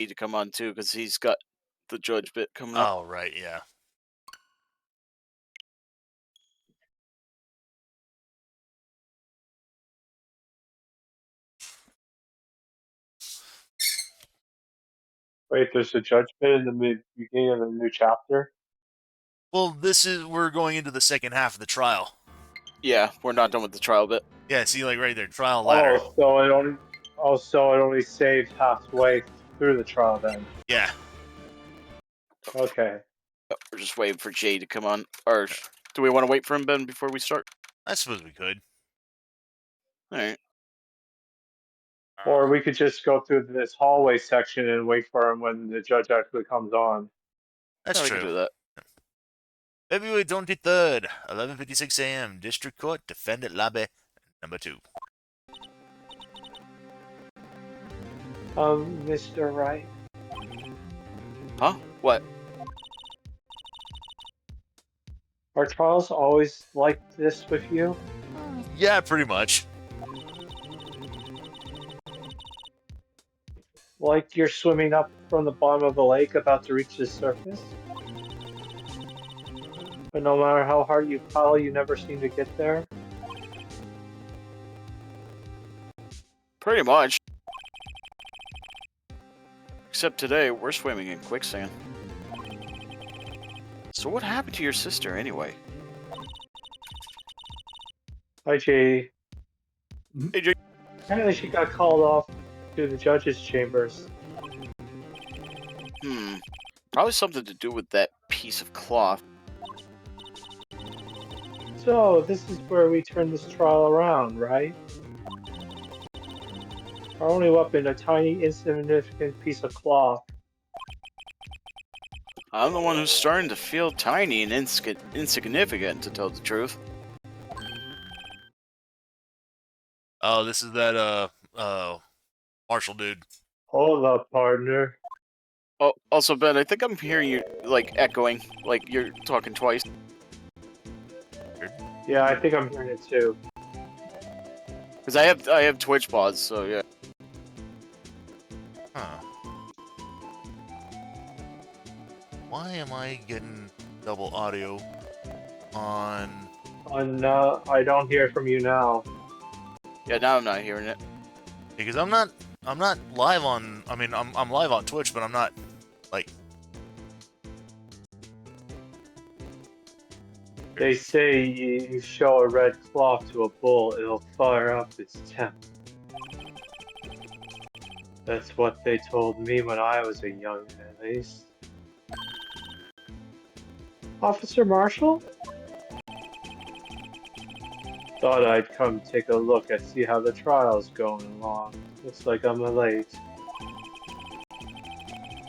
Jay to come on too, because he's got the judge bit coming up. Oh, right, yeah. Wait, there's a judge bit in the beginning of the new chapter? Well, we're going into the second half of the trial. Yeah, we're not done with the trial bit. Yeah, see, like right there, trial ladder. So it only saved halfway through the trial then. Yeah. Okay. We're just waiting for Jay to come on. Or do we want to wait for him, Ben, before we start? I suppose we could. All right. Or we could just go through this hallway section and wait for him when the judge actually comes on. That's Yeah, we can true. do that. February 23rd, 11:56 a.m. District Court, Defendant Lobby, number 2. Mr. Wright. Huh? What? Are trials always like this with you? Yeah, pretty much. Like you're swimming up from the bottom of a lake about to reach the surface? But no matter how hard you paddle, you never seem to get there? Pretty much. Except today, we're swimming in quicksand. So what happened to your sister, anyway? Hi, Jay. Hey, Jay. Apparently she got called off to the judge's chambers. Probably something to do with that piece of cloth. So, this is where we turn this trial around, right? Our only weapon, a tiny, insignificant piece of cloth. I'm the one who's starting to feel tiny and insignificant, to tell the truth. Oh, this is that, Marshall dude. Hold up, partner. Oh, also, Ben, I think I'm hearing you, like, echoing. Like, you're talking twice. Yeah, I think I'm hearing it too. Because I have Twitch pods, so yeah. Huh. Why am I getting double audio on... I don't hear from you now. Yeah, now I'm not hearing it. Because I'm not live on... I mean, I'm live on Twitch, but I'm not, like... They say you show a red cloth to a bull, it'll fire up its temp. That's what they told me when I was a youngin', at least. Officer Marshall? Thought I'd come take a look and see how the trial's going along. Looks like I'm late.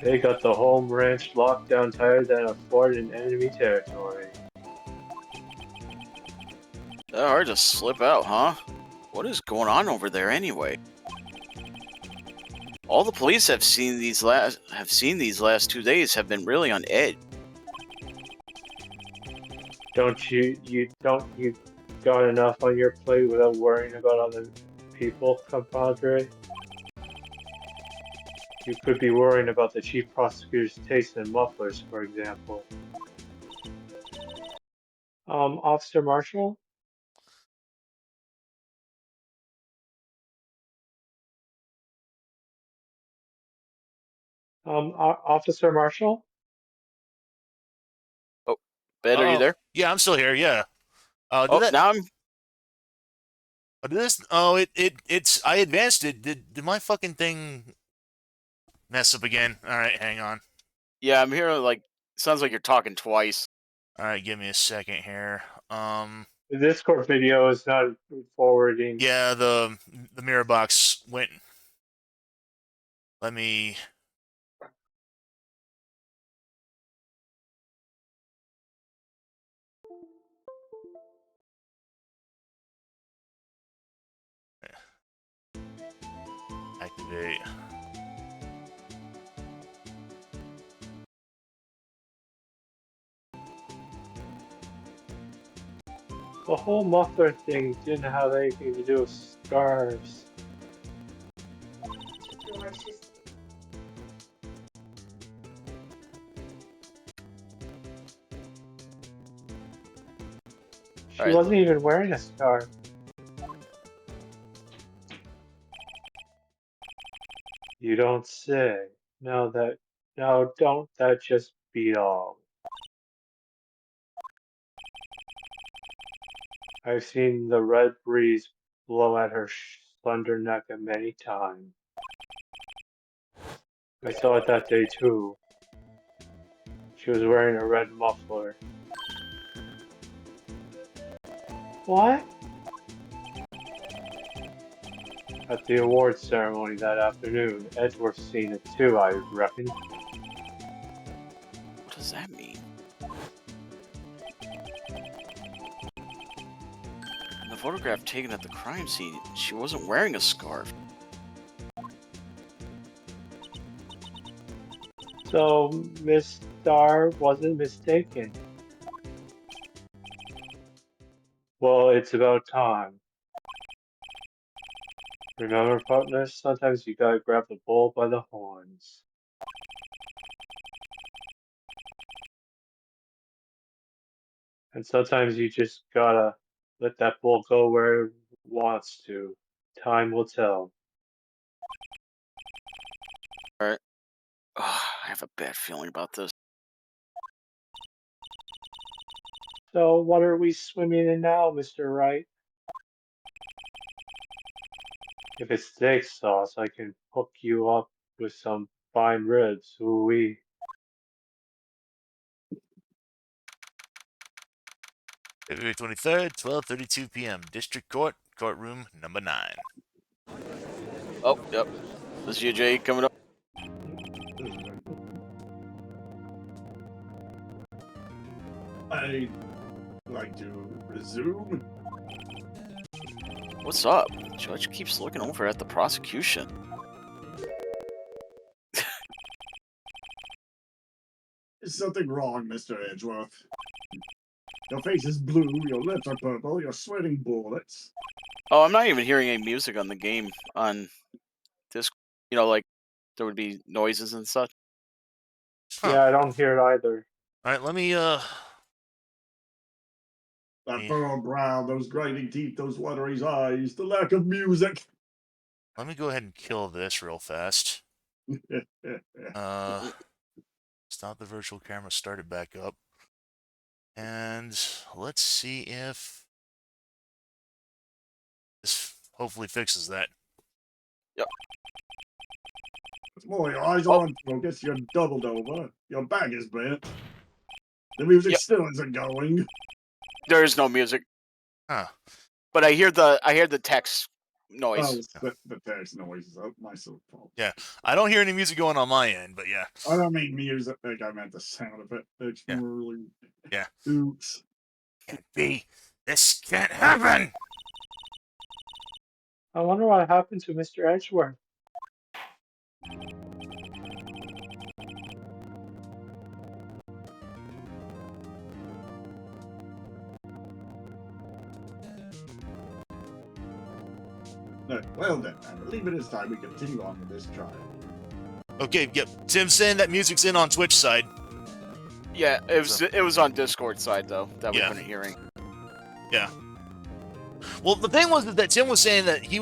They got the home ranch locked down tighter than a fort in enemy territory. That hard to slip out, huh? What is going on over there anyway? All the police have seen these last 2 days have been really on edge. Don't you got enough on your plate without worrying about other people, compadre? You could be worrying about the chief prosecutor's taste in mufflers, for example. Officer Marshall? Officer Marshall? Oh, Ben, are you there? Yeah, I'm still here, yeah. Now I'm... Did this... Oh, it's... I advanced it. Did my fucking thing mess up again? Alright, hang on. Yeah, I'm hearing, like... Sounds like you're talking twice. Alright, give me a second here. The Discord video is not forwarding. Yeah, the mirror box went... Let me... Activate. The whole muffler thing didn't have anything to do with scarves. She Alright. wasn't even wearing a scarf. You don't say. No, don't that just beat all? I've seen the red breeze blow at her slender neck many times. I saw it that day too. She was wearing a red muffler. What? At the awards ceremony that afternoon, Edgeworth's seen it too, I reckon. What does that mean? In the photograph taken at the crime scene, she wasn't wearing a scarf. So Miss Starr wasn't mistaken. Well, it's about time. Remember, partner, sometimes you gotta grab the bull by the horns. And sometimes you just gotta let that bull go where it wants to. Time will tell. Alright. I have a bad feeling about this. So what are we swimming in now, Mr. Wright? If it's steak sauce, I can hook you up with some fine ribs. Ooh-wee. February 23rd, 12:32 p.m. District Court, courtroom number 9. Oh, yep. This is Jay coming up. I'd like to resume. What's up? Judge keeps looking over at the prosecution. Is something wrong, Mr. Edgeworth? Your face is blue, your lips are purple, you're sweating bullets. Oh, I'm not even hearing any music on the game on this. You know, like there would be noises and such. Huh. Yeah, I don't hear it either. Alright, let me, That Yeah. furrowed brow, those grinding teeth, those watery eyes, the lack of music. let me go ahead and kill this real fast. Stop the virtual camera, start it back up. And let's see if this hopefully fixes that. Boy, your eyes Oh. aren't focused, you're doubled over, your back is bent. The music Yep. still isn't going. There is no music, Huh. but I hear the text noise. Oh, it's the text noise is my fault. Yeah, I don't hear any music going on my end, but yeah. I don't mean music, I meant the sound of it. It's Yeah. really... Yeah. Oops. Can't be. This can't happen! I wonder what happened to Mr. Edgeworth. Well then, I believe it is time we continue on with this trial. Okay, yep. Tim's saying that music's in on Twitch side. Yeah, it was on Discord side though that we Yeah. couldn't hearing. Yeah. Well, the thing was that Tim was saying that he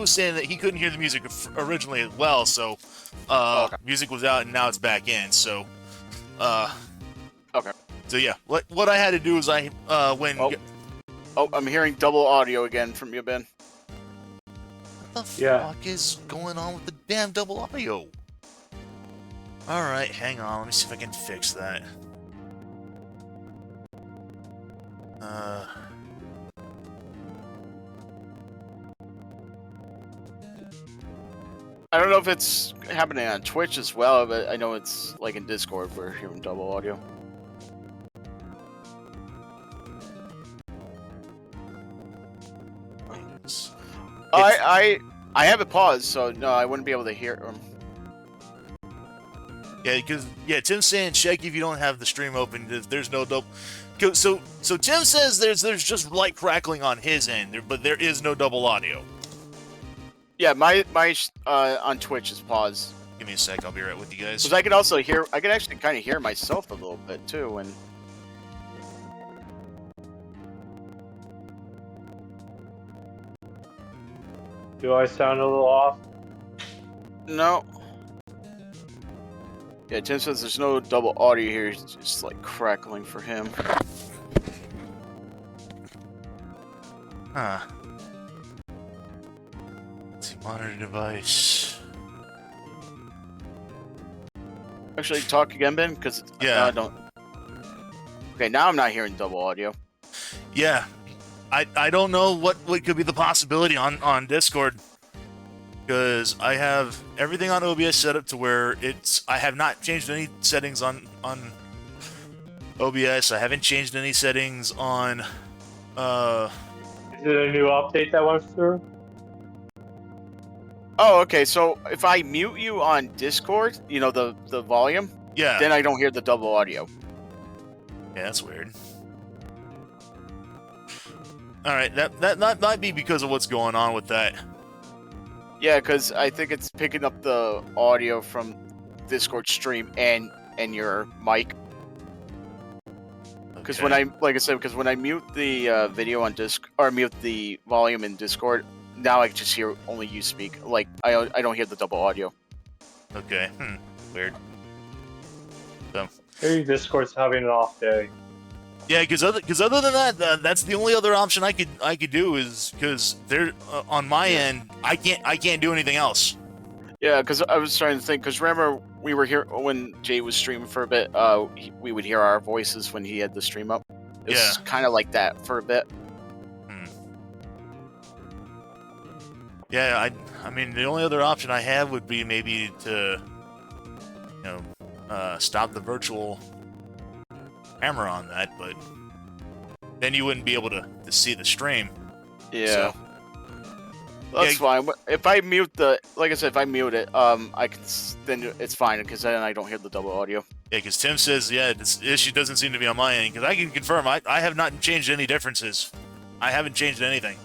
couldn't hear the music originally as well, so Okay. music was out and now it's back in. So, Okay. So yeah, what I had to do is when Oh, I'm hearing double audio again from you, Ben. what the Yeah. fuck is going on with the damn double audio? All right, hang on. Let me see if I can fix that. I don't know if it's happening on Twitch as well, but I know it's like in Discord we're hearing double audio. I have it paused, so no, I wouldn't be able to hear them. Yeah, because Tim's saying check if you don't have the stream open. There's no double. So Tim says there's just light crackling on his end, but there is no double audio. Yeah, my on Twitch is paused. Give me a sec. I'll be right with you guys. Because I could also hear, I could actually kind of hear myself a little bit too, and Do I sound a little off? No. Yeah, Tim says there's no double audio here. It's just like crackling for him. Huh. Let's see, monitor device. Actually, talk again, Ben, because Yeah. I don't. Okay, now I'm not hearing double audio. Yeah. I don't know what could be the possibility on Discord. Because I have everything on OBS set up to where I have not changed any settings on OBS. I haven't changed any settings on Is it a new update that went through? Oh, okay. So if I mute you on Discord, you know the volume, yeah. then I don't hear the double audio. Yeah, that's weird. All right, that might be because of what's going on with that. Yeah, because I think it's picking up the audio from Discord stream and your mic. Because when like I said, because when I mute the video on or mute the volume in Discord, now I just hear only you speak. Like I don't hear the double audio. Okay. Weird. So. Maybe Discord's having an off day. Yeah, because other than that, that's the only other option I could do is because they're on my end. I can't do anything else. Yeah, because I was trying to think. Because remember we were here when Jay was streaming for a bit. We would hear our voices when he had the stream up. It was kind of like that for a bit. Yeah, I mean the only other option I have would be maybe to stop the virtual camera on that, but then you wouldn't be able to see the stream. Yeah. So. That's fine. If I mute like I said, if I mute it, I can then it's fine because then I don't hear the double audio. Yeah, because Tim says, this issue doesn't seem to be on my end. Because I can confirm, I have not changed any differences. I haven't changed anything.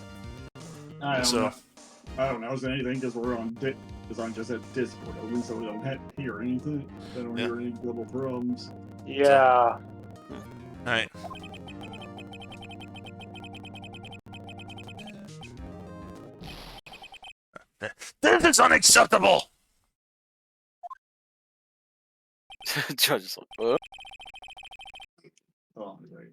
I don't know. Is anything because we're on because I'm just at Discord only, so we don't hear anything. I don't hear any double drums. Yeah. All right. This is unacceptable! Judge is like, Oh, right.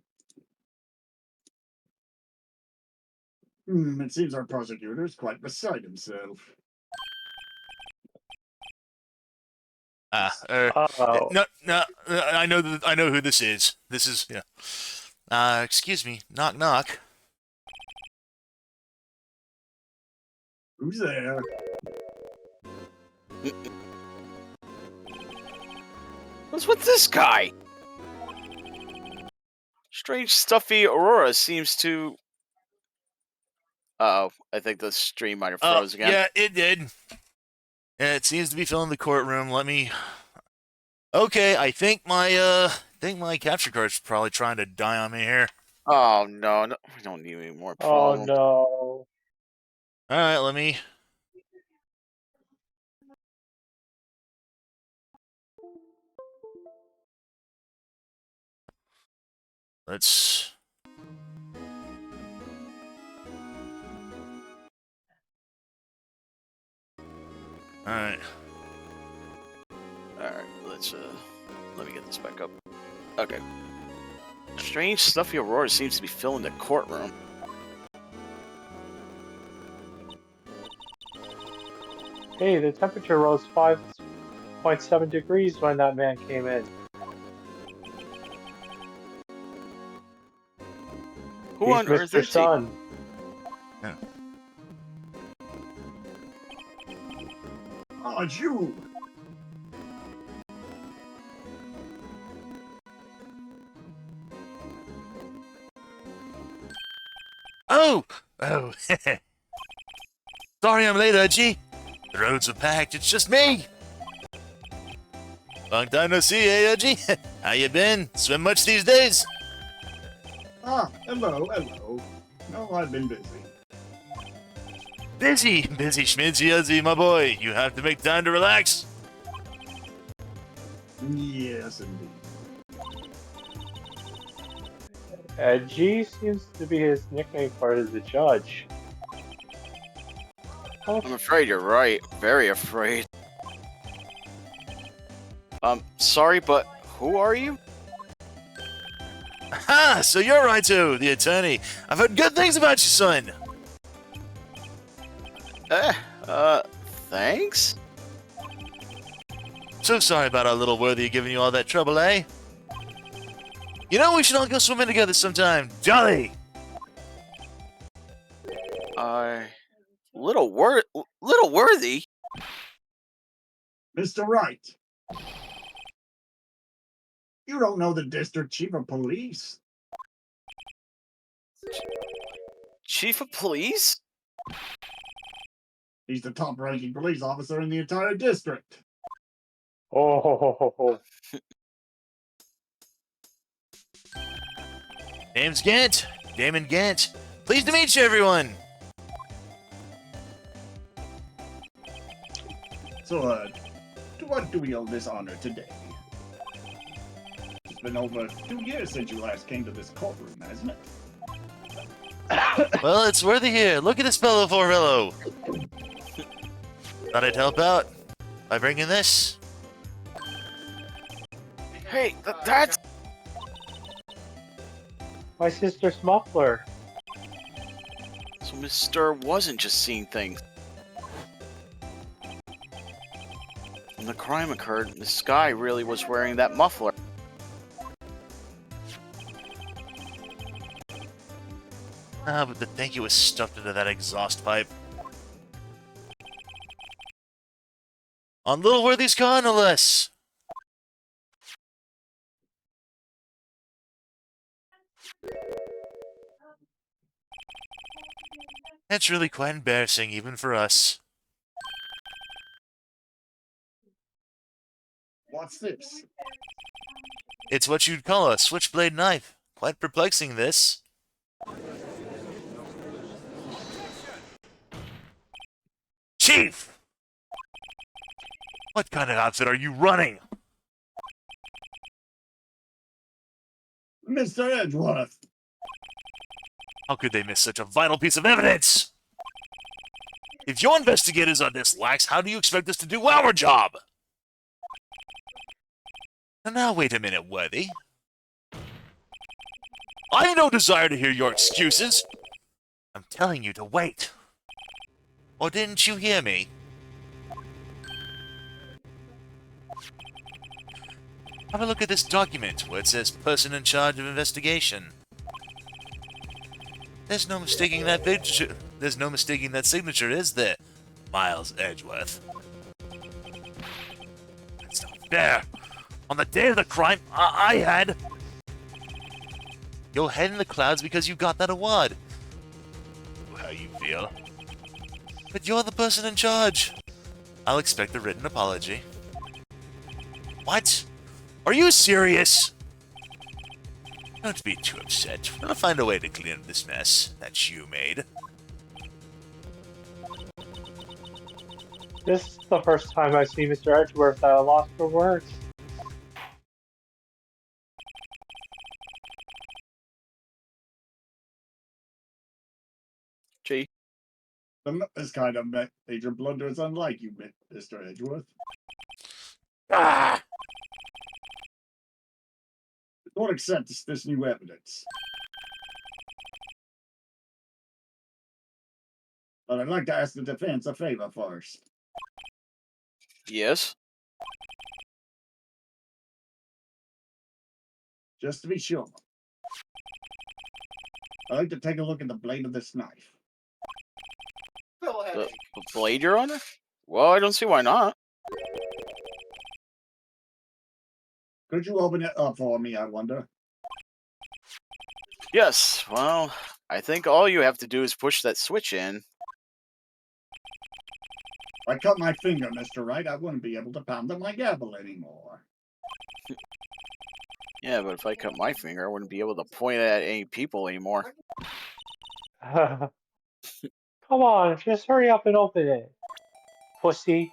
It seems our prosecutor is quite beside himself. No, I know who this is. This is, excuse me, knock knock. Who's there? What's with this guy? Strange stuffy Aurora seems to... Oh, I think the stream might have froze again. Yeah, it did. Yeah, it seems to be filling the courtroom. Let me... Okay, I think my capture card's probably trying to die on me here. Oh, no. We don't need any more problems. Oh, no. Alright, let me... Let's... Alright. Alright, let me get this back up. Okay. Strange stuffy Aurora seems to be filling the courtroom. Hey, the temperature rose 5.7 degrees when that man came in. Who on earth Mr. is Sun. Yeah. Oh, it's you! Oh! Sorry I'm late, Udgy. The roads are packed, it's just me! Long time no see, eh, Udgy? How you been? Swim much these days? Ah, hello. No, I've been busy. Busy schmidzy Udzy, my boy. You have to make time to relax. Yes, indeed. G seems to be his nickname for the judge. I'm afraid you're right. Very afraid. Sorry, but who are you? Ha! So you're Raito, the attorney. I've heard good things about you, son. Thanks? So sorry about our little worthy giving you all that trouble, eh? You know, we should all go swimming together sometime. Jolly! Little worthy? Mr. Wright, you don't know the district chief of police? Chief of police? He's the top-ranking police officer in the entire district. Oh. Name's Gant. Damon Gant. Pleased to meet you, everyone. So, to what do we owe this honor today? It's been over 2 years since you last came to this courtroom, hasn't it? Well, it's worthy here. Look at this fellow, poor fellow. Thought I'd help out by bringing this. Hey, that's... My sister's muffler. So Mr. wasn't just seeing things. When the crime occurred, this guy really was wearing that muffler. Ah, but the thank you was stuffed into that exhaust pipe. On Little Worthy's car, no less. That's really quite embarrassing, even for us. What's this? It's what you'd call a switchblade knife. Quite perplexing, this. Chief! What kind of outfit are you running? Mr. Edgeworth! How could they miss such a vital piece of evidence? If your investigators are this lax, how do you expect us to do our job? Now wait a minute, Worthy. I have no desire to hear your excuses. I'm telling you to wait. Or didn't you hear me? Have a look at this document where it says person in charge of investigation. There's no mistaking that signature. There's no mistaking that signature, is there, Miles Edgeworth? That's not fair. On the day of the crime, I had your head in the clouds because you got that award. How you feel? But you're the person in charge. I'll expect a written apology. What? Are you serious? Don't be too upset. I'll find a way to clean up this mess that you made. This is the first time I see Mr. Edgeworth at a loss for words. Gee. This kind of major blunder is unlike you, Mr. Edgeworth. Ah! Don't accept this new evidence. But I'd like to ask the defense a favor first. Yes? Just to be sure. I'd like to take a look at the blade of this knife. The blade, Your Honor? Well, I don't see why not. Could you open it up for me, I wonder? Yes, well, I think all you have to do is push that switch in. If I cut my finger, Mr. Wright, I wouldn't be able to pound on my gavel anymore. Yeah, but if I cut my finger, I wouldn't be able to point at any people anymore. Come on, just hurry up and open it, pussy.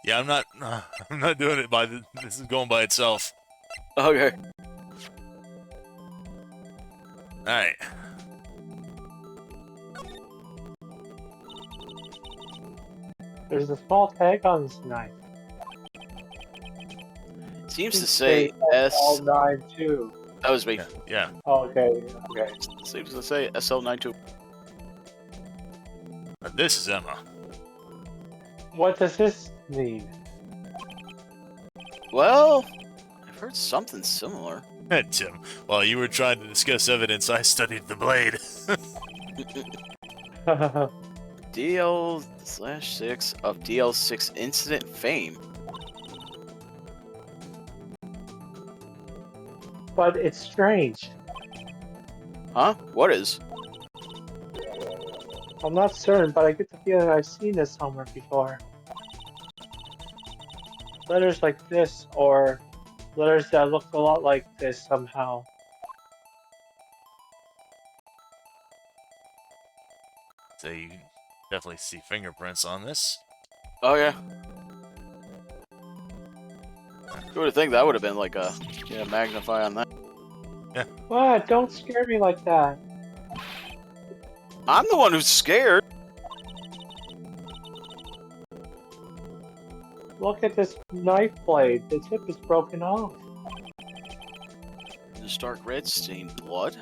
Yeah, I'm not doing it by this is going by itself. Okay. All right. There's a small tag on this knife. Seems to say S. SL92. That was me. Yeah. Oh, okay. Seems to say SL92. This is Emma. What does this mean? Well, I've heard something similar. Tim, while you were trying to discuss evidence, I studied the blade. DL/6 of DL6 incident fame. But it's strange. Huh? What is? I'm not certain, but I get the feeling I've seen this somewhere before. Letters like this, or letters that look a lot like this somehow. So you can definitely see fingerprints on this. Oh yeah. You would think that would have been like a magnify on that. What? Don't scare me like that. I'm the one who's scared. Look at this knife blade. The tip is broken off. This dark red stained blood.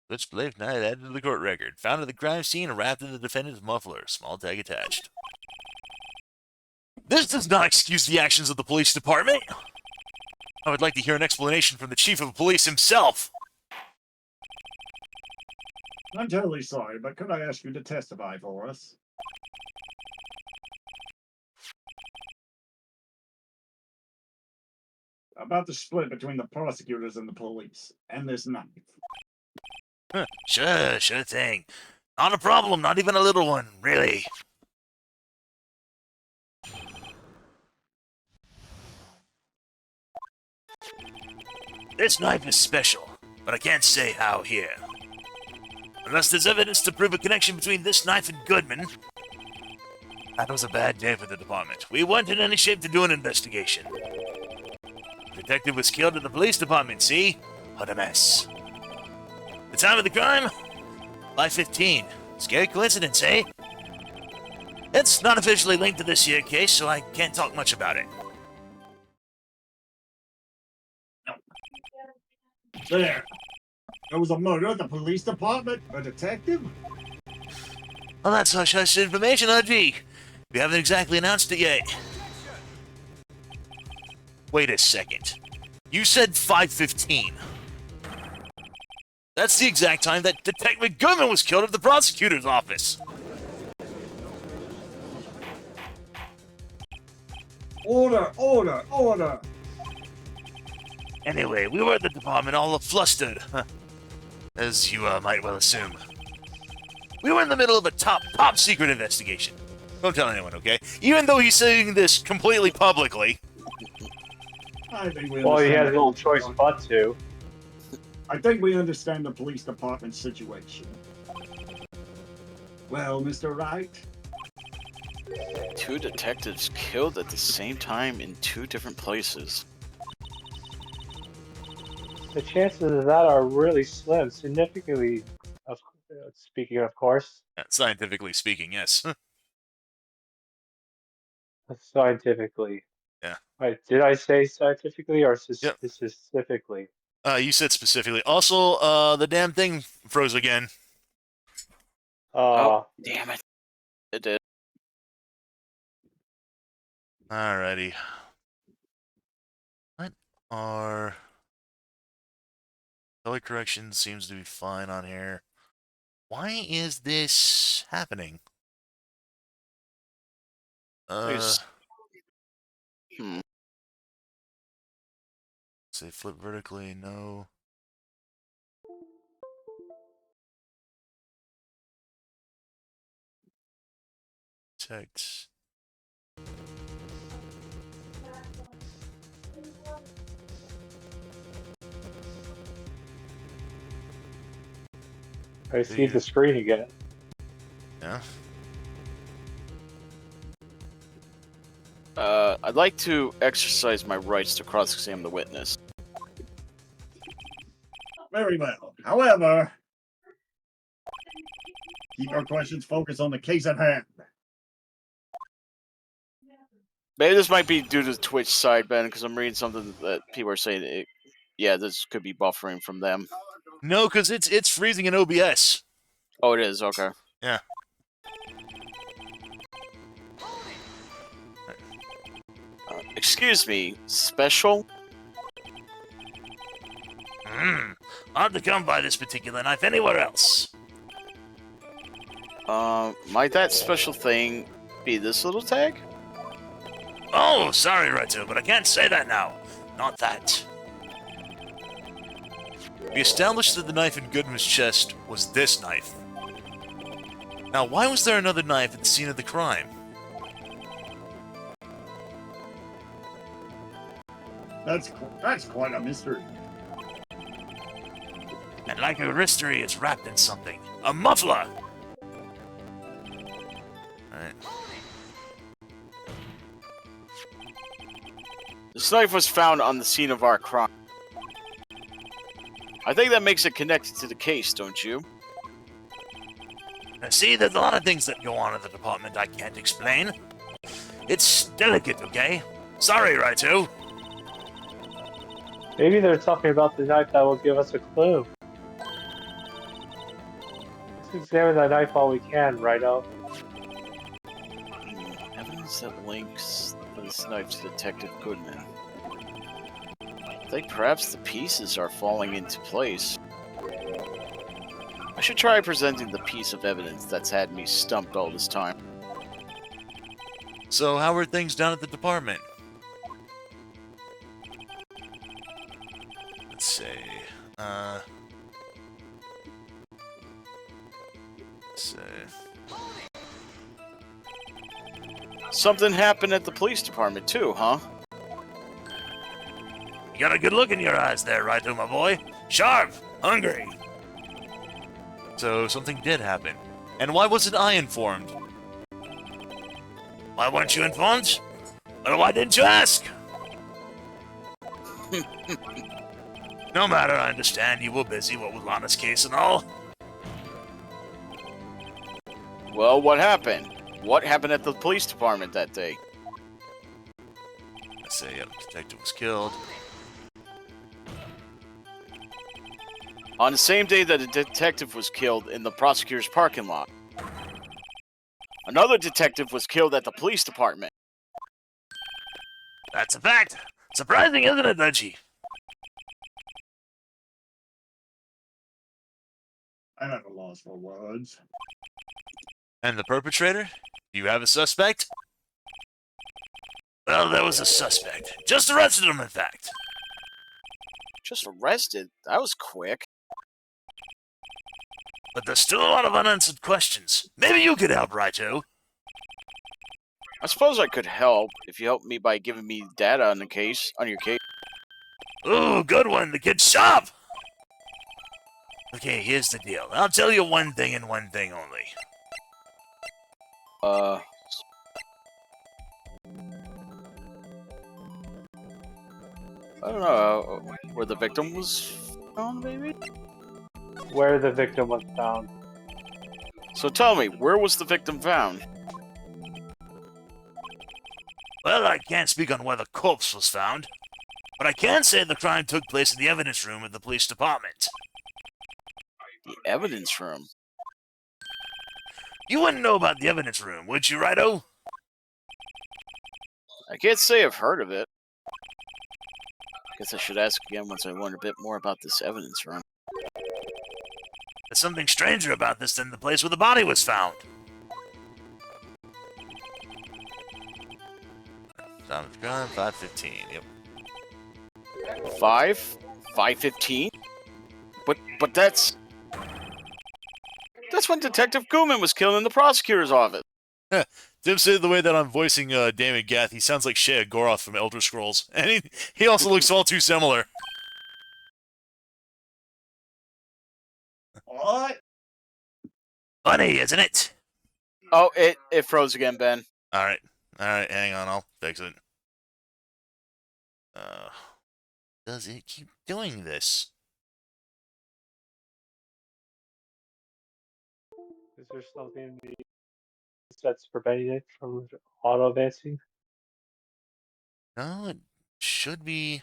Which blade knife added to the court record. Found at the crime scene and wrapped in the defendant's muffler. Small tag attached. This does not excuse the actions of the police department. I would like to hear an explanation from the chief of police himself. I'm totally sorry, but could I ask you to testify for us? About the split between the prosecutors and the police, and this knife. Sure thing. Not a problem, not even a little one, really. This knife is special, but I can't say how here. Unless there's evidence to prove a connection between this knife and Goodman. That was a bad day for the department. We weren't in any shape to do an investigation. The detective was killed at the police department, see? What a mess. The time of the crime? 5:15. Scary coincidence, eh? It's not officially linked to this here case, so I can't talk much about it. There. There was a murder at the police department? A detective? Well, that's hush-hush information, RG. We haven't exactly announced it yet. Wait a second. You said 5:15. That's the exact time that Detective Goodman was killed at the prosecutor's office. Order, order, order! Anyway, we were at the department all flustered, as you might well assume. We were in the middle of a top secret investigation. Don't tell anyone, okay? Even though he's saying this completely publicly. I think we Well, he understand has little choice but to. I think we understand the police department situation. Well, Mr. Wright? Two detectives killed at the same time in two different places. The chances of that are really slim, significantly, speaking of course. Scientifically speaking, yes. Scientifically. Yeah. Right, did I say scientifically or Yep. specifically? You said specifically. Also, the damn thing froze again. Oh, damn it. It did. Alrighty. What are... Color correction seems to be fine on here. Why is this happening? Say flip vertically, no. Text. I see the screen again. Yeah. I'd like to exercise my rights to cross-examine the witness. Very well. However, Keep our questions focused on the case at hand. Maybe this might be due to the Twitch side, Ben, because I'm reading something that people are saying. Yeah, this could be buffering from them. No, because it's freezing in OBS. Oh, it is? Okay. Yeah. Excuse me, special? Hard to come by this particular knife anywhere else. Might that special thing be this little tag? Oh, sorry, Raito, but I can't say that now. Not that. We established that the knife in Goodman's chest was this knife. Now, why was there another knife at the scene of the crime? That's quite a mystery. And like a mystery, it's wrapped in something. A muffler! Alright. This knife was found on the scene of our crime. I think that makes it connected to the case, don't you? Now, see, there's a lot of things that go on in the department I can't explain. It's delicate, okay? Sorry, Raito. Maybe there's something about the knife that will give us a clue. Let's examine the knife while we can, Righto. Evidence that links this knife to Detective Goodman. I think perhaps the pieces are falling into place. I should try presenting the piece of evidence that's had me stumped all this time. So, how are things down at the department? Let's see. Let's see. Something happened at the police department too, huh? You got a good look in your eyes there, Raito, my boy. Sharp! Hungry! So, something did happen. And why wasn't I informed? Why weren't you informed? Or why didn't you ask? No matter, I understand you were busy, what with Lana's case and all. Well, what happened? What happened at the police department that day? Let's see, yep, detective was killed. On the same day that a detective was killed in the prosecutor's parking lot. Another detective was killed at the police department. That's a fact. Surprising, isn't it, Dutchie? I'm at a loss for words. And the perpetrator? Do you have a suspect? Well, there was a suspect. Just arrested him, in fact. Just arrested? That was quick. But there's still a lot of unanswered questions. Maybe you could help, Raito. I suppose I could help if you help me by giving me data on your case. Ooh, good one. The kid's sharp. Okay, here's the deal. I'll tell you one thing and one thing only. I don't know. Where the victim was found, maybe? Where the victim was found. So tell me, where was the victim found? Well, I can't speak on where the corpse was found, but I can say the crime took place in the evidence room of the police department. The evidence room? You wouldn't know about the evidence room, would you, Raito? I can't say I've heard of it. Guess I should ask again once I learn a bit more about this evidence room. There's something stranger about this than the place where the body was found. Time of crime, 5:15. Yep. 5:15? But that's when Detective Gooman was killed in the prosecutor's office. Tim said the way that I'm voicing Damon Gath, he sounds like Shea Goroth from Elder Scrolls, and he also looks all too similar. What? Funny, isn't it? Oh, it froze again, Ben. All right, hang on, I'll fix it. Does it keep doing this? Is there something in the that's preventing it from auto-advancing? No, it should be.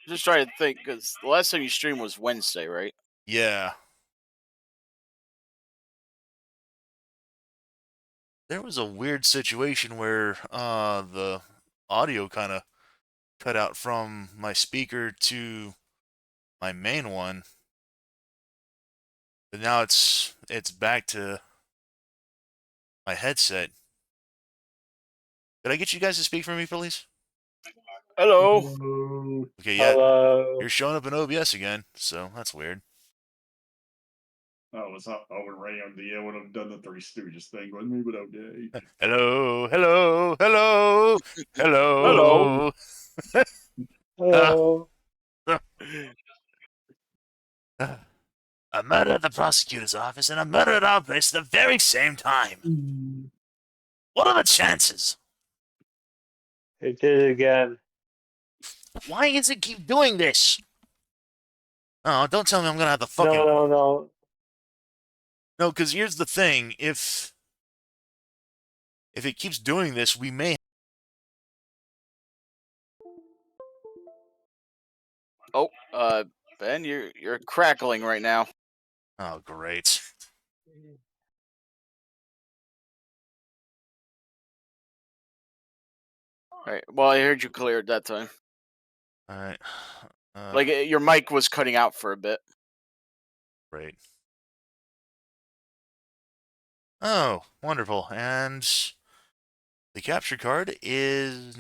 Just trying to think, because the last time you streamed was Wednesday, right? Yeah. There was a weird situation where the audio kind of cut out from my speaker to my main one. But now it's back to my headset. Could I get you guys to speak for me, please? Hello. Okay, yeah. Hello. You're showing up in OBS again, so that's weird. Oh, it's not. I would I would have done the Three Stooges thing with me, but okay. Hello, hello, hello, Hello. hello. Hello. A murder at the prosecutor's office and a murder at our place at the very same time. What are the chances? It did it again. Why does it keep doing this? Oh, don't tell me I'm gonna have to fucking... No. No, because here's the thing. If it keeps doing this, we may... Oh, Ben, you're crackling right now. Oh, great. All right. Well, I heard you cleared that time. All right. Like your mic was cutting out for a bit. Great. Oh, wonderful. And the capture card is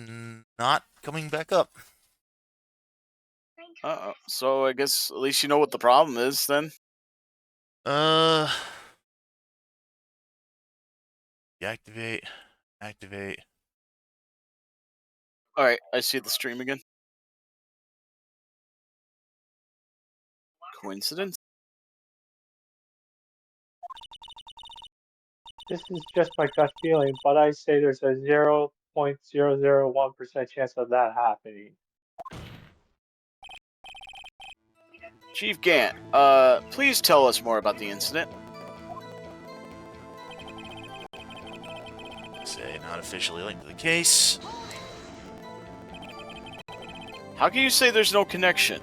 not coming back up. So I guess at least you know what the problem is then. Deactivate. Activate. All right, I see the stream again. Coincidence? This is just my gut feeling, but I say there's a 0.001% chance of that happening. Chief Gant, please tell us more about the incident. Say not officially linked to the case. How can you say there's no connection?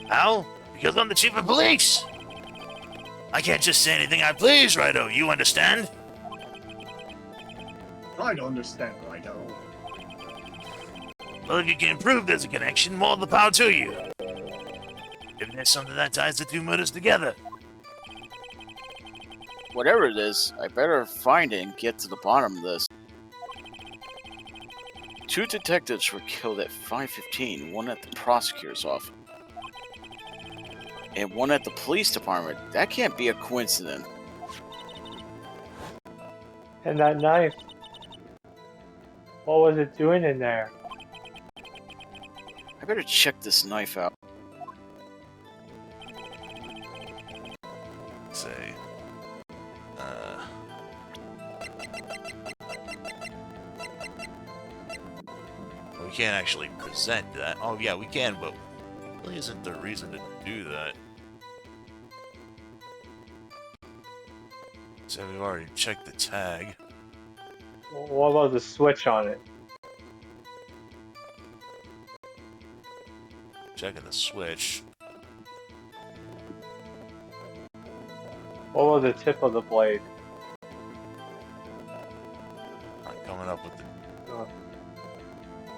How? Because I'm the chief of police. I can't just say anything I please, Righto. You understand? I don't understand, Righto. Well, if you can prove there's a connection, more the power to you. If there's something that ties the two murders together. Whatever it is, I better find it and get to the bottom of this. 2 detectives were killed at 5:15, one at the prosecutor's office, and one at the police department. That can't be a coincidence. And that knife, what was it doing in there? I better check this knife out. Say, we can't actually present that. Oh yeah, we can, but really isn't the reason to do that. So we've already checked the tag. What about the switch on it? Checking the switch. What was the tip of the blade? Not coming up with the...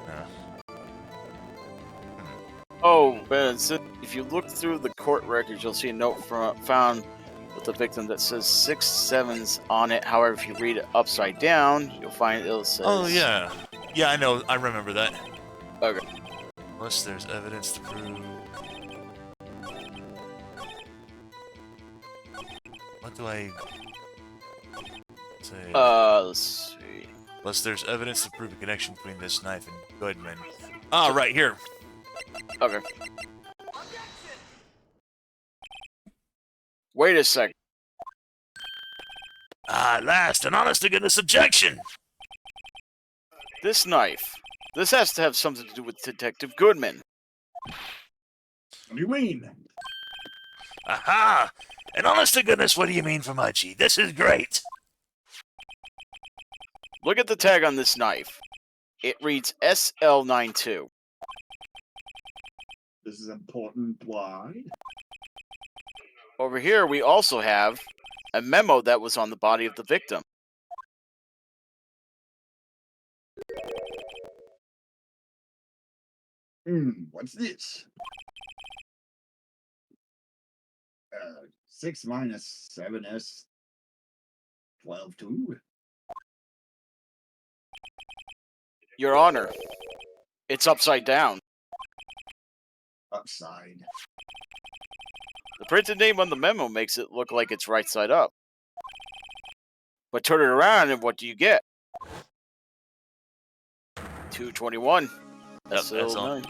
Yeah. Oh, Ben, if you look through the court records, you'll see a note found with the victim that says 6 7s on it. However, if you read it upside down, you'll find it says... Oh, yeah. Yeah, I know. I remember that. Okay. Unless there's evidence to prove... What do I... say? Let's see. Unless there's evidence to prove a connection between this knife and Goodman. Ah, right here. Okay. Wait a sec. Ah, at last, an honest-to-goodness objection! This knife. This has to have something to do with Detective Goodman. What do you mean? Aha! And honest to goodness, what do you mean, Fumachi? This is great! Look at the tag on this knife. It reads SL92. This is important. Why? Over here, we also have a memo that was on the body of the victim. What's this? 6 minus 7s 12 2. Your Honor, it's upside down. Upside. The printed name on the memo makes it look like it's right side up. But turn it around and what do you get? 221. That's Yep, that's all. 9.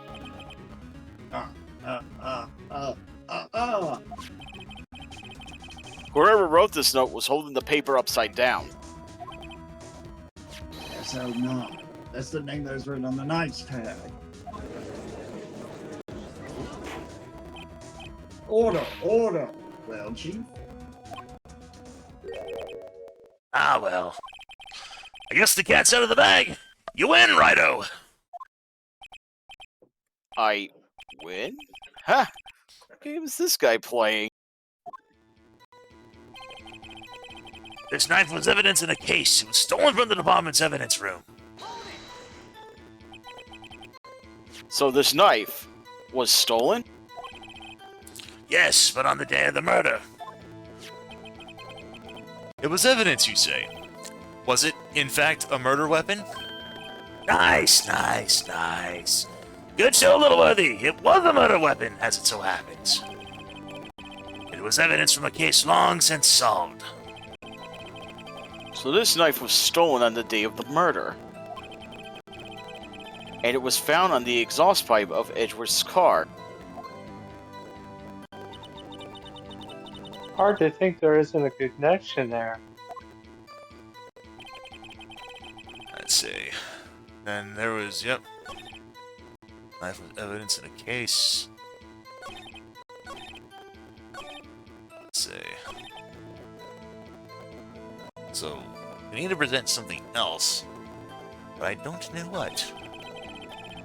Whoever wrote this note was holding the paper upside down. SL9. That's the name that was written on the knife's tag. Order, order. Well, Chief. Ah, well. I guess the cat's out of the bag. You win, Righto. I win? Huh? What game is this guy playing? This knife was evidence in a case. It was stolen from the department's evidence room. So this knife was stolen? Yes, but on the day of the murder. It was evidence, you say? Was it, in fact, a murder weapon? Nice, nice, nice. Good show, Littleworthy. It was a murder weapon, as it so happens. It was evidence from a case long since solved. So this knife was stolen on the day of the murder. And it was found on the exhaust pipe of Edgeworth's car. Hard to think there isn't a connection there. Let's see. Then there was, yep. Knife was evidence in a case. Let's see. So, we need to present something else. But I don't know what.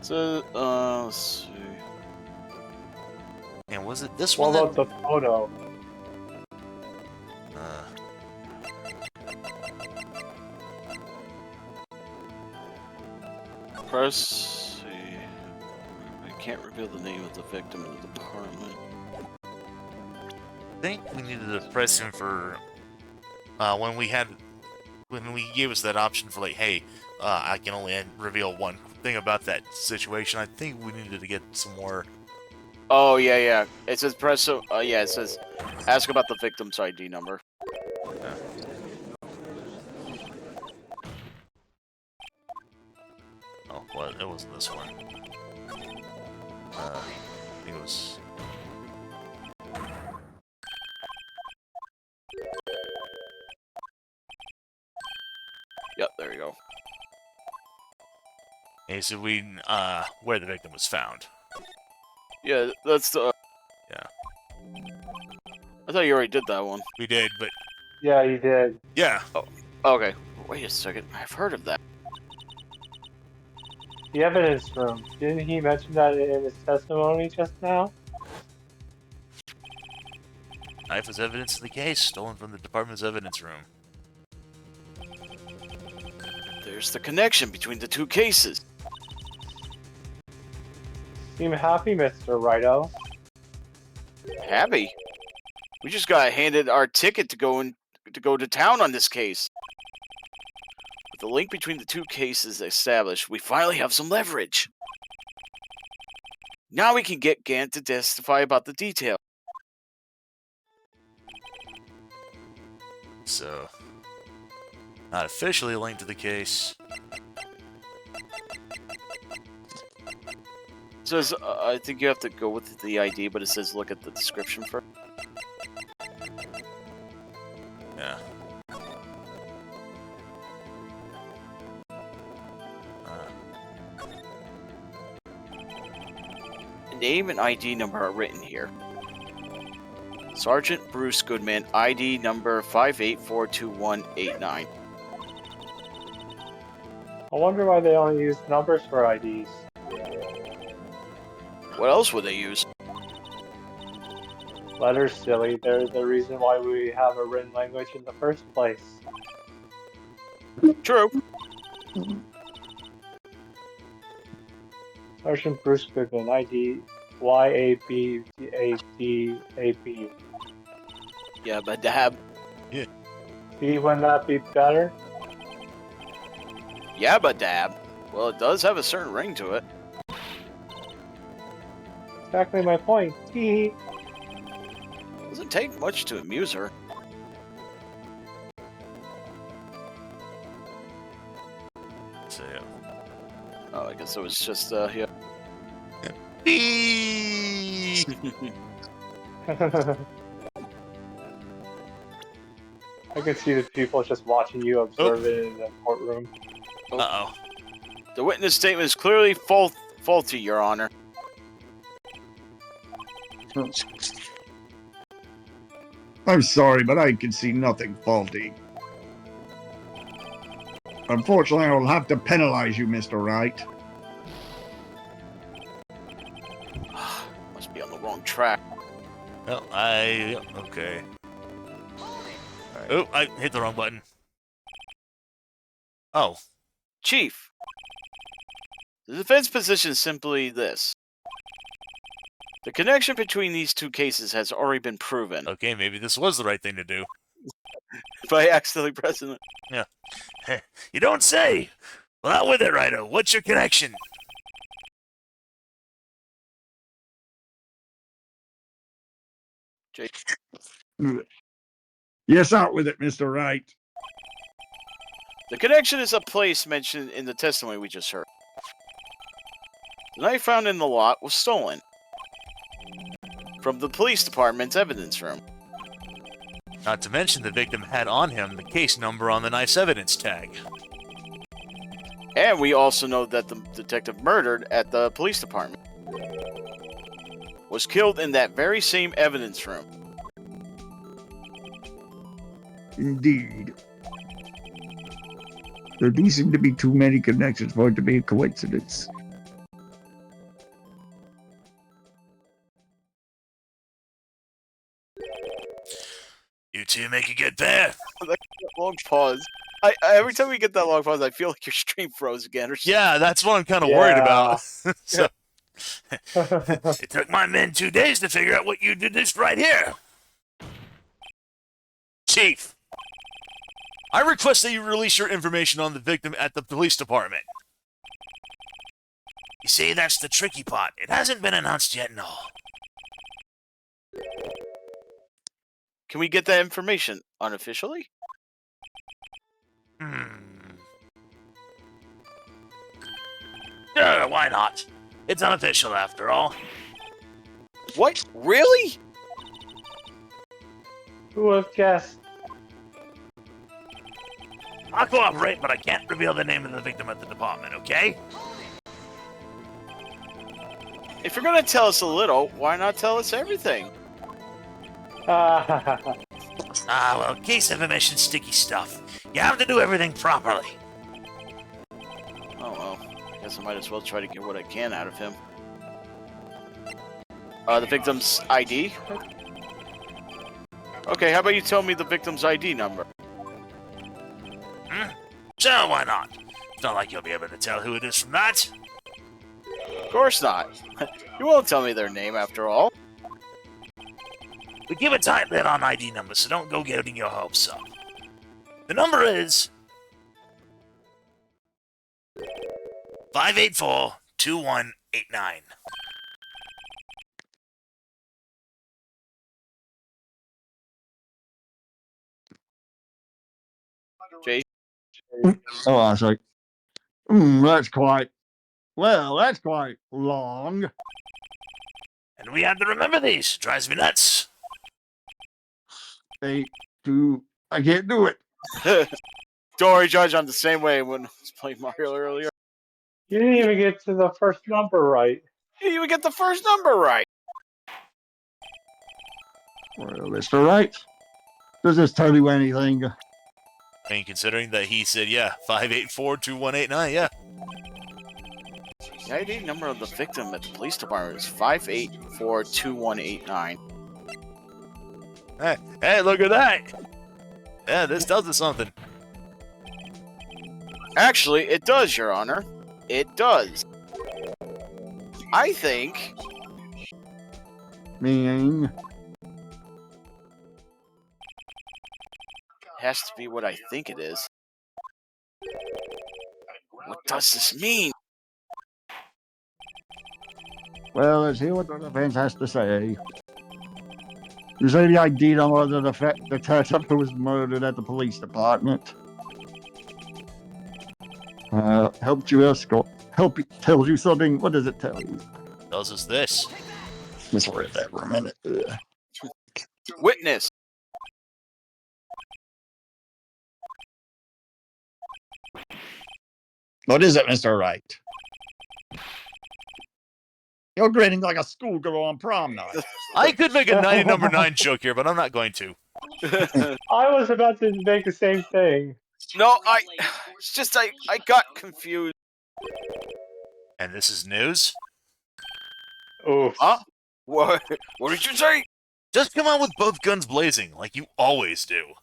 So, let's see. And was it this What one? about the photo? Press. See. I can't reveal the name of the victim in the department. I think we needed to press him for when we gave us that option for like, hey, I can only reveal one thing about that situation. I think we needed to get some more. Oh yeah, yeah. It says press. Yeah, it says ask about the victim's ID number. Oh, well, it wasn't this one. I think it was. Yep, there you go. Hey, so we where the victim was found. Yeah, that's the. Yeah. I thought you already did that one. We did, but Yeah, you did. yeah. Oh, okay. Wait a second. I've heard of that. The evidence room. Didn't he mention that in his testimony just now? Knife was evidence in the case, stolen from the department's evidence room. There's the connection between the two cases. Seem happy, Mr. Righto. Happy? We just got handed our ticket to go to town on this case. With the link between the two cases established, we finally have some leverage. Now we can get Gant to testify about the detail. So, not officially linked to the case. It says, I think you have to go with the ID, but it says look at the description first. Yeah. name and ID number are written here. Sergeant Bruce Goodman, ID number 5842189. I wonder why they only use numbers for IDs. What else would they use? Letters, silly. They're the reason why we have a written language in the first place. True. Sergeant Bruce Goodman, ID YABADAB. Yeah, but dab. See, wouldn't that be better? Yeah, but dab. Well, it does have a certain ring to it. Exactly my point. Tee. Doesn't take much to amuse her. So, Oh, I guess it was just, yeah. Beep. I can see the people just watching you observe it in the courtroom. Uh-oh. The witness statement is clearly faulty, Your Honor. I'm sorry, but I can see nothing faulty. Unfortunately, I will have to penalize you, Mr. Wright. Must be on the wrong track. No, okay. Alright. Oh, I hit the wrong button. Oh. Chief, the defense position is simply this. The connection between these two cases has already been proven Okay, maybe this was the right thing to do. by accidentally pressing it. You don't say! Well, out with it, Rido. What's your connection? Yes, out with it, Mr. Wright. The connection is a place mentioned in the testimony we just heard. The knife found in the lot was stolen from the police department's evidence room. Not to mention the victim had on him the case number on the knife's evidence tag. And we also know that the detective murdered at the police department was killed in that very same evidence room. Indeed. There do seem to be too many connections for it to be a coincidence. You two make a good pair. That long pause. Every time we get that long pause, I feel like your stream froze again or something. Yeah, that's what I'm kind of worried about. So, Yeah. it took my men 2 days to figure out what you did this right here. Chief, I request that you release your information on the victim at the police department. You see, that's the tricky part. It hasn't been announced yet, no. Can we get that information unofficially? Sure, why not? It's unofficial after all. What? Really? Who would have guessed? I'll cooperate, but I can't reveal the name of the victim at the department, okay? If you're gonna tell us a little, why not tell us everything? Ah, well, case information, sticky stuff. You have to do everything properly. Oh well, I guess I might as well try to get what I can out of him. The victim's ID? Okay, how about you tell me the victim's ID number? Sure, why not? It's not like you'll be able to tell who it is from that. Of course not. You won't tell me their name after all. We keep a tight lid on ID numbers, so don't go getting your hopes up. The number is 584-2189. Jay? Oh, I see. That's quite long. And we have to remember these. It drives me nuts. 8, 2, I can't do it. Don't worry, Judge, I'm the same way when I was playing Mario earlier. You didn't even get to the first number right. You didn't even get the first number right. Well, Mr. Wright, does this tell you anything? I mean, considering that he said, yeah, 584-2189, yeah. The ID number of the victim at the police department is 584-2189. Hey, look at that! Yeah, this tells us something. Actually, it does, Your Honor. It does. I think Meaning? has to be what I think it is. What does this mean? Well, let's hear what the defense has to say. You say the ID number of the detective who was murdered at the police department. Helped you escort. Tells you something. What does it tell you? Tells us this. Let's read that for a minute. Witness. What is it, Mr. Wright? You're grinning like a schoolgirl on prom night. I could make a 90 number 9 joke here, but I'm not going to. I was about to make the same thing. No, it's just I got confused. And this is news? Oof. Huh? What did you say? Just come on with both guns blazing, like you always do.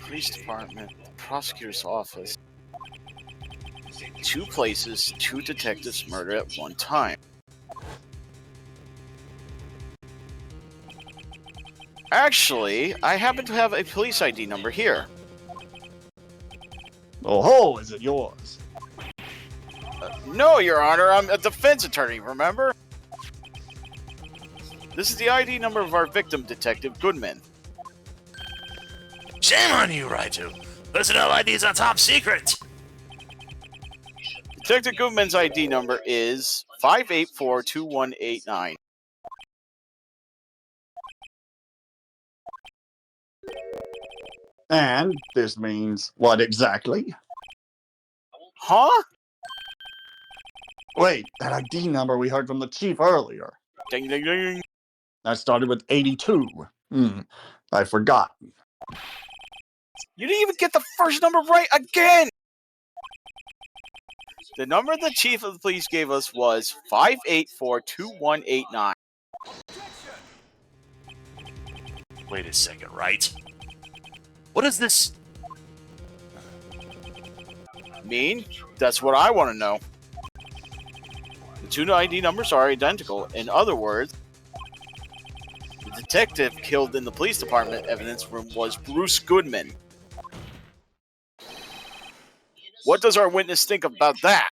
Police department, prosecutor's office. 2 places, 2 detectives murdered at one time. Actually, I happen to have a police ID number here. Oh, is it yours? No, Your Honor, I'm a defense attorney, remember? This is the ID number of our victim, Detective Goodman. Shame on you, Raichu. Personnel IDs are top secret. Detective Goodman's ID number is 584-2189. And this means what exactly? Huh? Wait, that ID number we heard from the chief earlier. Ding, ding, ding. That started with 82. I forgot. You didn't even get the first number right again! The number the chief of the police gave us was 584-2189. Wait a second, right? What is this? Mean? That's what I want to know. The 2 ID numbers are identical. In other words, the detective killed in the police department evidence room was Bruce Goodman. What does our witness think about that?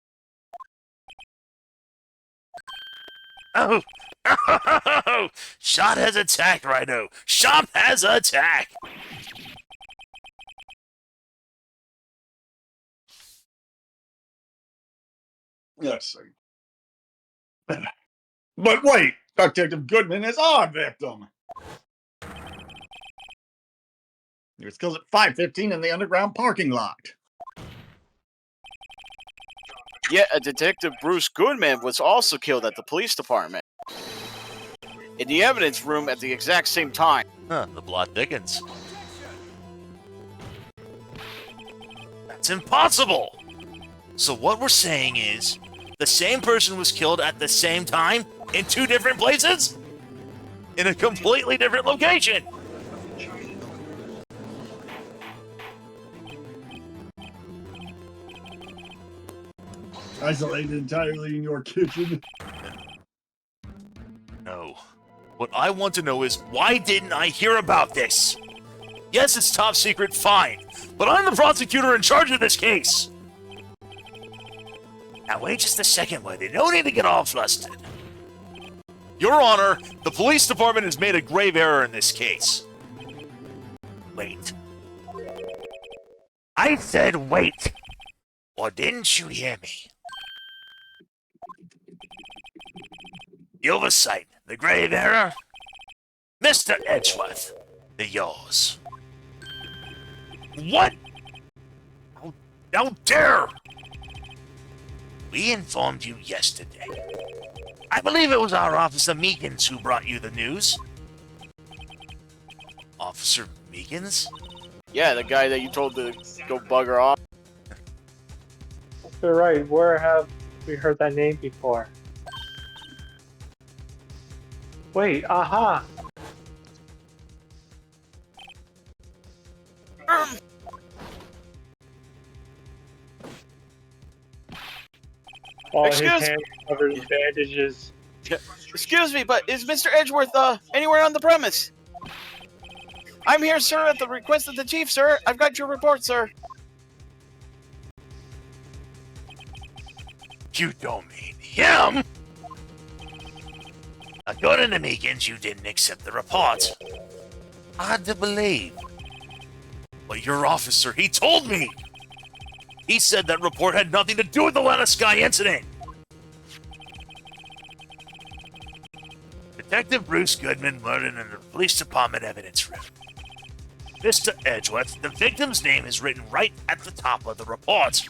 Oh! Oh! Shot has attacked, Rhino! Shop has attacked! Yes, sir. But wait, Detective Goodman is our victim. He was killed at 5:15 in the underground parking lot. Yet a detective Bruce Goodman was also killed at the police department. In the evidence room at the exact same time. Huh, the plot thickens. That's impossible! So what we're saying is, the same person was killed at the same time in 2 different places? In a completely different location! Isolated entirely in your kitchen. No. What I want to know is, why didn't I hear about this? Yes, it's top secret, fine. But I'm the prosecutor in charge of this case! Now wait just a second, buddy. No need to get all flustered. Your Honor, the police department has made a grave error in this case. Wait. I said wait! Or didn't you hear me? The oversight, the grave error? Mr. Edgeworth, they're yours. What? How dare! We informed you yesterday. I believe it was our Officer Meekins who brought you the news. Officer Meekins? Yeah, the guy that you told to go bugger off. Mr. Wright, where have we heard that name before? Wait, aha! All his Excuse- hands covered in bandages. Excuse me, but is Mr. Edgeworth anywhere on the premise? I'm here, sir, at the request of the chief, sir. I've got your report, sir. You don't mean him? According to Meekins, you didn't accept the report. Hard to believe. But your officer, he told me! He said that report had nothing to do with the Lana Sky incident! Detective Bruce Goodman murdered in the police department evidence room. Mr. Edgeworth, the victim's name is written right at the top of the report.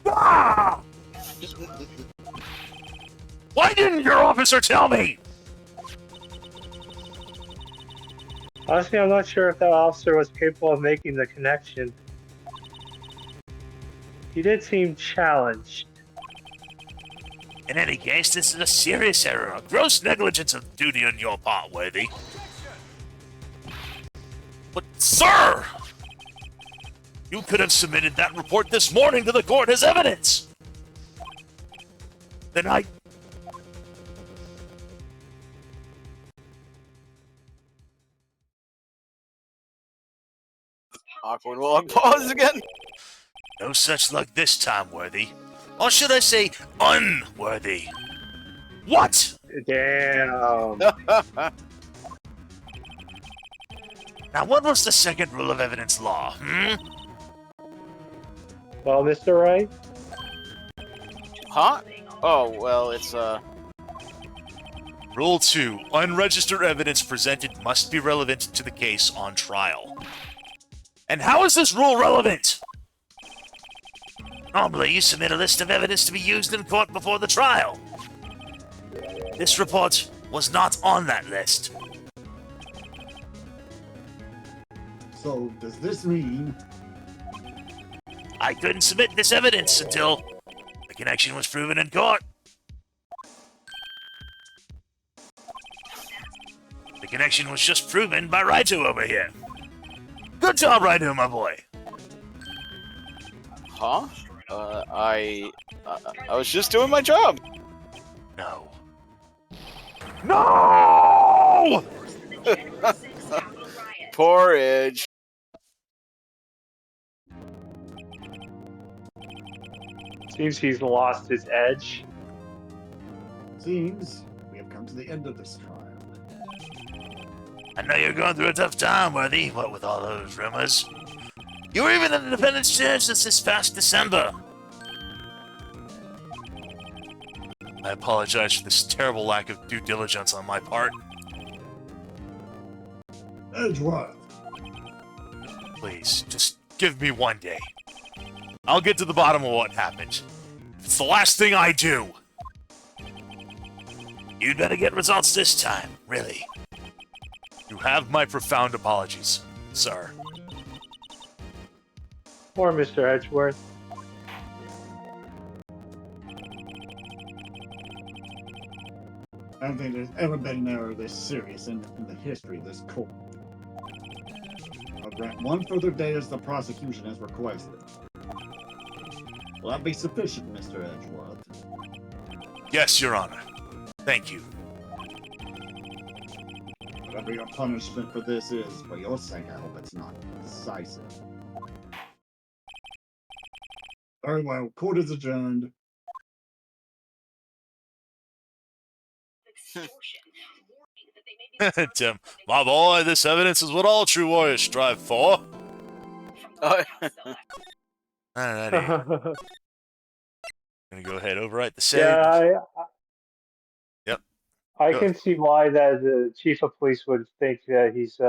Ah! Why didn't your officer tell me? Honestly, I'm not sure if that officer was capable of making the connection. He did seem challenged. In any case, this is a serious error, a gross negligence of duty on your part, Worthy. But, sir! You could have submitted that report this morning to the court as evidence! Then Awkward long pause again. No such luck this time, Worthy. Or should I say, unworthy? What? Damn. Now, what was the second rule of evidence law, Well, Mr. Wright, Huh? Oh, well, it's, Rule 2. Unregistered evidence presented must be relevant to the case on trial. And how is this rule relevant? Normally, you submit a list of evidence to be used in court before the trial. This report was not on that list. So, does this mean I couldn't submit this evidence until the connection was proven in court. The connection was just proven by Raito over here. Good job, Raito, my boy. huh? I was just doing my job. No. No! Poor Edge. seems he's lost his edge. seems we have come to the end of this trial? I know you're going through a tough time, Worthy, what with all those rumors. You were even in the defendant's chair since this past December. I apologize for this terrible lack of due diligence on my part. Edgeworth, Please, just give me one day. I'll get to the bottom of what happened. It's the last thing I do. You'd better get results this time, really. You have my profound apologies, sir. Poor Mr. Edgeworth. I don't think there's ever been an error this serious in the history of this court. I'll grant one further day as the prosecution has requested. Will that be sufficient, Mr. Edgeworth? Yes, Your Honor. Thank you. Whatever your punishment for this is, for your sake, I hope it's not decisive. Very well, court is adjourned. Tim, my boy, this evidence is what all true warriors strive for. Alrighty, gonna go ahead, overwrite the save. Yeah, Yep. I Go. can see why that the chief of police would think that he's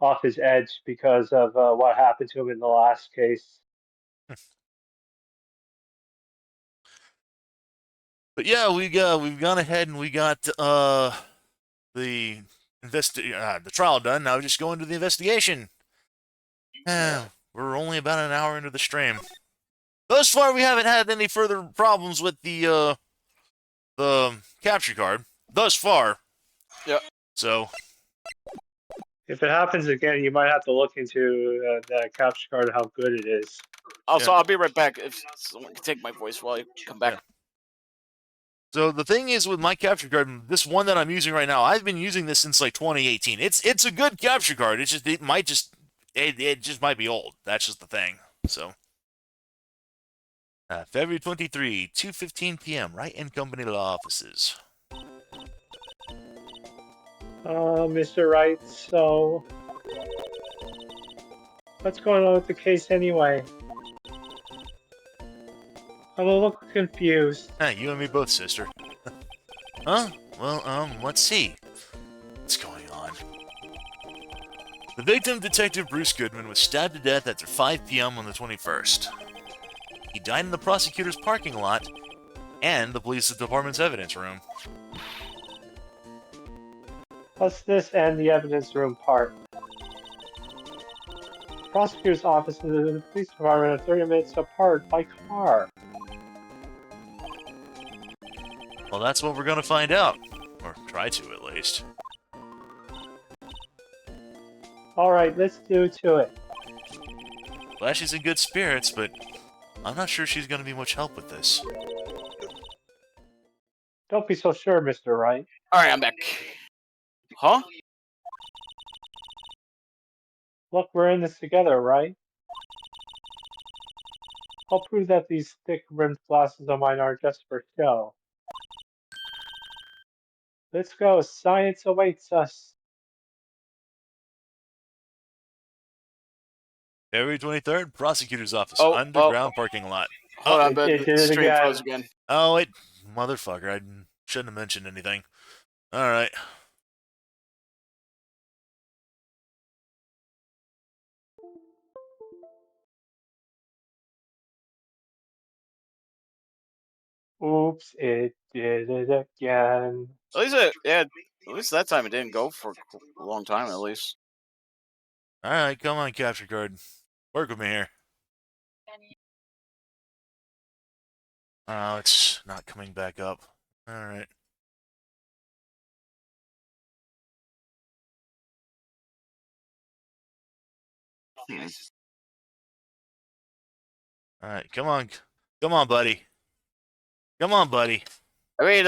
off his edge because of what happened to him in the last case. But yeah, we've gone ahead and we got the the trial done. Now we just go into the investigation. We're only about an hour into the stream. Thus far, we haven't had any further problems with the capture card. Thus far. Yeah. So. If it happens again, you might have to look into that capture card, how good it is. Also, Yeah. I'll be right back. If someone can take my voice while I come back. Yeah. So the thing is with my capture card, this one that I'm using right now, I've been using this since like 2018. It's a good capture card. It's just it just might be old. That's just the thing. So February 23, 2:15 p.m. Right in company law offices. Mr. Wright, so what's going on with the case anyway? I'm a little confused. You and me both, sister. Huh? Well, let's see. What's going on? The victim, Detective Bruce Goodman, was stabbed to death after 5 p.m. on the 21st. He died in the prosecutor's parking lot and the police department's evidence room. What's this and the evidence room part? The prosecutor's office and the police department are 30 minutes apart by car. Well, that's what we're gonna find out. Or try to, at least. Alright, let's do to it. Glad she's in good spirits, but I'm not sure she's gonna be much help with this. Don't be so sure, Mr. Wright. Alright, I'm back. Huh? Look, we're in this together, right? I'll prove that these thick-rimmed glasses of mine aren't just for show. Let's go. Science awaits us. February 23rd, prosecutor's office, Oh, underground parking lot. Hold on, It but did the it stream again. froze again. Oh, wait. Motherfucker, I shouldn't have mentioned anything. Alright. Oops, it did it again. At least that time it didn't go for a long time, at least. Alright, come on, capture card. Work with me here. Oh, it's not coming back up. Alright. Alright, come on. Come on, buddy. Come on, buddy. I mean,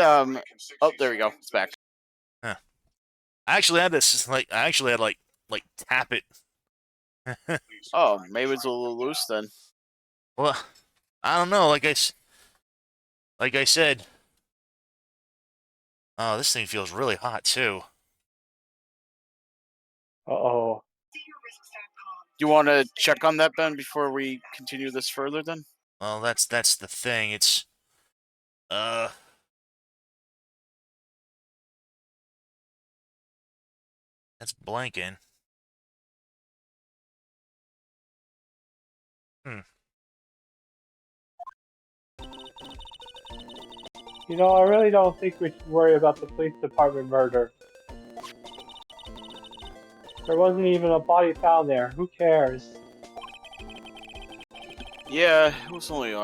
oh, there we go. It's back. Huh. I actually had this, like, tap it. Oh, maybe it's a little loose then. Well, I don't know. Like I said. Oh, this thing feels really hot too. Uh-oh. Do you want to check on that, Ben, before we continue this further, then? Well, that's the thing. It's that's blanking. You know, I really don't think we should worry about the police department murder. There wasn't even a body found there. Who cares? Yeah, it was only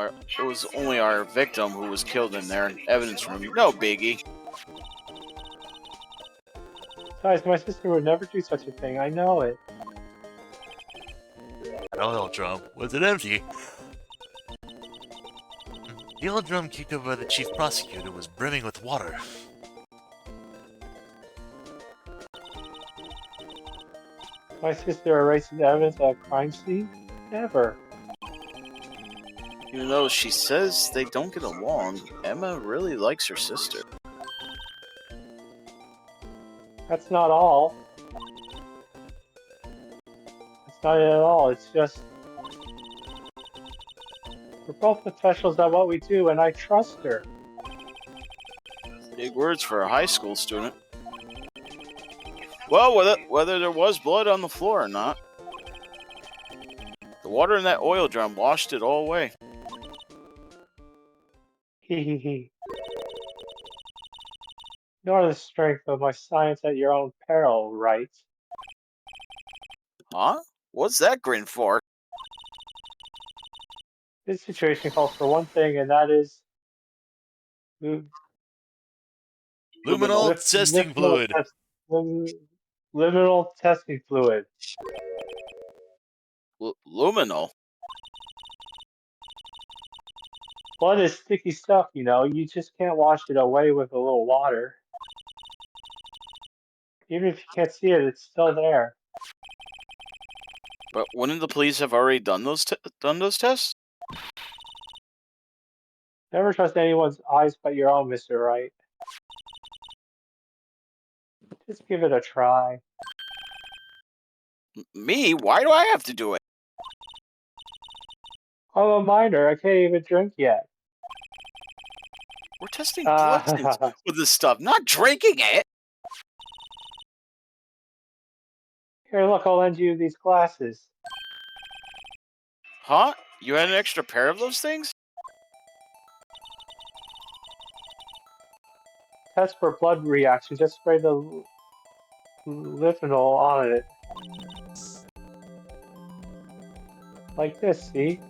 our victim who was killed in there. Evidence room. No biggie. Besides, my sister would never do such a thing. I know it. That oil drum, was it empty? The oil drum kicked over by the chief prosecutor was brimming with water. My sister erases evidence at a crime scene? Never. Even though she says they don't get along, Emma really likes her sister. That's not all. It's not it at all. It's just... we're both professionals at what we do, and I trust her. Big words for a high school student. Well, whether there was blood on the floor or not, the water in that oil drum washed it all away. Hee hee hee. Nor the strength of my science at your own peril, right? Huh? What's that grin for? This situation calls for one thing, and that is lu- Luminol testing liminal, fluid. liminal testing fluid. Luminal. Blood is sticky stuff, you know. You just can't wash it away with a little water. Even if you can't see it, it's still there. But wouldn't the police have already done those tests? Never trust anyone's eyes but your own, Mr. Wright. Just give it a try. Me? Why do I have to do it? I'm a minor. I can't even drink yet. We're testing bloodstains with this stuff, not drinking it. Here, look, I'll lend you these glasses. Huh? You had an extra pair of those things? Test for blood reaction. Just spray the lifinol on it. Like this, see?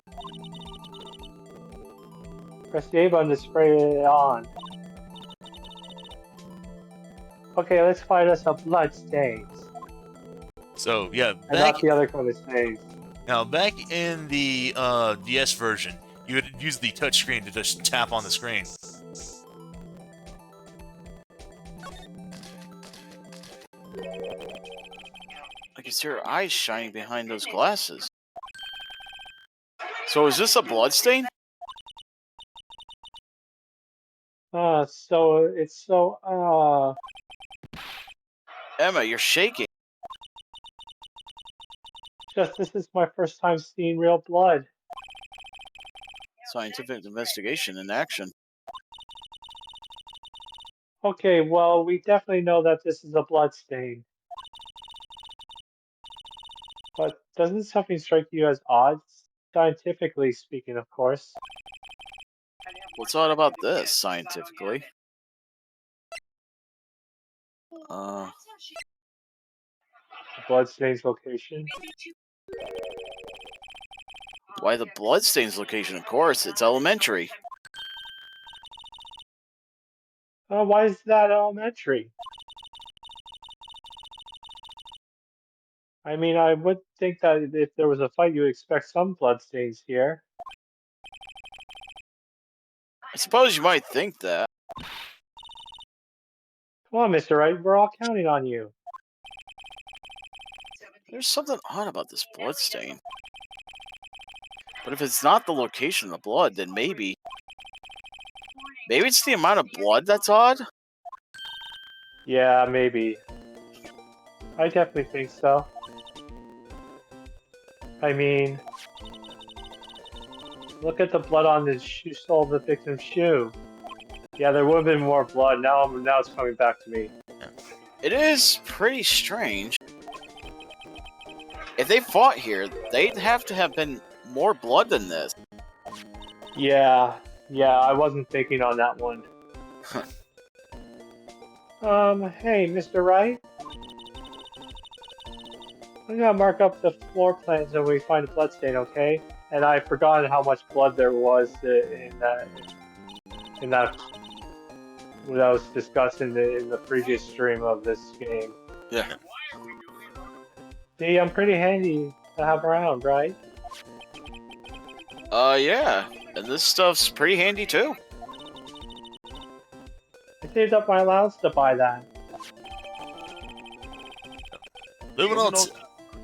Press the A button to spray it on. Okay, let's find us some blood stains. So yeah, And not the other kind of stains. back in the DS version, you would use the touchscreen to just tap on the screen. I can see her eyes shining behind those glasses. So is this a blood stain? So it's so, Emma, you're shaking. just this is my first time seeing real blood. Scientific investigation in action. Okay, well, we definitely know that this is a blood stain. But doesn't something strike you as odd? Scientifically speaking, of course. What's odd about this, scientifically? The blood stain's location. Why the bloodstains location, of course. It's elementary. Why is that elementary? I mean, I would think that if there was a fight, you would expect some bloodstains here. I suppose you might think that. Come on, Mr. Wright, we're all counting on you. There's something odd about this bloodstain. But if it's not the location of the blood, then maybe... Maybe it's the amount of blood that's odd? Yeah, maybe. I definitely think so. I mean, look at the blood on the sole of the victim's shoe. Yeah, there would have been more blood. Now it's coming back to me. It is pretty strange. If they fought here, they'd have to have been more blood than this. Yeah, I wasn't thinking on that one. Hey, Mr. Wright? I'm gonna mark up the floor plans when we find a bloodstain, okay? And I've forgotten how much blood there was in that what I was discussing in the previous stream of this game. Yeah. See, I'm pretty handy to have around, right? Yeah. And this stuff's pretty handy too. I saved up my allowance to buy that. Luminol.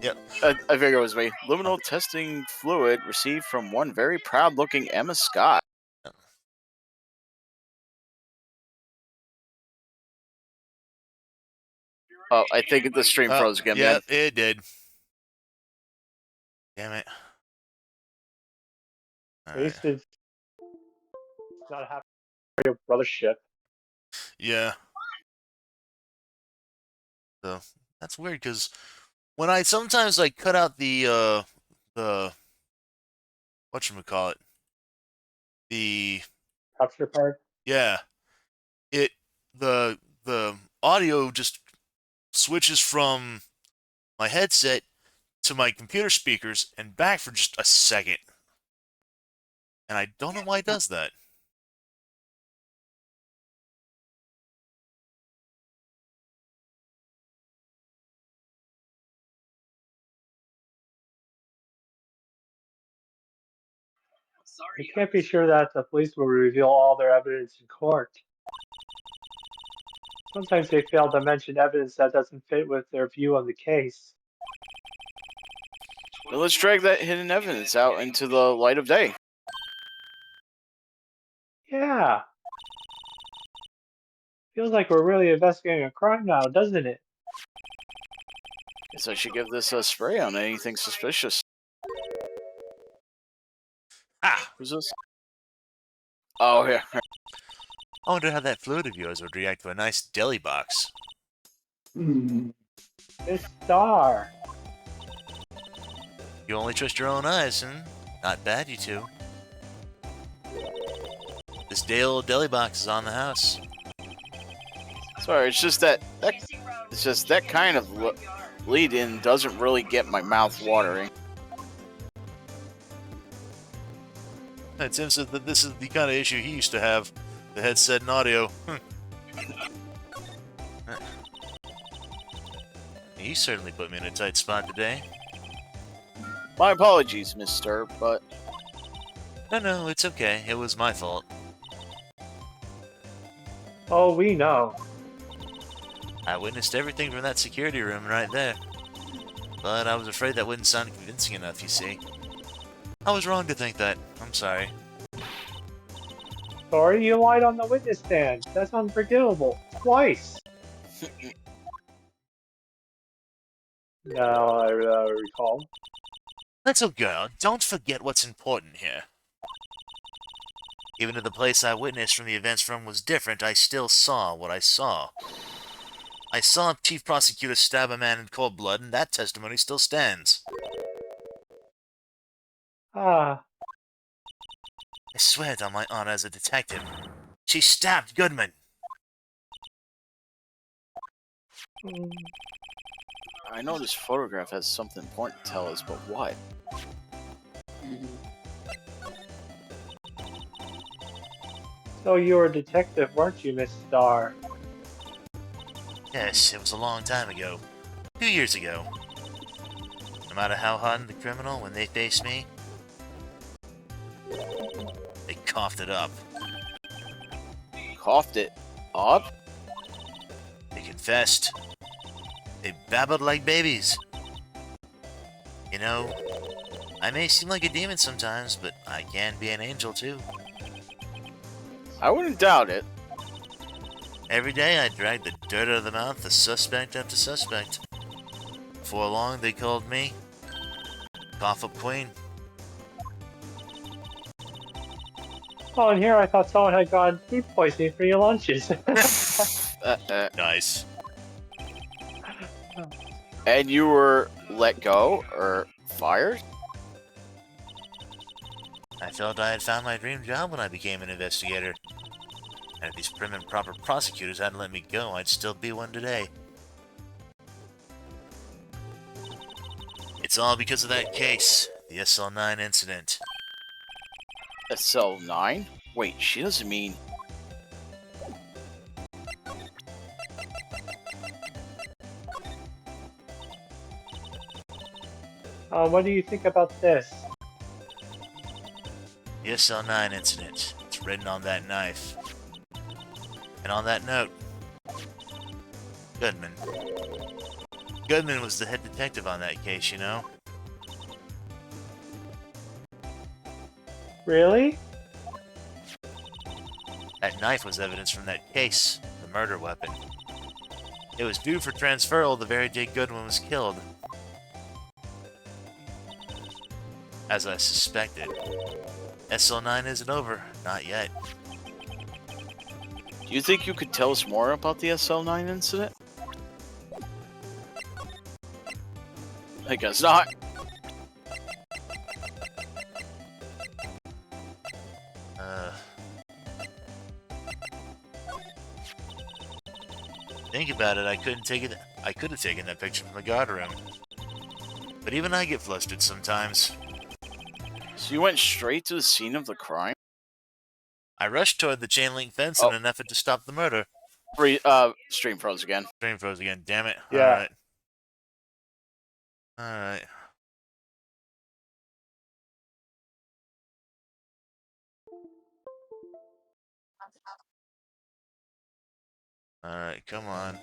Yep. I figured it was me. Luminal testing fluid received from one very proud-looking Emma Scott. Oh, I think the stream froze again. Yeah, Man. it did. Damn it. At least it's not happening to your brother's ship. Yeah. So that's weird because when I sometimes like cut out the whatchamacallit, the Capture card. yeah, it the audio just switches from my headset to my computer speakers and back for just a second. And I don't know why it does that. You can't be sure that the police will reveal all their evidence in court. Sometimes they fail to mention evidence that doesn't fit with their view of the case. Well, let's drag that hidden evidence out into the light of day. Yeah. Feels like we're really investigating a crime now, doesn't it? Guess I should give this a spray on anything suspicious. Ah! Who's this? Oh, yeah. I wonder how that float of yours would react to a nice deli box. Hmm. Miss Star. You only trust your own eyes, Not bad, you two. This day old deli box is on the house. Sorry, it's just that kind of lead-in doesn't really get my mouth watering. And Tim said that this is the kind of issue he used to have. The headset and audio. You certainly put me in a tight spot today. My apologies, mister, but... No, it's okay. It was my fault. Oh, we know. I witnessed everything from that security room right there. But I was afraid that wouldn't sound convincing enough, you see. I was wrong to think that. I'm sorry. Sorry, you lied on the witness stand. That's unforgivable. Twice. Now I recall. Little girl, don't forget what's important here. Even if the place I witnessed from the events from was different, I still saw what I saw. I saw Chief Prosecutor stab a man in cold blood, and that testimony still stands. Ah. I swear it on my honor as a detective. She stabbed Goodman. Mm. I know this photograph has something important to tell us, but what? So you were a detective, weren't you, Miss Star? Yes, it was a long time ago. 2 years ago. No matter how hardened the criminal, when they faced me, they coughed it up. Coughed it up? They confessed. They babbled like babies. You know, I may seem like a demon sometimes, but I can be an angel too. I wouldn't doubt it. Every day I dragged the dirt out of the mouth of suspect after suspect. Before long, they called me Cough Up Queen. Oh, and here I thought someone had gotten food poisoning for your lunches. Nice. And you were let go or fired? I felt I had found my dream job when I became an investigator. And if these prim and proper prosecutors hadn't let me go, I'd still be one today. It's all because of that case, the SL9 incident. SL9? Wait, she doesn't mean... What do you think about this? The SL9 incident. It's written on that knife. And on that note, Goodman. Goodman was the head detective on that case, you know? Really? That knife was evidence from that case, the murder weapon. It was due for transferal the very day Goodman was killed. As I suspected. SL9 isn't over. Not yet. Do you think you could tell us more about the SL9 incident? I guess not. Think about it, I could have taken that picture from the guard room. But even I get flustered sometimes. So you went straight to the scene of the crime? I rushed toward the chain link fence in an effort to stop the murder. Stream froze again. Stream froze again, damn it. Yeah. Alright. Alright. Alright, come on.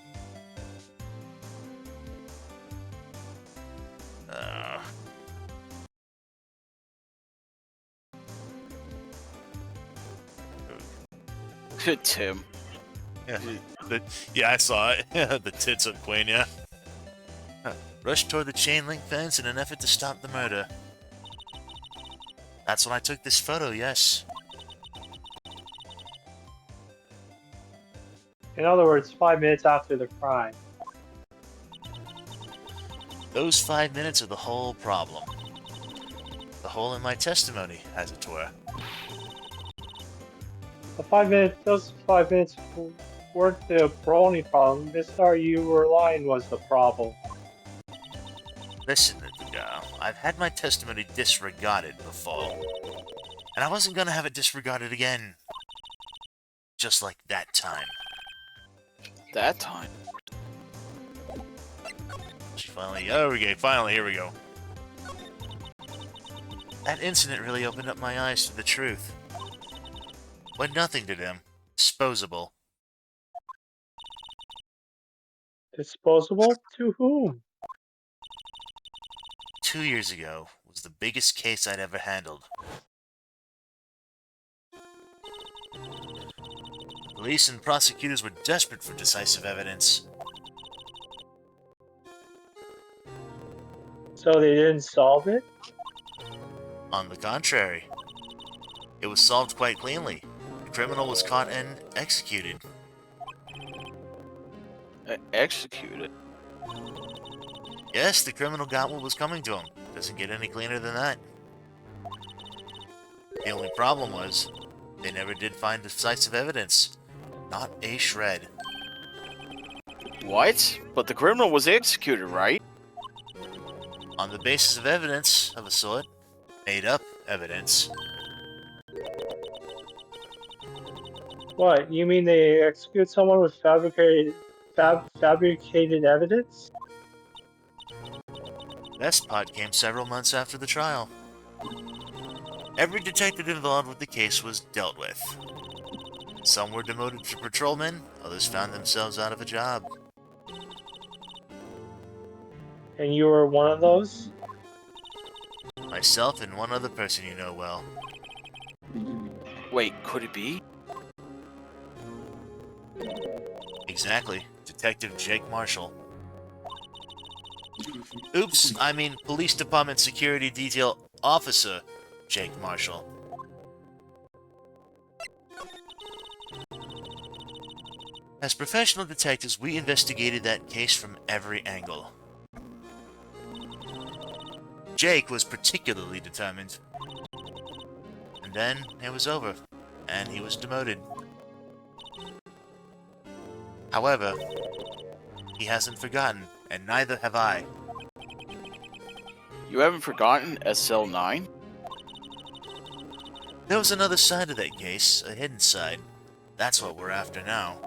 Good Tim. Yeah, yeah, I saw it. The tits of Queen, yeah. Rushed toward the chain link fence in an effort to stop the murder. That's when I took this photo, yes. In other words, 5 minutes after the crime. Those 5 minutes are the whole problem. The hole in my testimony, as it were. Those 5 minutes weren't the only problem. This star you were lying was the problem. Listen, little girl, I've had my testimony disregarded before. And I wasn't gonna have it disregarded again. Just like that time. That time. She finally, okay, finally, here we go. That incident really opened up my eyes to the truth. What nothing to them. Disposable. Disposable? To whom? 2 years ago was the biggest case I'd ever handled. Police and prosecutors were desperate for decisive evidence. So they didn't solve it? On the contrary, it was solved quite cleanly. The criminal was caught and executed. Executed. Yes, the criminal got what was coming to him. Doesn't get any cleaner than that. The only problem was, they never did find decisive evidence. Not a shred. What? But the criminal was executed, right? On the basis of evidence of a sort, made up evidence. What, you mean they execute someone with fabricated evidence? Best part came several months after the trial. Every detective involved with the case was dealt with. Some were demoted to patrolmen, others found themselves out of a job. And you were one of those? Myself and one other person you know well. Wait, could it be? Exactly. Detective Jake Marshall. Oops, I mean Police Department Security Detail Officer Jake Marshall. As professional detectives, we investigated that case from every angle. Jake was particularly determined. And then it was over, and he was demoted. However, he hasn't forgotten, and neither have I. You haven't forgotten SL9? There was another side of that case, a hidden side. That's what we're after now.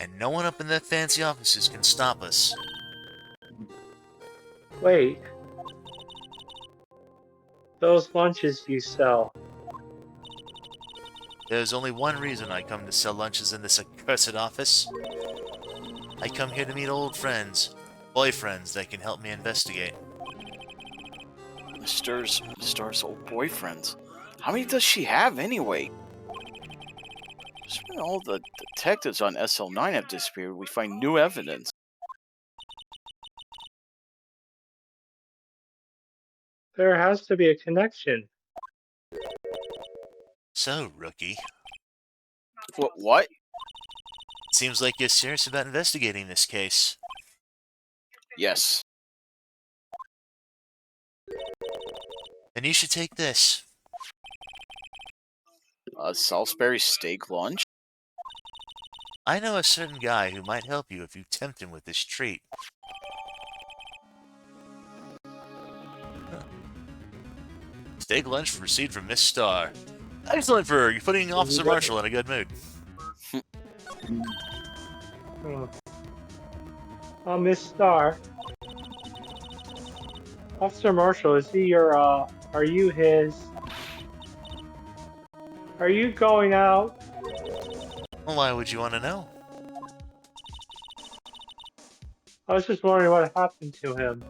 And no one up in their fancy offices can stop us. Wait. Those lunches you sell. There's only one reason I come to sell lunches in this accursed office. I come here to meet old friends, boyfriends that can help me investigate. Star's old boyfriends. How many does she have anyway? Just when all the detectives on SL9 have disappeared, we find new evidence. There has to be a connection. So, rookie, What? seems like you're serious about investigating this case. Yes. Then you should take this. Salisbury steak lunch? I know a certain guy who might help you if you tempt him with this treat. Steak lunch received from Miss Starr. Excellent for you putting Officer Marshall in a good mood. Hmm. Miss Star, Officer Marshall, is he your, are you his, are you going out? Well, why would you want to know? I was just wondering what happened to him.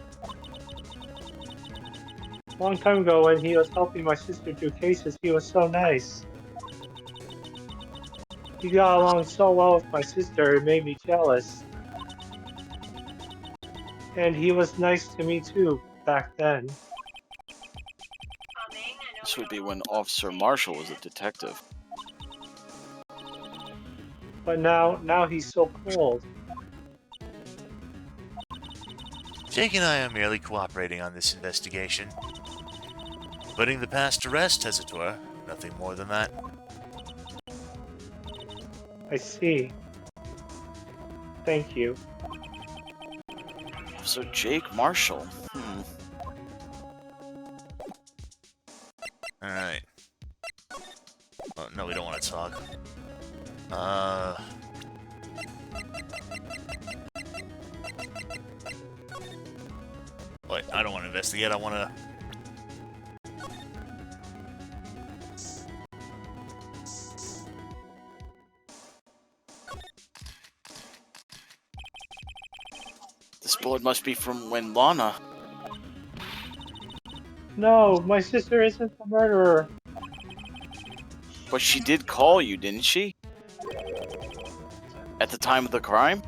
A long time ago when he was helping my sister do cases, he was so nice. He got along so well with my sister, it made me jealous. And he was nice to me too, back then. This would be when Officer Marshall was a detective. But now he's so cold. Jake and I are merely cooperating on this investigation. Putting the past to rest, Tessitor. Nothing more than that. I see. Thank you. Officer Jake Marshall. Alright. Oh, no, we don't want to talk. Wait, I don't want to investigate, I want to... This bullet must be from when Lana. No, my sister isn't the murderer. But she did call you, didn't she? At the time of the crime?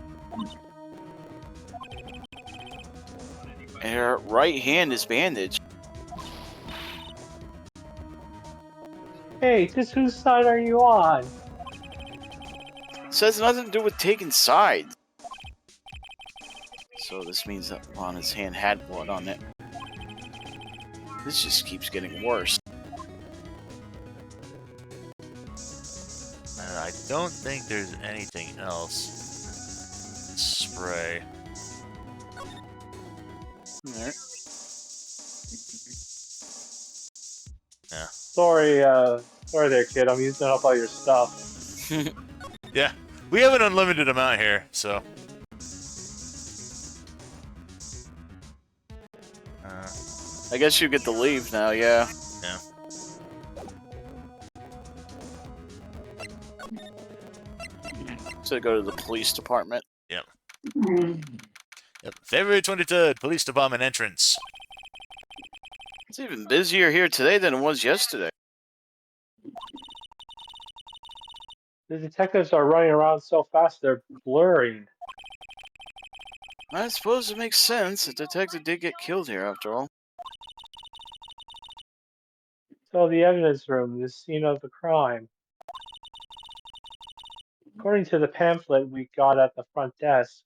And her right hand is bandaged. Hey, just whose side are you on? Says nothing to do with taking sides. So this means that Lana's hand had blood on it. This just keeps getting worse. I don't think there's anything else. Spray. Alright. Yeah. Sorry there, kid. I'm using up all your stuff. Yeah, we have an unlimited amount here, so... I guess you get to leave now, yeah. Yeah. So go to the police department. Yep. Yep. February 23rd, Police Department entrance. It's even busier here today than it was yesterday. The detectives are running around so fast they're blurring. I suppose it makes sense. The detective did get killed here after all. So the evidence room, the scene of the crime. According to the pamphlet we got at the front desk,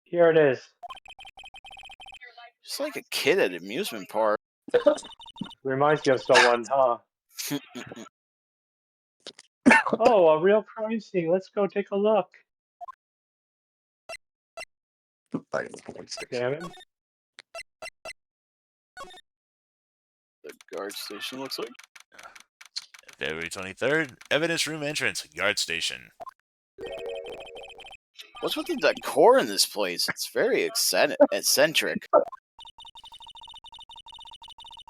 here it is. Just like a kid at an amusement park. Reminds you of someone, huh? Oh, a real crime scene. Let's go take a look. Damn it. The guard station looks like. February 23rd, evidence room entrance, guard station. What's with the decor in this place? It's very eccentric.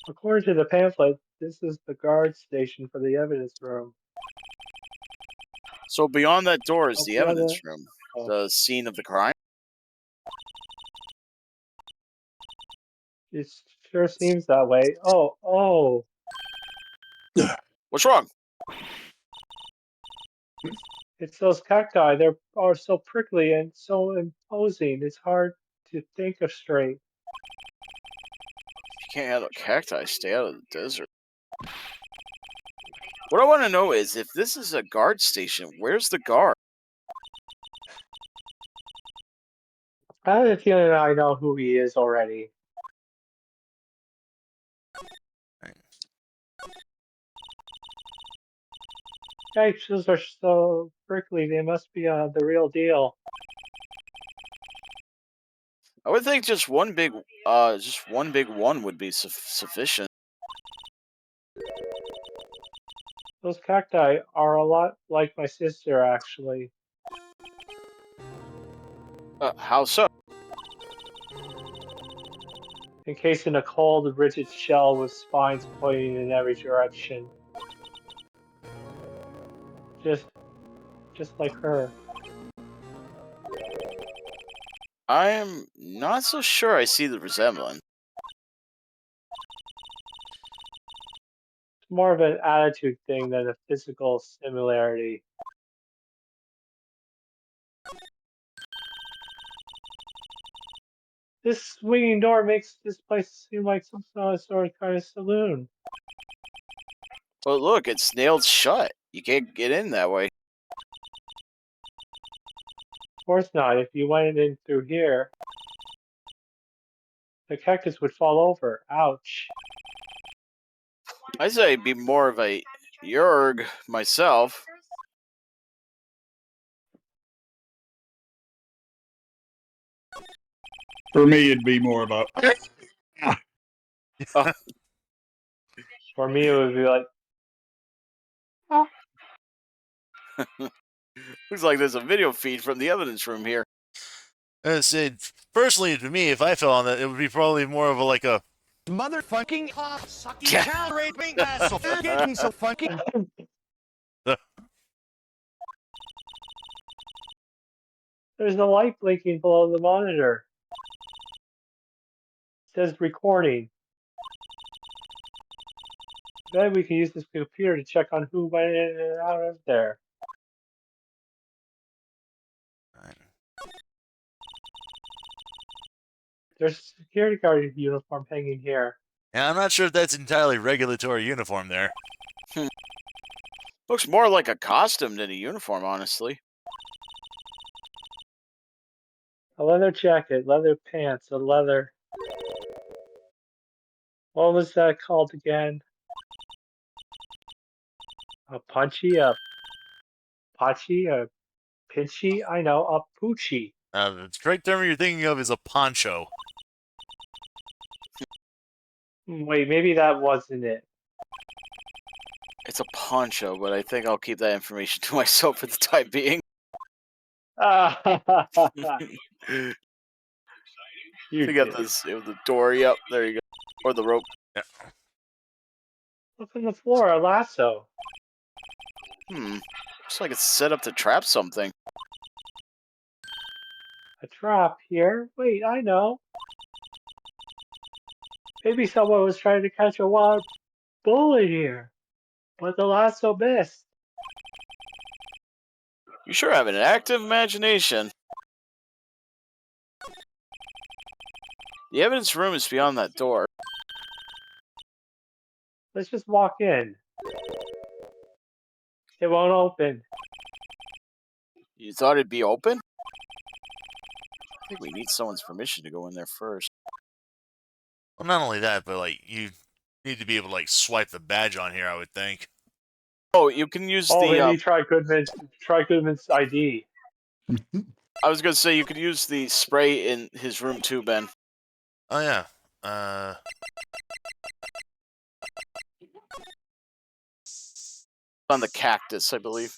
According to the pamphlet, this is the guard station for the evidence room. So beyond that door is Oh, the beyond evidence that- room. oh. The scene of the crime. It sure seems that way. Oh. What's wrong? It's those cacti. They are so prickly and so imposing. It's hard to think of straight. If you can't handle cacti, stay out of the desert. What I want to know is, if this is a guard station, where's the guard? I have a feeling I know who he is already. Yikes, are so prickly. They must be the real deal. I would think just one big one would be sufficient. Those cacti are a lot like my sister, actually. How so? Encased in a cold, rigid shell with spines pointing in every direction. Just like her. I am not so sure I see the resemblance. It's more of an attitude thing than a physical similarity. This swinging door makes this place seem like some sort of kind of saloon. But look, it's nailed shut. You can't get in that way. Of course not. If you went in through here, the cactus would fall over. Ouch. I'd say it'd be more of a Yerg myself. For me, it'd be more about. For me, it would be like, oh. Looks like there's a video feed from the evidence room here. I said, personally, to me, if I fell on that, it would be probably more of a like a motherfucking sucking child raping asshole. Getting so fucking. There's a light blinking below the monitor. It says recording. Then we can use this computer to check on who went in and out of there. There's a security guard uniform hanging here. Yeah, I'm not sure if that's entirely regulatory uniform there. Looks more like a costume than a uniform, honestly. A leather jacket, leather pants, a leather. What was that called again? A punchy, a pachi, a pinchy? I know, a poochie. The correct term you're thinking of is a poncho. Wait, maybe that wasn't it. It's a poncho, but I think I'll keep that information to myself for the time being. You got did. this. The door. Yep, there you go. Or the rope. Yeah. Look on the floor, a lasso. Looks like it's set up to trap something. A trap here? Wait, I know. Maybe someone was trying to catch a wild bullet here, but the lasso missed. You sure have an active imagination. The evidence room is beyond that door. Let's just walk in. It won't open. You thought it'd be open? I think we need someone's permission to go in there first. Well, not only that, but like you need to be able to like swipe the badge on here. I would think. Oh, you can use Oh, the. maybe try Goodman's ID. I was gonna say you could use the spray in his room too, Ben. Oh yeah. On the cactus, I believe.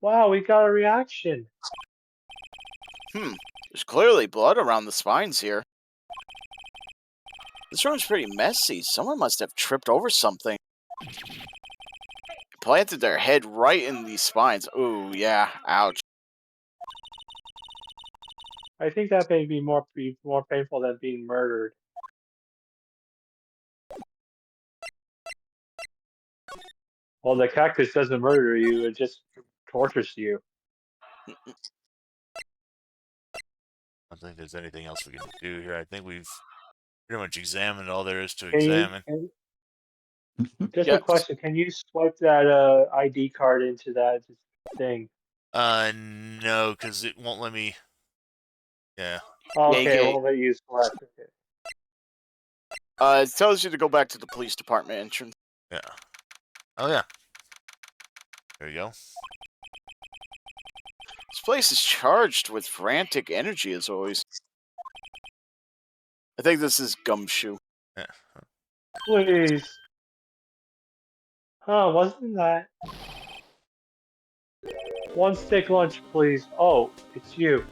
Wow, we got a reaction. There's clearly blood around the spines here. This room's pretty messy. Someone must have tripped over something. Planted their head right in these spines. Ooh, yeah. Ouch. I think that may be more painful than being murdered. Well, the cactus doesn't murder you; it just tortures you. I don't think there's anything else we can do here. I think we've pretty much examined all there is to examine. Just Yes. a question: can you swipe that ID card into that thing? No, because it won't let me. Yeah. Okay, Yeah. it won't let you select it. It tells you to go back to the police department entrance. Yeah. Oh yeah. There you go. This place is charged with frantic energy as always. I think this is Gumshoe. Yeah. Please. Huh, wasn't that? One steak lunch, please. Oh, it's you.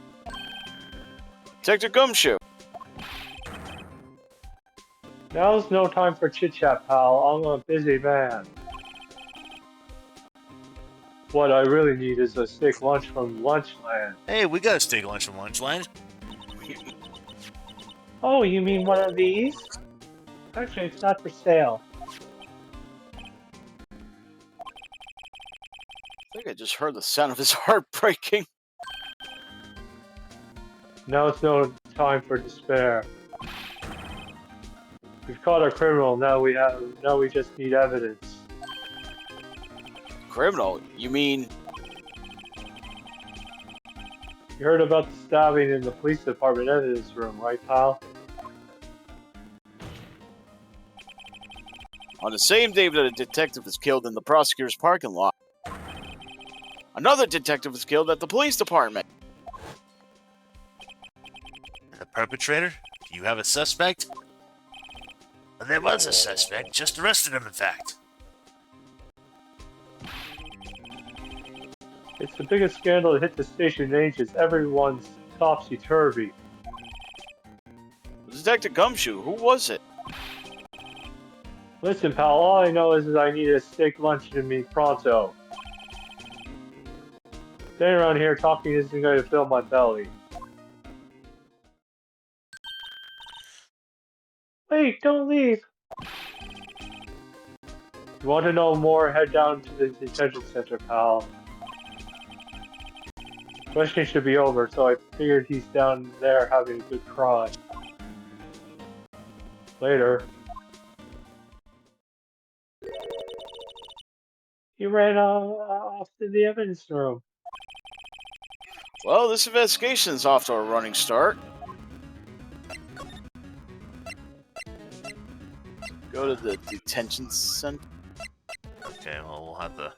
Detective Gumshoe. Now's no time for chit-chat, pal. I'm a busy man. What I really need is a steak lunch from Lunchland. Hey, we got a steak lunch from Lunchland. Oh, you mean one of these? Actually, it's not for sale. I think I just heard the sound of his heart breaking. Now it's no time for despair. We've caught a criminal. Now we just need evidence. Criminal? You mean... You heard about the stabbing in the police department evidence room, right, pal? On the same day that a detective was killed in the prosecutor's parking lot, another detective was killed at the police department. The perpetrator? Do you have a suspect? Well, there was a suspect. Just arrested him, in fact. It's the biggest scandal to hit the station in ages. Everyone's topsy-turvy. Detective Gumshoe, who was it? Listen, pal, all I know is that I need a steak lunch to me pronto. Staying around here talking isn't going to fill my belly. Wait, don't leave! You want to know more, head down to the detention center, pal. Questioning should be over, so I figured he's down there having a good cry. Later. He ran off to the evidence room. Well, this investigation is off to a running start. Go to the detention center. Okay, well, we'll have to...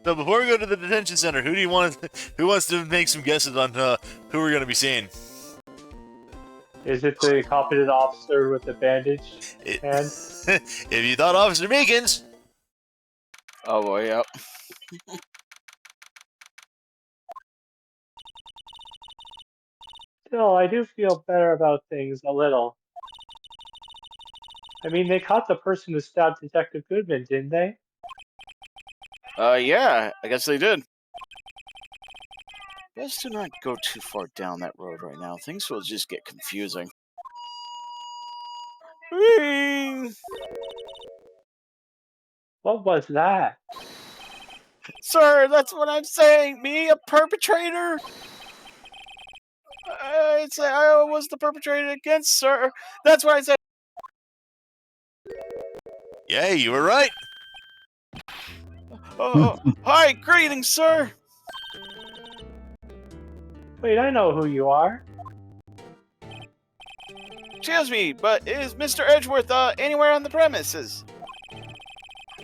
So before we go to the detention center, who wants to make some guesses on who we're going to be seeing? Is it the competent officer with the bandage hand? If you thought Officer Meekins... Oh boy, yep. Still, I do feel better about things a little. I mean, they caught the person who stabbed Detective Goodman, didn't they? Yeah, I guess they did. Best to not go too far down that road right now. Things will just get confusing. Whee! What was that? Sir, that's what I'm saying. Me, a perpetrator? I was the perpetrator against, sir. That's what I said. Yeah, you were right. Hi, greetings, sir. Wait, I know who you are. Excuse me, but is Mr. Edgeworth anywhere on the premises?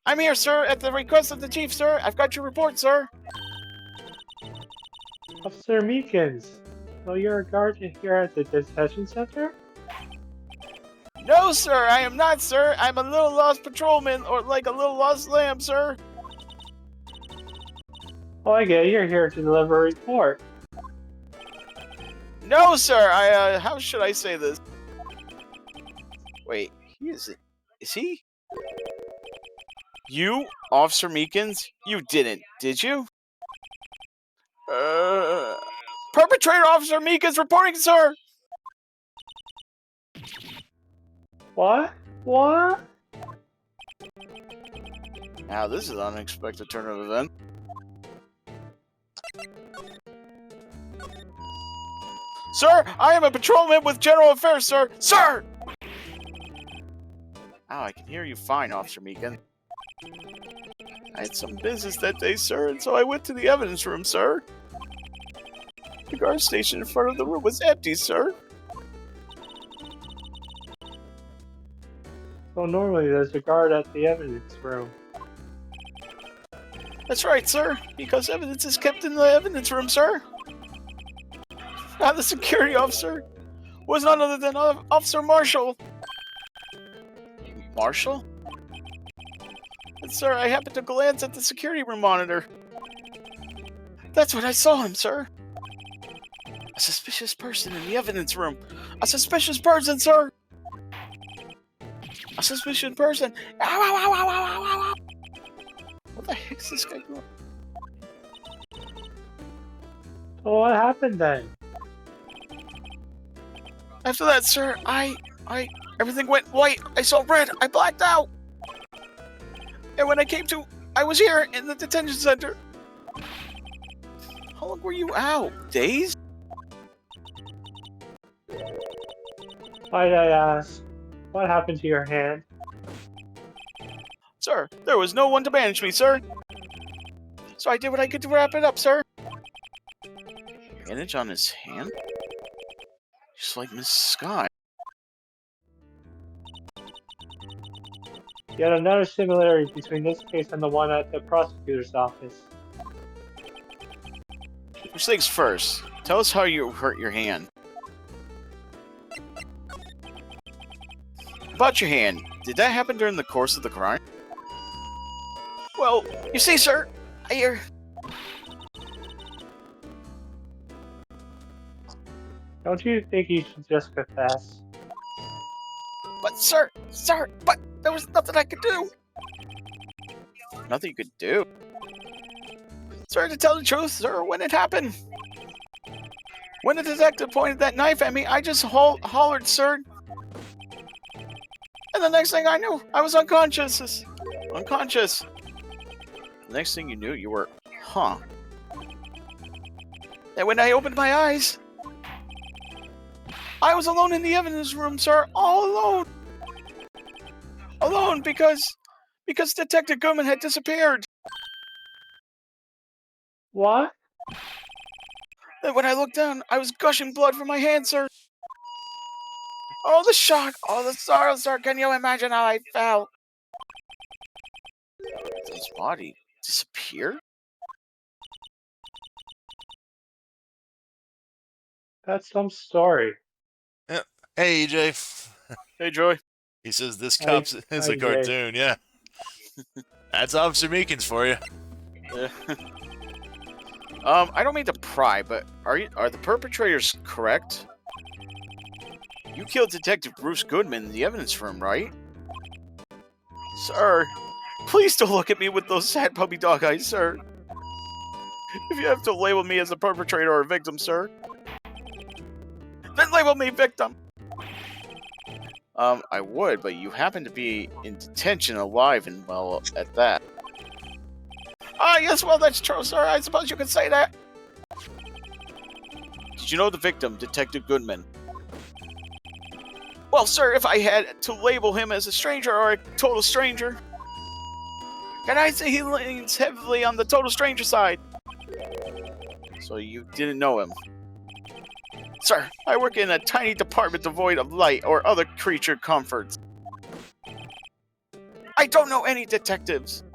I'm here, sir, at the request of the chief, sir. I've got your report, sir. Officer Meekins. So you're a guard here at the detention center? No, sir, I am not, sir. I'm a little lost patrolman, or like a little lost lamb, sir. Oh, I get it. You're here to deliver a report. No, sir. How should I say this? Wait, is he? You, Officer Meekins? You didn't, did you? Perpetrator Officer Meekins reporting, sir! What? What? Now, this is an unexpected turn of events. Sir, I am a patrolman with General Affairs, sir! Sir! Oh, I can hear you fine, Officer Meekins. I had some business that day, sir, and so I went to the evidence room, sir. The guard station in front of the room was empty, sir. So normally there's a guard at the evidence room. That's right, sir. Because evidence is kept in the evidence room, sir. Now the security officer was none other than Officer Marshall. Marshall? And sir, I happened to glance at the security room monitor. That's when I saw him, sir. A suspicious person in the evidence room. A suspicious person, sir. A suspicious person. Ow, ow, ow, ow, ow, ow, ow. What the heck is this guy doing? So what happened then? After that, sir, everything went white. I saw red. I blacked out. And when I came to, I was here in the detention center. How long were you out? Days? Might I ask, what happened to your hand? Sir, there was no one to manage me, sir. So I did what I could to wrap it up, sir. Bandage on his hand? Just like Miss Scott. Yet another similarity between this case and the one at the prosecutor's office. Which things first? Tell us how you hurt your hand. About your hand, did that happen during the course of the crime? Well, you see, sir, Don't you think you should just confess? But sir, but there was nothing I could do. Nothing you could do? Sir, to tell the truth, sir, when it happened. When the detective pointed that knife at me, I just hollered, sir. And the next thing I knew, I was unconscious. Unconscious. The next thing you knew, you were, huh. And when I opened my eyes, I was alone in the evidence room, sir. All alone. Alone because Detective Goodman had disappeared. What? And when I looked down, I was gushing blood from my hand, sir. Oh, the shock. Oh, the sorrow, sir. Can you imagine how I felt? Did his body disappear? That's some story. Hey, EJ. Hey, Joey. He says this Hi- cop is hi, a Jay. cartoon. Yeah. That's Officer Meekins for you. Yeah. I don't mean to pry, but are the perpetrators correct? You killed Detective Bruce Goodman in the evidence room, right? Sir, please don't look at me with those sad puppy dog eyes, sir. If you have to label me as a perpetrator or a victim, sir, then label me victim. I would, but you happen to be in detention alive and well at that. Ah, yes, well, that's true, sir. I suppose you could say that. Did you know the victim, Detective Goodman? Well, sir, if I had to label him as a stranger or a total stranger, can I say he leans heavily on the total stranger side? So you didn't know him. Sir, I work in a tiny department devoid of light or other creature comforts. I don't know any detectives.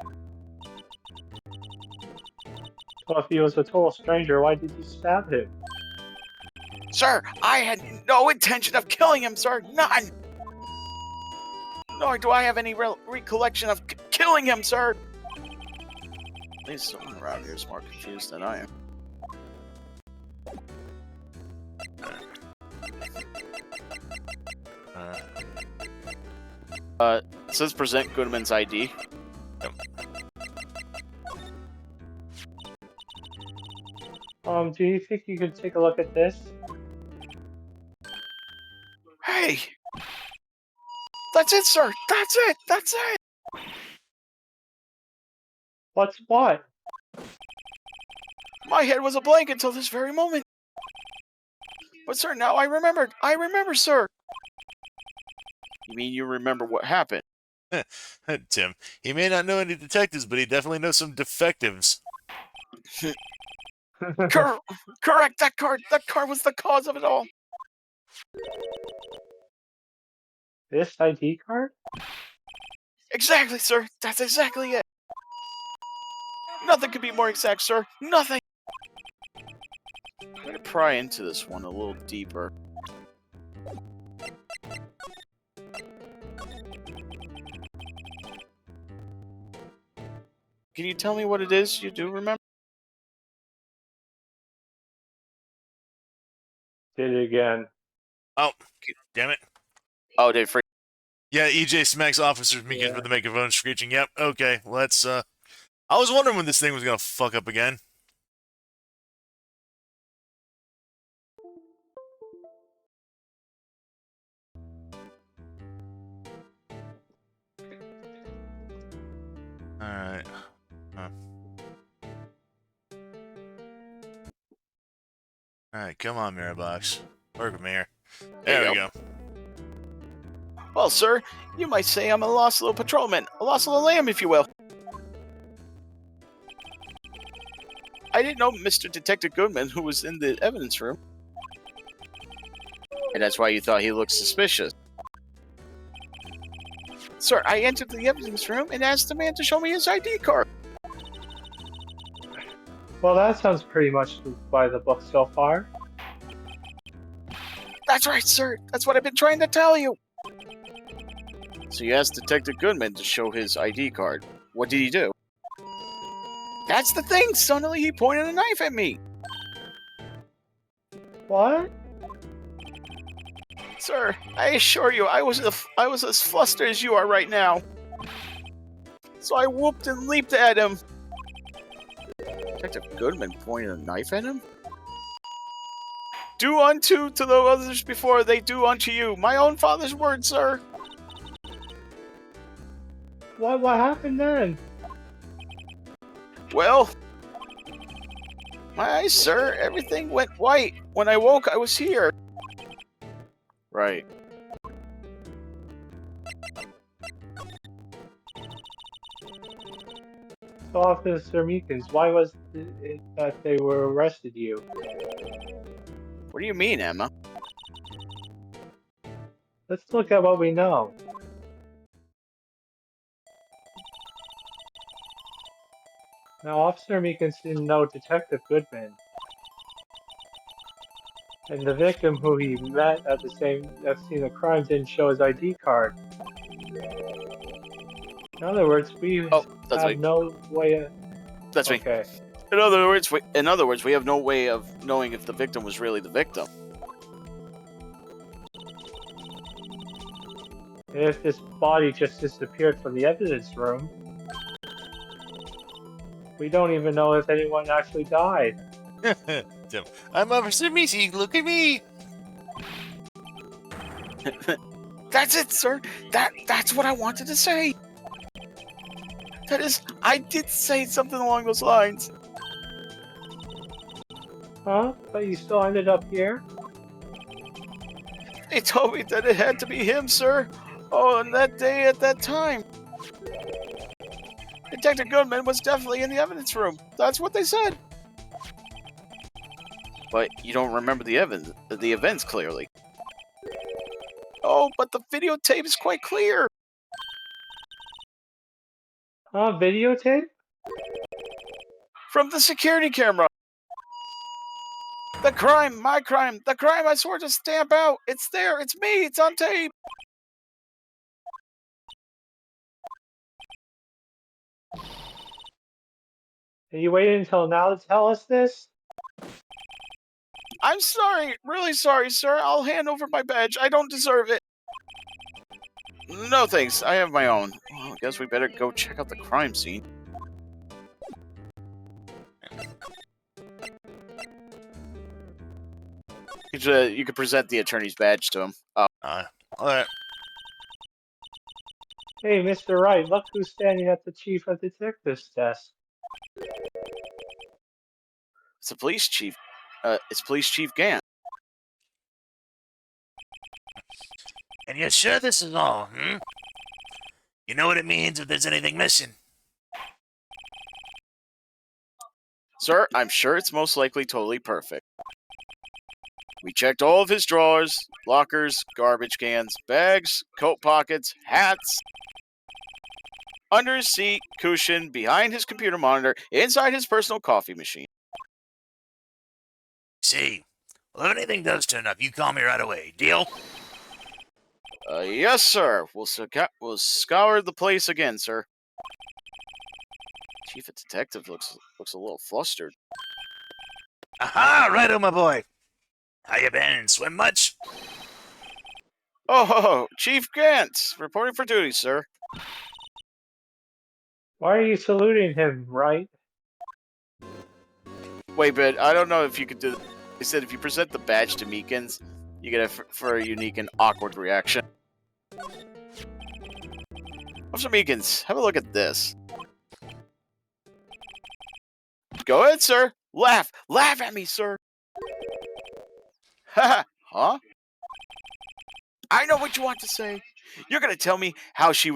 So if he was a total stranger, why did you stab him? Sir, I had no intention of killing him, sir. None. Nor do I have any recollection of killing him, sir. At least someone around here is more confused than I am. It says present Goodman's ID. Do you think you could take a look at this? Hey! That's it, sir! That's it! That's it! What's what? My head was a blank until this very moment. But, sir, now I remembered. I remember, sir. You mean you remember what happened? Tim, he may not know any detectives, but he definitely knows some defectives. Correct. That car was the cause of it all. This ID card? Exactly, sir. That's exactly it. Nothing could be more exact, sir. Nothing. I'm gonna pry into this one a little deeper. Can you tell me what it is you do remember? Did it again. Oh, damn it. Oh, did it freak? Yeah, EJ smacks Officer Meekins Yeah. with the microphone screeching. Yep, okay, let's, I was wondering when this thing was gonna fuck up again. Alright. Alright, come on, Mirror Box. Work with me here. There we go. Well, sir, you might say I'm a lost little patrolman, a lost little lamb, if you will. I didn't know Mr. Detective Goodman, who was in the evidence room. And that's why you thought he looked suspicious. Sir, I entered the evidence room and asked the man to show me his ID card. Well, that sounds pretty much by the book so far. That's right, sir. That's what I've been trying to tell you. So you asked Detective Goodman to show his ID card. What did he do? That's the thing. Suddenly he pointed a knife at me. What? Sir, I assure you, I was as flustered as you are right now. So I whooped and leaped at him. Detective Goodman pointed a knife at him? Do unto to the others before they do unto you. My own father's word, sir. What happened then? Well, my eyes, sir, everything went white. When I woke, I was here. Right. So, Officer Meekins, why was it that they were arrested you? What do you mean, Emma? Let's look at what we know. Now, Officer Meekins didn't know Detective Goodman. And the victim who he met at the scene of crime didn't show his ID card. In other words, we That's have me. no way of... That's me. Okay. In other words, we have no way of knowing if the victim was really the victim. And if this body just disappeared from the evidence room, we don't even know if anyone actually died. Tim, I'm Officer Missy, look at me! That's it, sir. That's what I wanted to say. That is, I did say something along those lines. Huh? But you still ended up here? They told me that it had to be him, sir. Oh, on that day at that time. Detective Goodman was definitely in the evidence room. That's what they said. But you don't remember the events clearly. Oh, but the videotape is quite clear. Videotape? From the security camera. The crime, my crime, the crime I swore to stamp out. It's there, it's me, it's on tape. And you waited until now to tell us this? I'm sorry, really sorry, sir. I'll hand over my badge. I don't deserve it. No thanks, I have my own. Well, I guess we better go check out the crime scene. You could present the attorney's badge to him. Alright. Hey, Mr. Wright, look who's standing at the chief of detectives desk. It's the police chief. It's Police Chief Gant. And you're sure this is all, hmm? You know what it means if there's anything missing? Sir, I'm sure it's most likely totally perfect. We checked all of his drawers, lockers, garbage cans, bags, coat pockets, hats, under his seat, cushion, behind his computer monitor, inside his personal coffee machine. See, well, if anything does turn up, you call me right away. Deal? Yes, sir. We'll scour the place again, sir. Chief of Detective looks a little flustered. Aha! Righto, my boy. How you been? Swim much? Oh, Chief Grant, reporting for duty, sir. Why are you saluting him, right? Wait, but I don't know if you could do. They said if you present the badge to Meekins, you get it for a unique and awkward reaction. Officer Meekins, have a look at this. Go ahead, sir. Laugh at me, sir. Haha, huh? I know what you want to say. You're gonna tell me how she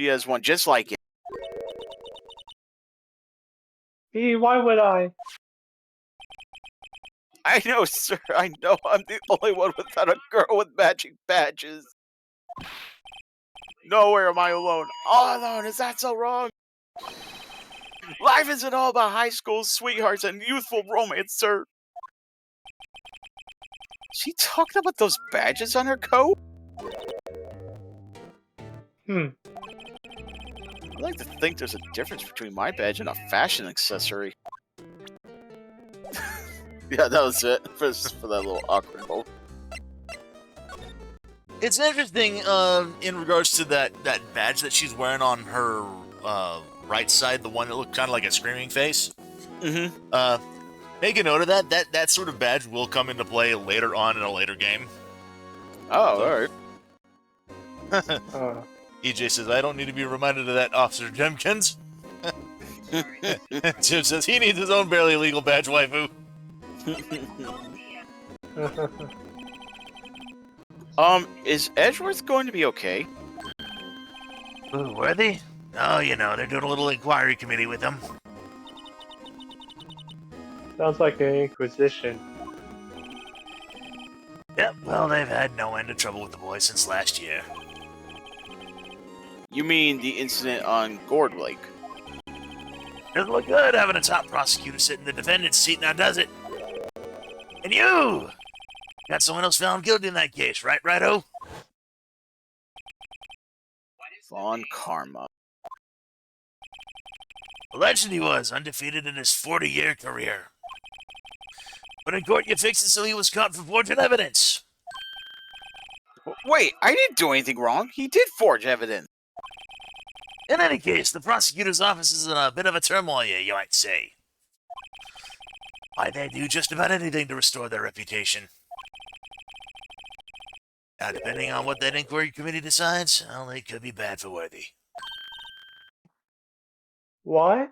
has one just like it. Why would I? I know, sir. I know. I'm the only one without a girl with matching badges. Nowhere am I alone. All alone. Is that so wrong? Life isn't all about high school sweethearts and youthful romance, sir. She talking about those badges on her coat? Hmm. I like to think there's a difference between my badge and a fashion accessory. Yeah, that was it for that little awkward moment. It's interesting in regards to that badge that she's wearing on her right side, the one that looked kind of like a screaming face. Mm-hmm. Make a note of that. That sort of badge will come into play later on in a later game. Oh, alright. EJ says, I don't need to be reminded of that, Officer Jemkins. Tim says he needs his own barely legal badge, waifu. Is Edgeworth going to be okay? Ooh, worthy? Oh, you know, they're doing a little inquiry committee with him. Sounds like an inquisition. Yep, well, they've had no end of trouble with the boy since last year. You mean the incident on Gourd Lake? Doesn't look good having a top prosecutor sit in the defendant's seat now, does it? And you! Got someone else found guilty in that case, right, righto? Von Karma. Alleged he was undefeated in his 40-year career. But in court, you fixed it so he was caught for forging evidence. Wait, I didn't do anything wrong. He did forge evidence. In any case, the prosecutor's office is in a bit of a turmoil, you might say. Why, they do just about anything to restore their reputation. Now, depending on what that inquiry committee decides, well, it could be bad for Worthy. What?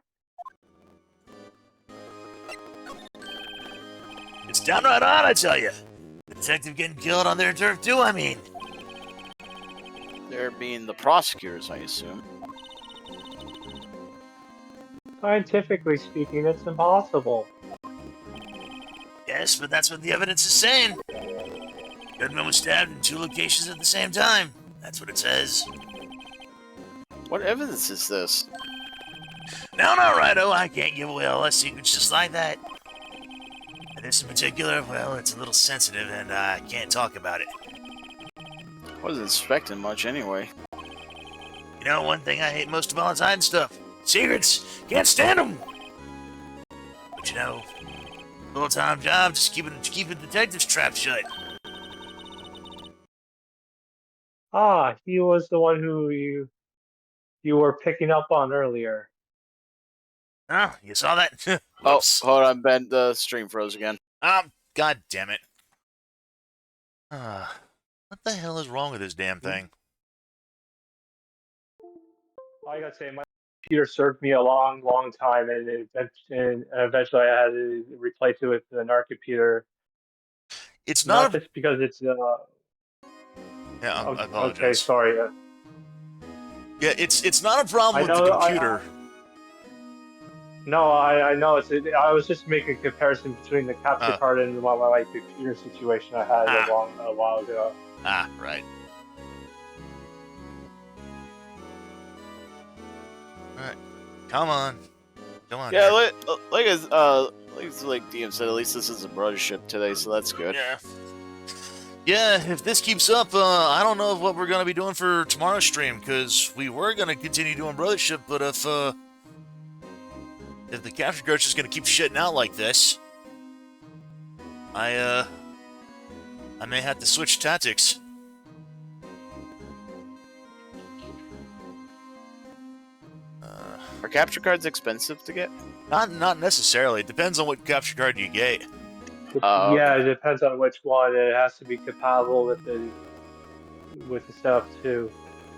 It's downright odd, I tell you. The detective getting killed on their turf, too, I mean. There being the prosecutors, I assume. Scientifically speaking, it's impossible. Yes, but that's what the evidence is saying. Goodman was stabbed in 2 locations at the same time. That's what it says. What evidence is this? No, righto, I can't give away all our secrets just like that. And this in particular, well, it's a little sensitive and I can't talk about it. Wasn't expecting much anyway. You know, one thing I hate most of all is hiding stuff. Secrets! Can't stand them! But you know, full-time job, just keeping detectives trapped shut. Ah, he was the one who you were picking up on earlier. Oh, you saw that? Oh, Whoops. hold on, Ben. The stream froze again. God damn it. What the hell is wrong with this damn thing? I gotta say, my computer served me a long time, and eventually I had to replace it with another computer. It's Not not. just because it's Yeah, I okay, apologize. sorry. Yeah, it's not a problem I with the know, computer. No, I know I was just making a comparison between the capture Oh. card and my computer situation I had Ah. a while ago. Ah, right. Alright. Come on. Come on. Yeah, here. like DM said, at least this is a brothership today, so that's good. Yeah. Yeah, if this keeps up, I don't know what we're gonna be doing for tomorrow's stream, because we were gonna continue doing brothership, but if the capture card's just gonna keep shitting out like this, I may have to switch tactics. Are capture cards expensive to get? Not necessarily. It depends on what capture card you get. Yeah, Okay. it depends on which one. It has to be compatible with the stuff too.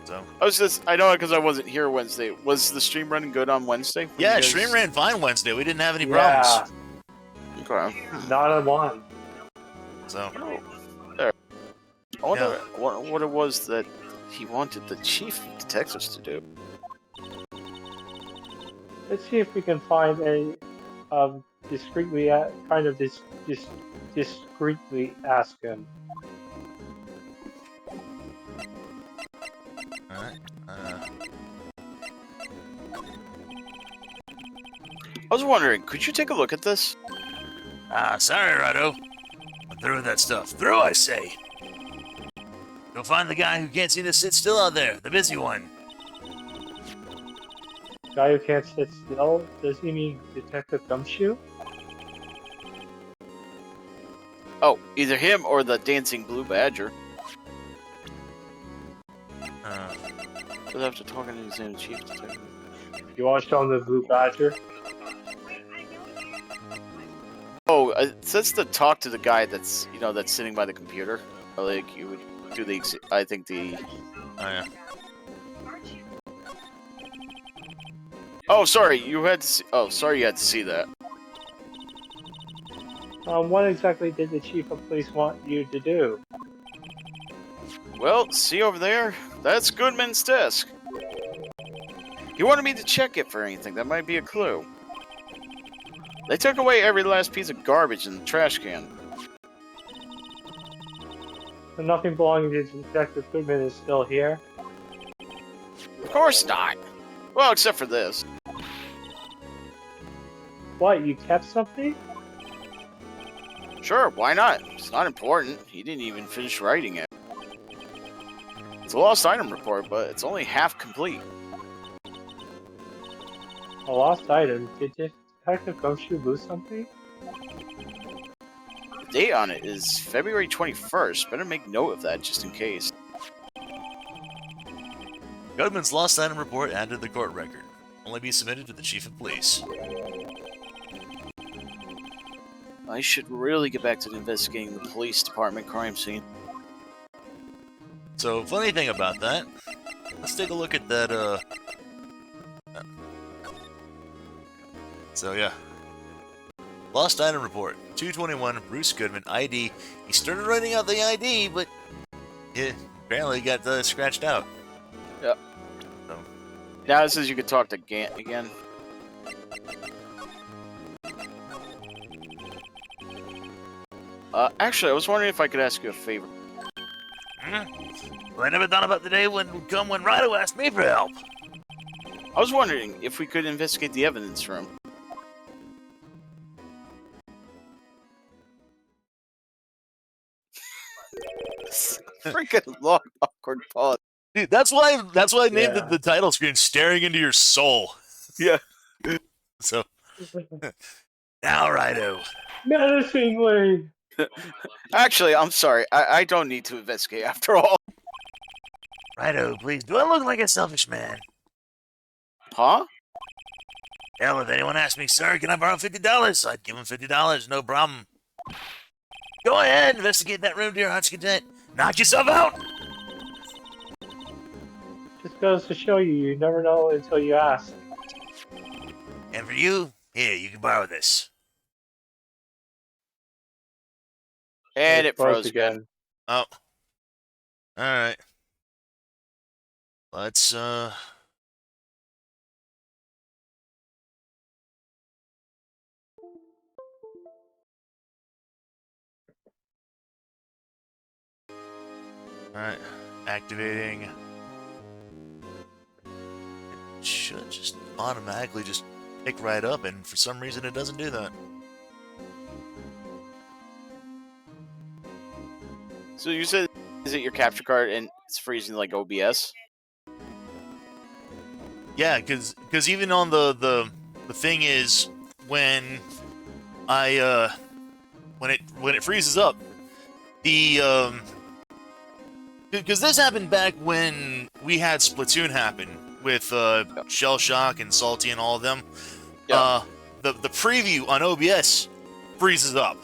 So I know because I wasn't here Wednesday. Was the stream running good on Wednesday? when yeah, you guys- stream ran fine Wednesday. We didn't have any Yeah, problems. Okay. not on one. So There. I wonder what it was that he wanted the chief of detectives to do. Let's see if we can find a discreetly discreetly ask him. all right. I was wondering, could you take a look at this? Sorry, Rado. I'm through with that stuff. Through, I say. Go find the guy who can't seem to sit still out there, the busy one. Guy who can't sit still? Does he mean Detective Gumshoe? Oh, either him or the dancing blue badger. We'll have to talk to his name, chief detective. You want to show him the blue badger? Oh, it says to talk to the guy that's that's sitting by the computer. Or, like you would do I think the. Oh yeah. Oh, sorry, you had to see. Oh, sorry, you had to see that. What exactly did the chief of police want you to do? Well, see over there? That's Goodman's desk. He wanted me to check it for anything. That might be a clue. They took away every last piece of garbage in the trash can. So nothing belonging to Detective Goodman is still here? Of course not. Well, except for this. What, you kept something? Sure, why not? It's not important. He didn't even finish writing it. It's a lost item report, but it's only half complete. A lost item? Did Detective Gumshoe lose something? The date on it is February 21st. Better make note of that just in case. Goodman's lost item report added to the court record. Only be submitted to the chief of police. I should really get back to investigating the police department crime scene. So, funny thing about that, let's take a look at that, So, yeah. Lost item report. 221, Bruce Goodman, ID. He started writing out the ID, but it apparently got scratched out. Yep. So. Now it says you could talk to Gant again. Actually, I was wondering if I could ask you a favor. Well, I never thought about the day when Rado asked me for help. I was wondering if we could investigate the evidence room. Freaking long, awkward pause. Dude, that's why I named Yeah. the title screen "Staring into Your Soul." Yeah. So Now, Rado. Menacingly! Actually, I'm sorry. I don't need to investigate after all. Rado, please. Do I look like a selfish man? Huh? Hell, if anyone asked me, sir, can I borrow $50? I'd give him $50, no problem. Go ahead, investigate that room to your heart's content. Knock yourself out! Just goes to show you, you never know until you ask. And for you, here, you can borrow this. And it froze again. oh, all right. Let's Alright, activating. It should just automatically just pick right up, and for some reason it doesn't do that. So you said, is it your capture card and it's freezing like OBS? Yeah, because even on the thing is when I when it freezes up, the because this happened back when we had Splatoon happen with Shell Shock and Salty and all of them. Yeah. The preview on OBS freezes up.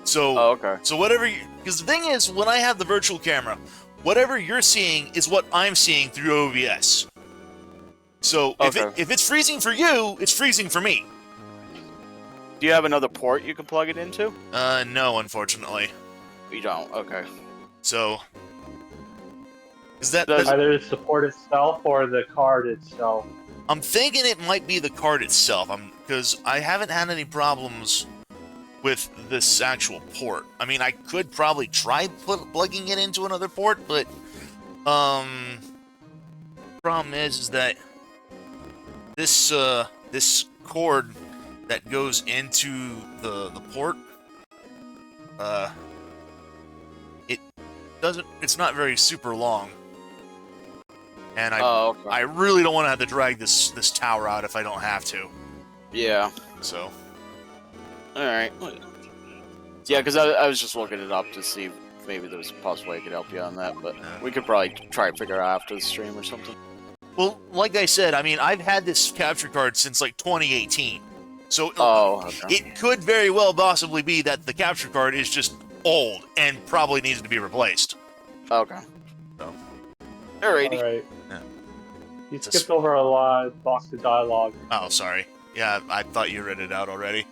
So Oh, okay. so whatever, because the thing is, when I have the virtual camera, whatever you're seeing is what I'm seeing through OBS. So Okay. if it's freezing for you, it's freezing for me. Do you have another port you can plug it into? No, unfortunately. You don't. Okay. So is that Does- Either the support itself or the card itself. I'm thinking it might be the card itself. Because I haven't had any problems with this actual port. I mean, I could probably try plugging it into another port, but problem is that this cord that goes into the port, it's not very super long, and Oh, okay. I really don't want to have to drag this tower out if I don't have to. Yeah. So All right. Yeah, because I was just looking it up to see if maybe there was a possible way I could help you on that, but we could probably try and figure out after the stream or something. well, like I said, I mean, I've had this capture card since like 2018, so Oh, okay. it could very well possibly be that the capture card is just old and probably needs to be replaced. Okay. So. Alrighty. Alright. Yeah. You It's a skipped over a lot box of dialogue. Oh, sorry. Yeah, I thought you read it out already.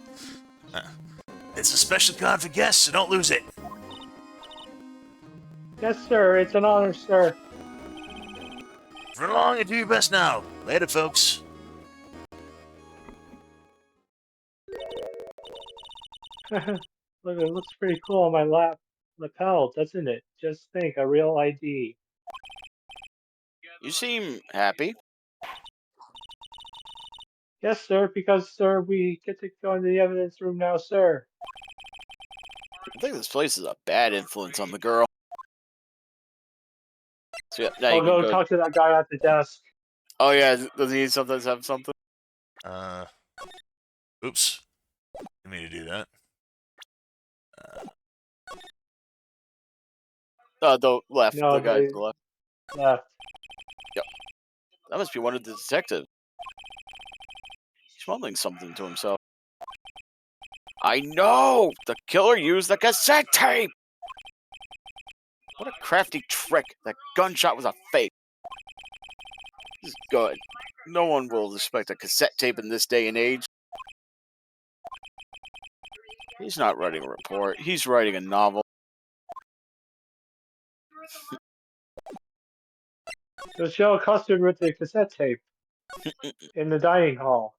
It's a special card for guests, so don't lose it. Yes, sir. It's an honor, sir. Run along and do your best now. Later, folks. Look, it looks pretty cool on my lapel, doesn't it? Just think, a real ID. You seem happy. Yes, sir, because, sir, we get to go into the evidence room now, sir. I think this place is a bad influence on the girl. So yeah, now you I'll can go go. talk to that guy at the desk. Oh yeah, does he sometimes have something? Oops. Didn't mean to do that. The left. No, the guy to they the left. left. That must be one of the detectives. He's mumbling something to himself. I know! The killer used the cassette tape! What a crafty trick. That gunshot was a fake. This is good. No one will respect a cassette tape in this day and age. He's not writing a report. He's writing a novel. There's Joe Custard with the cassette tape in the dining hall.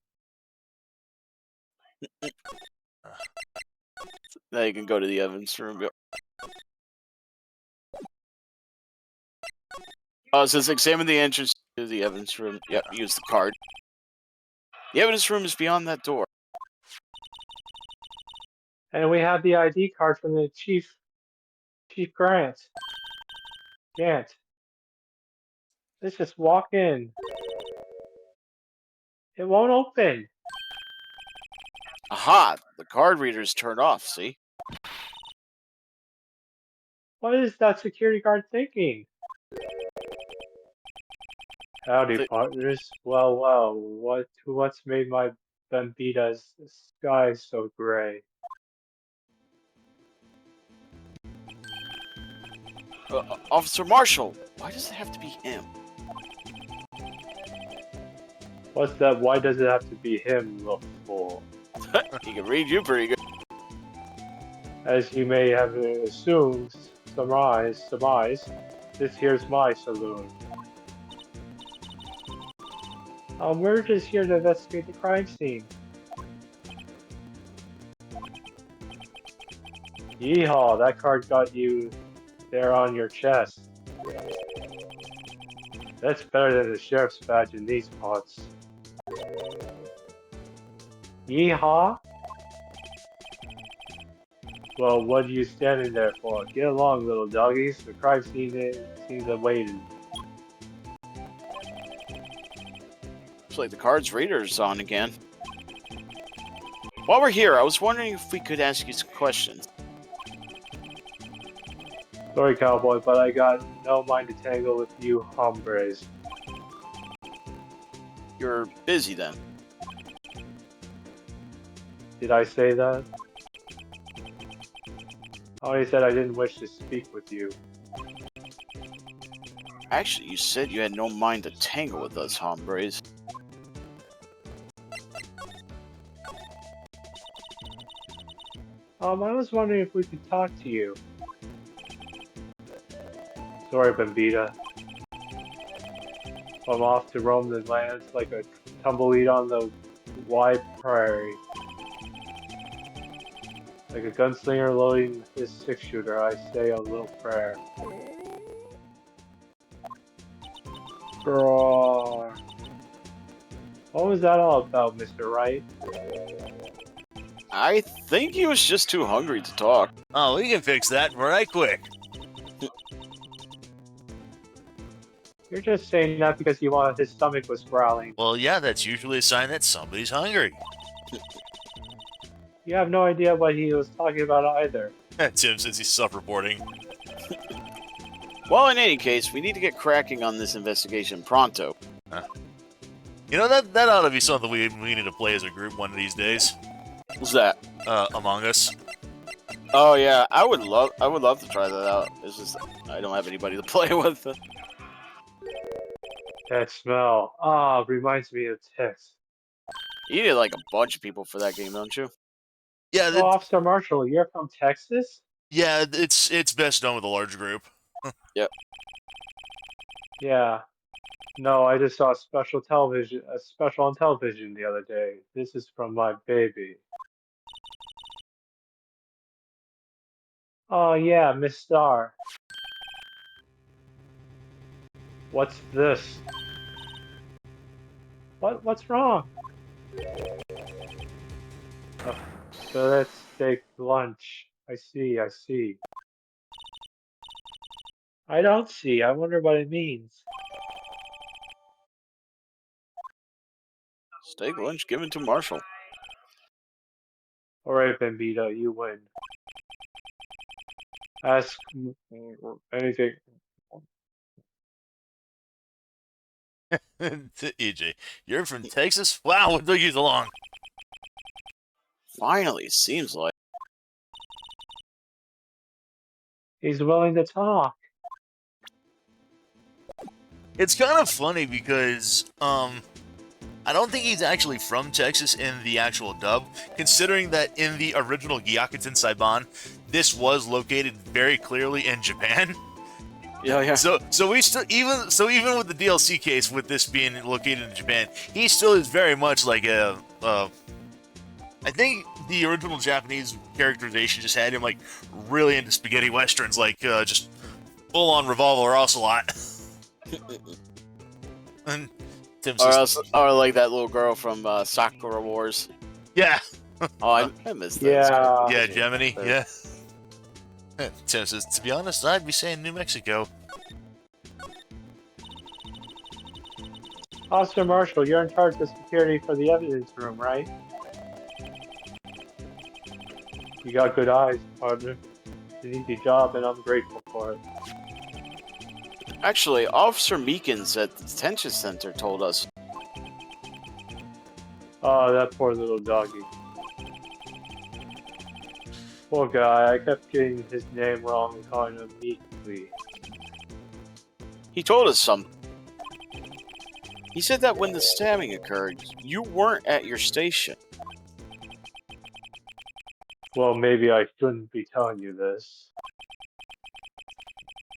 Now you can go to the evidence room. Yep. It says examine the entrance to the evidence room. Yep, use the card. The evidence room is beyond that door. And we have the ID card from the Chief Grant. Gant. Let's just walk in. It won't open. Aha! The card reader's turned off, see? What is that security guard thinking? Howdy, The- partners. Well, what's made my Bambita's sky so gray? Officer Marshall! Why does it have to be him? What's that? Why does it have to be him, look for? He can read you pretty good. As you may have assumed, surmise, this here's my saloon. We're just here to investigate the crime scene. Yeehaw, that card got you there on your chest. That's better than the sheriff's badge in these parts. Yeehaw? Well, what are you standing there for? Get along, little doggies. The crime seems awaited. Looks like the cards reader's on again. While we're here, I was wondering if we could ask you some questions. Sorry, cowboy, but I got no mind to tangle with you hombres. You're busy then. Did I say that? I only said I didn't wish to speak with you. Actually, you said you had no mind to tangle with us, hombres. I was wondering if we could talk to you. Sorry, Bambita. I'm off to roam the lands like a tumbleweed on the wide prairie. Like a gunslinger loading his six-shooter, I say a little prayer. Roar. What was that all about, Mr. Wright? I think he was just too hungry to talk. Oh, we can fix that right quick. You're just saying that because you wanted his stomach was growling. Well, yeah, that's usually a sign that somebody's hungry. You have no idea what he was talking about either. Tim says he's self-reporting. Well, in any case, we need to get cracking on this investigation pronto. You know, that ought to be something we need to play as a group one of these days. What's that? Among Us. Oh yeah, I would love to try that out. It's just I don't have anybody to play with. That smell. Reminds me of Tex. You need like a bunch of people for that game, don't you? Yeah, Oh, Officer Marshall, you're from Texas? yeah, it's best done with a large group. Yeah. No, I just saw a special on television the other day. This is from my baby. Oh yeah, Miss Star. What's this? What's wrong? Oh, so let's take lunch. I see. I don't see. I wonder what it means. Steak lunch given to Marshall. Alright, Bambita, you win. Ask anything. EJ, you're from Texas? Wow, what took you so long? Finally, seems like. He's willing to talk. It's kind of funny because, I don't think he's actually from Texas in the actual dub, considering that in the original Gyakuten Saiban, this was located very clearly in Japan. Yeah. So we still even with the DLC case, with this being located in Japan, he still is very much like a. I think the original Japanese characterization just had him like really into spaghetti westerns, like just full on Revolver Ocelot. And Tim says, Or like that little girl from Sakura Wars. yeah, Oh, I missed that. Yeah. yeah, Gemini, yeah. Tim says, to be honest, I'd be saying New Mexico. Officer Marshall, you're in charge of security for the evidence room, right? You got good eyes, partner. It's an easy job, and I'm grateful for it. Actually, Officer Meekins at the detention center told us. Oh, that poor little doggy. Poor guy, I kept getting his name wrong and calling him Meekly. He told us something. He said that when the stabbing occurred, you weren't at your station. Well, maybe I shouldn't be telling you this.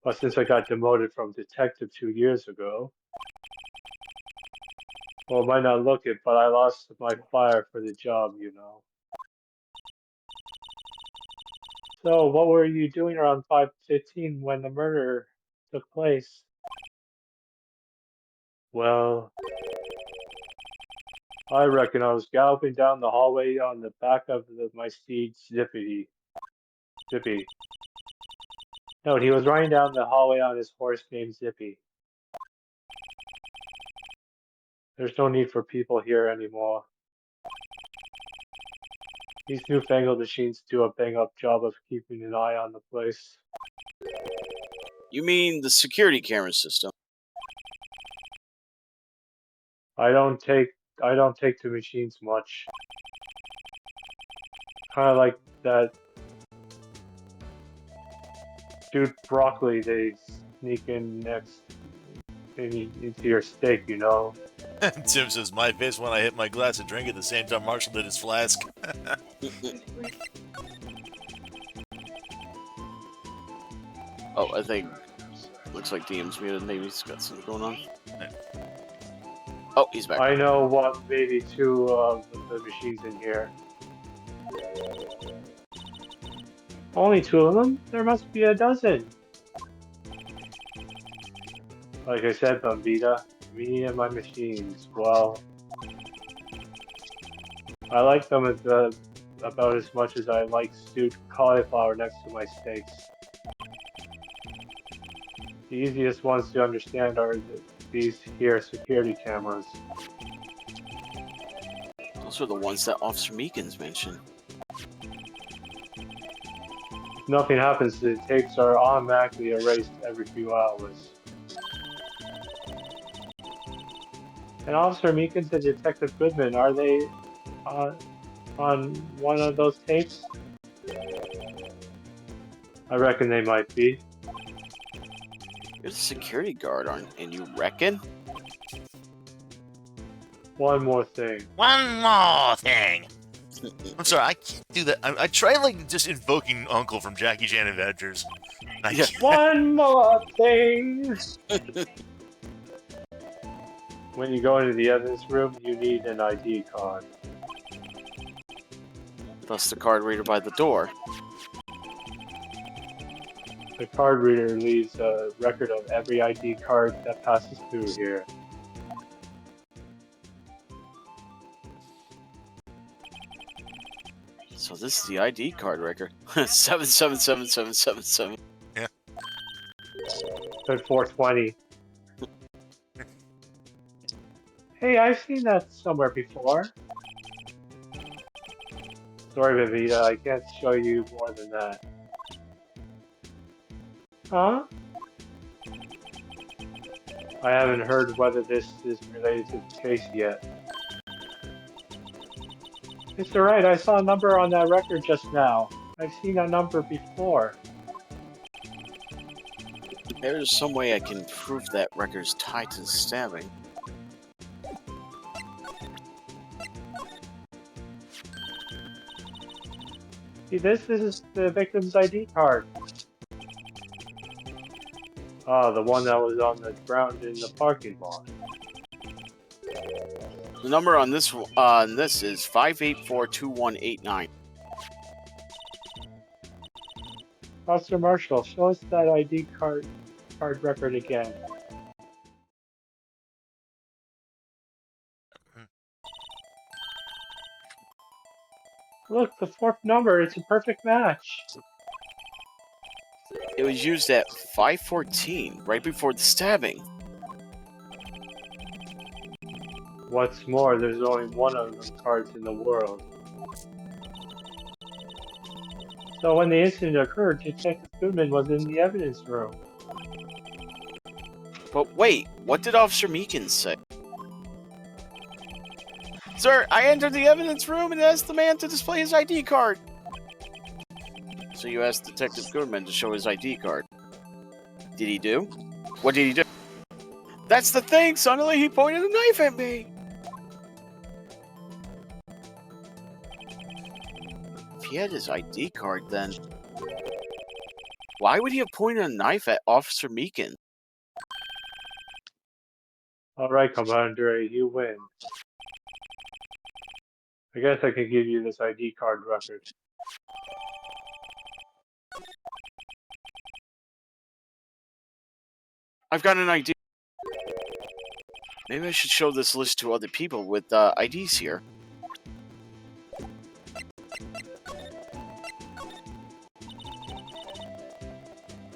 But since I got demoted from detective 2 years ago, well, it might not look it, but I lost my fire for the job, you know. So, what were you doing around 5:15 when the murder took place? Well, I reckon I was galloping down the hallway on the back of my steed, Zippy. No, he was running down the hallway on his horse named Zippy. There's no need for people here anymore. These newfangled machines do a bang-up job of keeping an eye on the place. You mean the security camera system? I don't take to machines much. Kind of like that dude broccoli they sneak in into your steak, you know. Tim says, my face when I hit my glass of drink at the same time Marshall did his flask. Oh, I think looks like DM's muted. Maybe he's got something going on. Oh, he's back. I know what, maybe two of the machines in here. Only two of them? There must be a dozen. Like I said, Bombita, me and my machines, well, I like them about as much as I like stewed cauliflower next to my steaks. The easiest ones to understand are these here security cameras. Those are the ones that Officer Meekins mentioned. If nothing happens, the tapes are automatically erased every few hours. And Officer Meekins and Detective Goodman, are they on one of those tapes? I reckon they might be. You're the security guard, and you reckon? One more thing. One more thing. I'm sorry, I can't do that. I try like just invoking Uncle from Jackie Chan Adventures. I Yeah. can't. One more thing! When you go into the evidence room, you need an ID card. Thus the card reader by the door. The card reader leaves a record of every ID card that passes through here. So this is the ID card record. 777777. Yeah. Code 420. Hey, I've seen that somewhere before. Sorry, Vivita, I can't show you more than that. Huh? I haven't heard whether this is related to the case yet. It's alright, I saw a number on that record just now. I've seen that number before. There's some way I can prove that record's tied to the stabbing. See, this is the victim's ID card. Ah, the one that was on the ground in the parking lot. The number on this is 5842189. Officer Marshall, show us that ID card record again. Look, the fourth number, it's a perfect match. It was used at 5:14, right before the stabbing. What's more, there's only one of them cards in the world. So when the incident occurred, Detective Goodman was in the evidence room. But wait, what did Officer Meekins say? Sir, I entered the evidence room and asked the man to display his ID card. So you asked Detective Goodman to show his ID card. Did he do? What did he do? That's the thing, suddenly he pointed a knife at me. If he had his ID card, then why would he have pointed a knife at Officer Meekins? Alright, Commander, you win. I guess I can give you this ID card record. I've got an idea. Maybe I should show this list to other people with IDs here.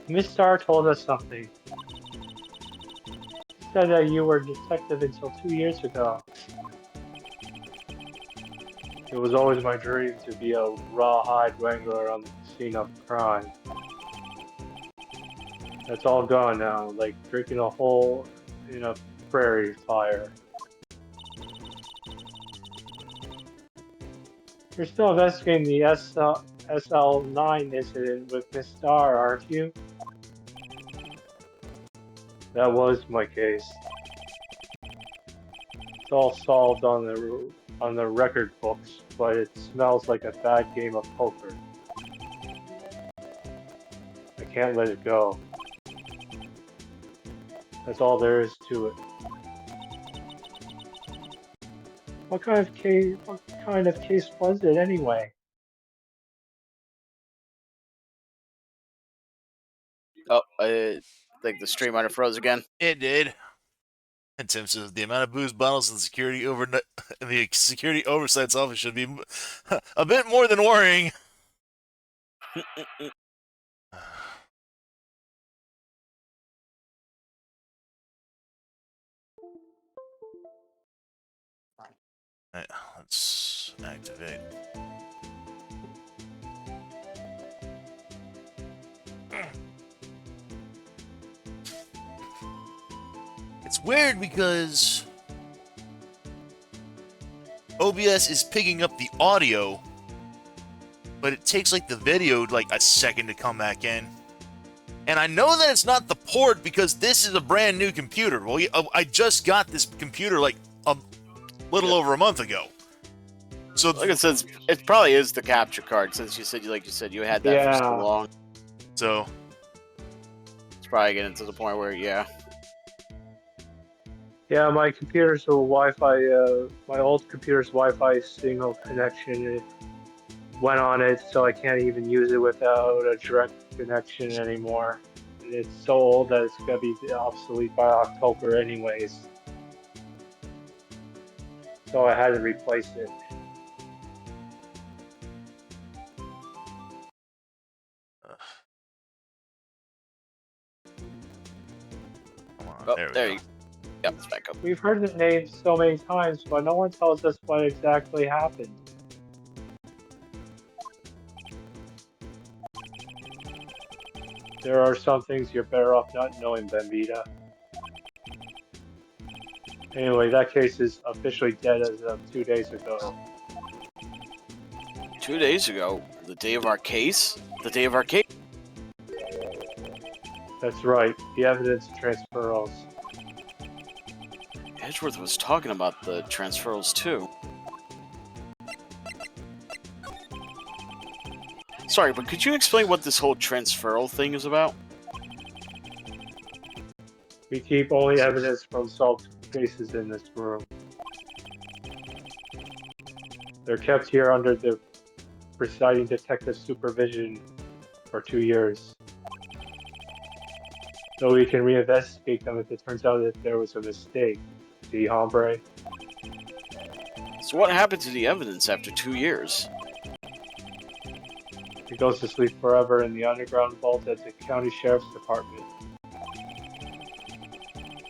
Miss Star told us something. She said that you were a detective until 2 years ago. It was always my dream to be a rawhide wrangler on the scene of crime. That's all gone now, like drinking a hole in a prairie fire. You're still investigating the SL9 incident with Miss Star, aren't you? That was my case. It's all solved on the record books, but it smells like a bad game of poker. I can't let it go. That's all there is to it. What kind of case was it anyway? Oh, I think the stream might have froze again. It did. And Tim says the amount of booze bottles in the security oversight's office should be a bit more than worrying. Right, let's activate. It's weird because OBS is picking up the audio, but it takes like the video like a second to come back in. And I know that it's not the port because this is a brand new computer. Well, I just got this computer like a little over a month ago. So Like I said, it probably is the capture card since you said you had that for so long. So It's probably getting to the point where Yeah, my computer's a Wi-Fi. My old computer's Wi-Fi signal connection. It went on it, so I can't even use it without a direct connection anymore. It's so old that it's gonna be obsolete by October, anyways. So I had to replace it. come on, Oh, there we there go. you. Yep, it's back up. We've heard the name so many times, but no one tells us what exactly happened. There are some things you're better off not knowing, Bambita. Anyway, that case is officially dead as of 2 days ago. 2 days ago, the day of our case. The day of our case. That's right, the evidence transfers. Edgeworth was talking about the transferals too. Sorry, but could you explain what this whole transferal thing is about? We keep only evidence from solved cases in this room. They're kept here under the presiding detective's supervision for 2 years. So we can reinvestigate them if it turns out that there was a mistake. See, hombre? So what happened to the evidence after 2 years? It goes to sleep forever in the underground vault at the county sheriff's department.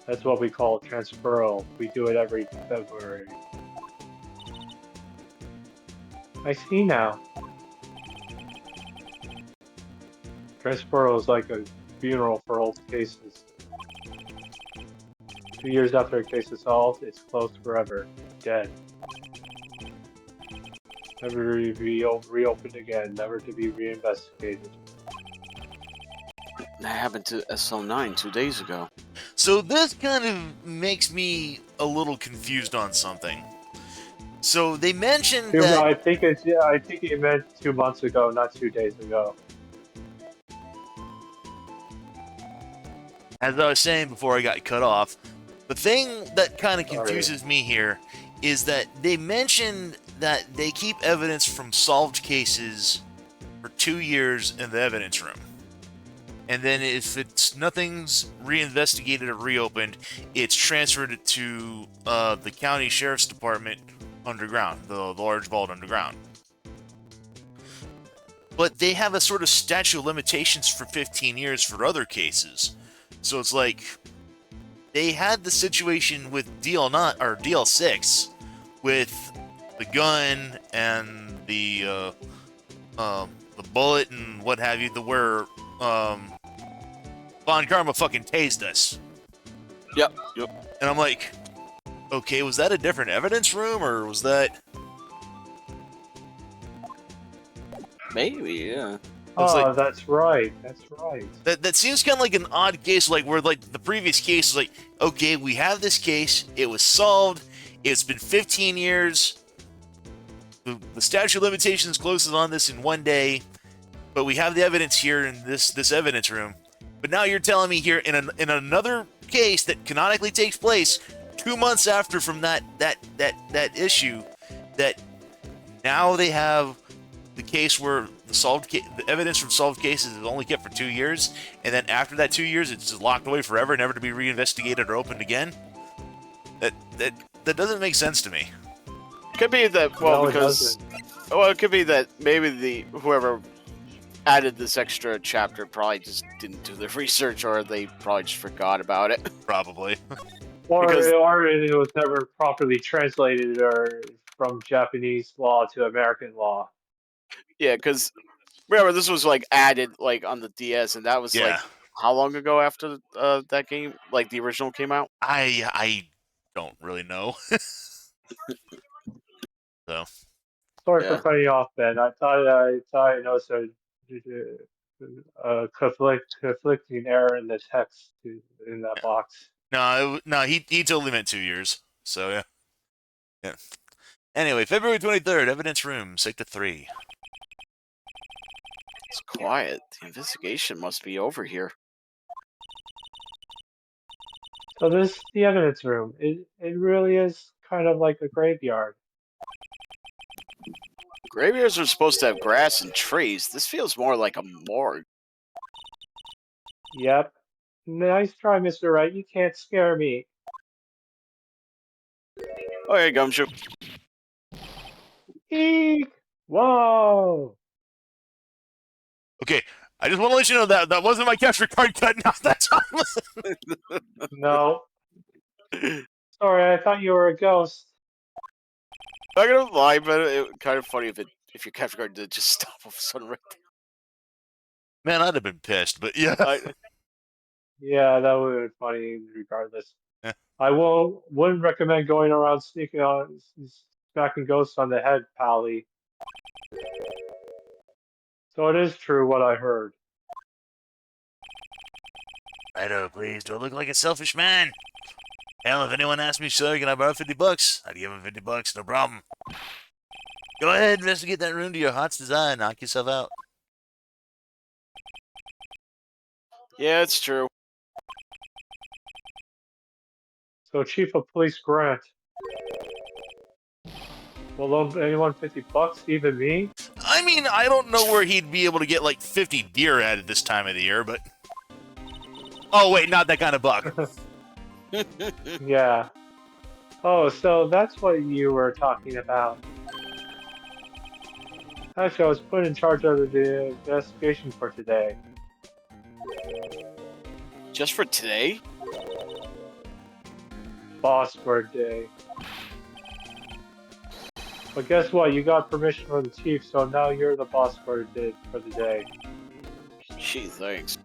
That's what we call transferal. We do it every February. I see now. Transferal is like a funeral for old cases. 2 years after a case is solved, it's closed forever. Dead. Never to be reopened again, never to be reinvestigated. That happened to SL9 2 days ago. So this kind of makes me a little confused on something. So they mentioned that I think it meant 2 months ago, not 2 days ago. as I was saying before I got cut off, the thing that kind of confuses me here is that they mentioned that they keep evidence from solved cases for 2 years in the evidence room. and then if it's nothing's reinvestigated or reopened, it's transferred to the county sheriff's department underground, the large vault underground. But they have a sort of statute of limitations for 15 years for other cases. So it's like they had the situation with DL6 with the gun and the bullet and what have you, where Von Karma fucking tased us. Yep. And I'm like, okay, was that a different evidence room or was that? Maybe, yeah. Oh, that's right. That's right. That seems kind of like an odd case, like where like the previous case is like, okay, we have this case, it was solved, it's been 15 years, the statute of limitations closes on this in 1 day, but we have the evidence here in this evidence room. But now you're telling me here in another case that canonically takes place 2 months after from that issue, that now they have the case where the evidence from solved cases is only kept for 2 years, and then after that 2 years, it's just locked away forever, never to be reinvestigated or opened again. That doesn't make sense to me. Could be that it could be that maybe whoever added this extra chapter probably just didn't do the research, or they probably just forgot about it. Probably. Or it was never properly translated or from Japanese law to American law. Yeah, because remember this was like added like on the DS, and that was like how long ago after that game, like the original came out? I don't really know. So Sorry for cutting you off, Ben. I thought I noticed a conflicting error in the text in that box. no, he totally meant 2 years. So yeah. Anyway, February 23rd, evidence room, sector 3. It's quiet. The investigation must be over here. So this is the evidence room. It really is kind of like a graveyard. Graveyards are supposed to have grass and trees. This feels more like a morgue. Yep. Nice try, Mr. Wright. You can't scare me. Okay, Gumshoe. Eek! Whoa! Okay, I just want to let you know that wasn't my capture card cutting off that time. No. Sorry, I thought you were a ghost. Not gonna lie, but it kind of funny if your capture card did just stop all of a sudden right there. Man, I'd have been pissed, but yeah. Yeah, that would have been funny regardless. Yeah. I wouldn't recommend going around sneaking on smacking ghosts on the head, Pally. So it is true what I heard. Righto, please don't look like a selfish man. Hell, if anyone asked me, sir, can I borrow $50? I'd give him $50, no problem. Go ahead, investigate that room to your heart's desire. Knock yourself out. Yeah, it's true. So Chief of Police Grant. Will loan anyone $50? Even me? I mean, I don't know where he'd be able to get like 50 deer at this time of the year, but... Oh, wait, not that kind of buck. Yeah. Oh, so that's what you were talking about. Actually, I was put in charge of the investigation for today. Just for today? Boss birthday. But guess what? You got permission from the chief, so now you're the boss for the day. Gee, thanks.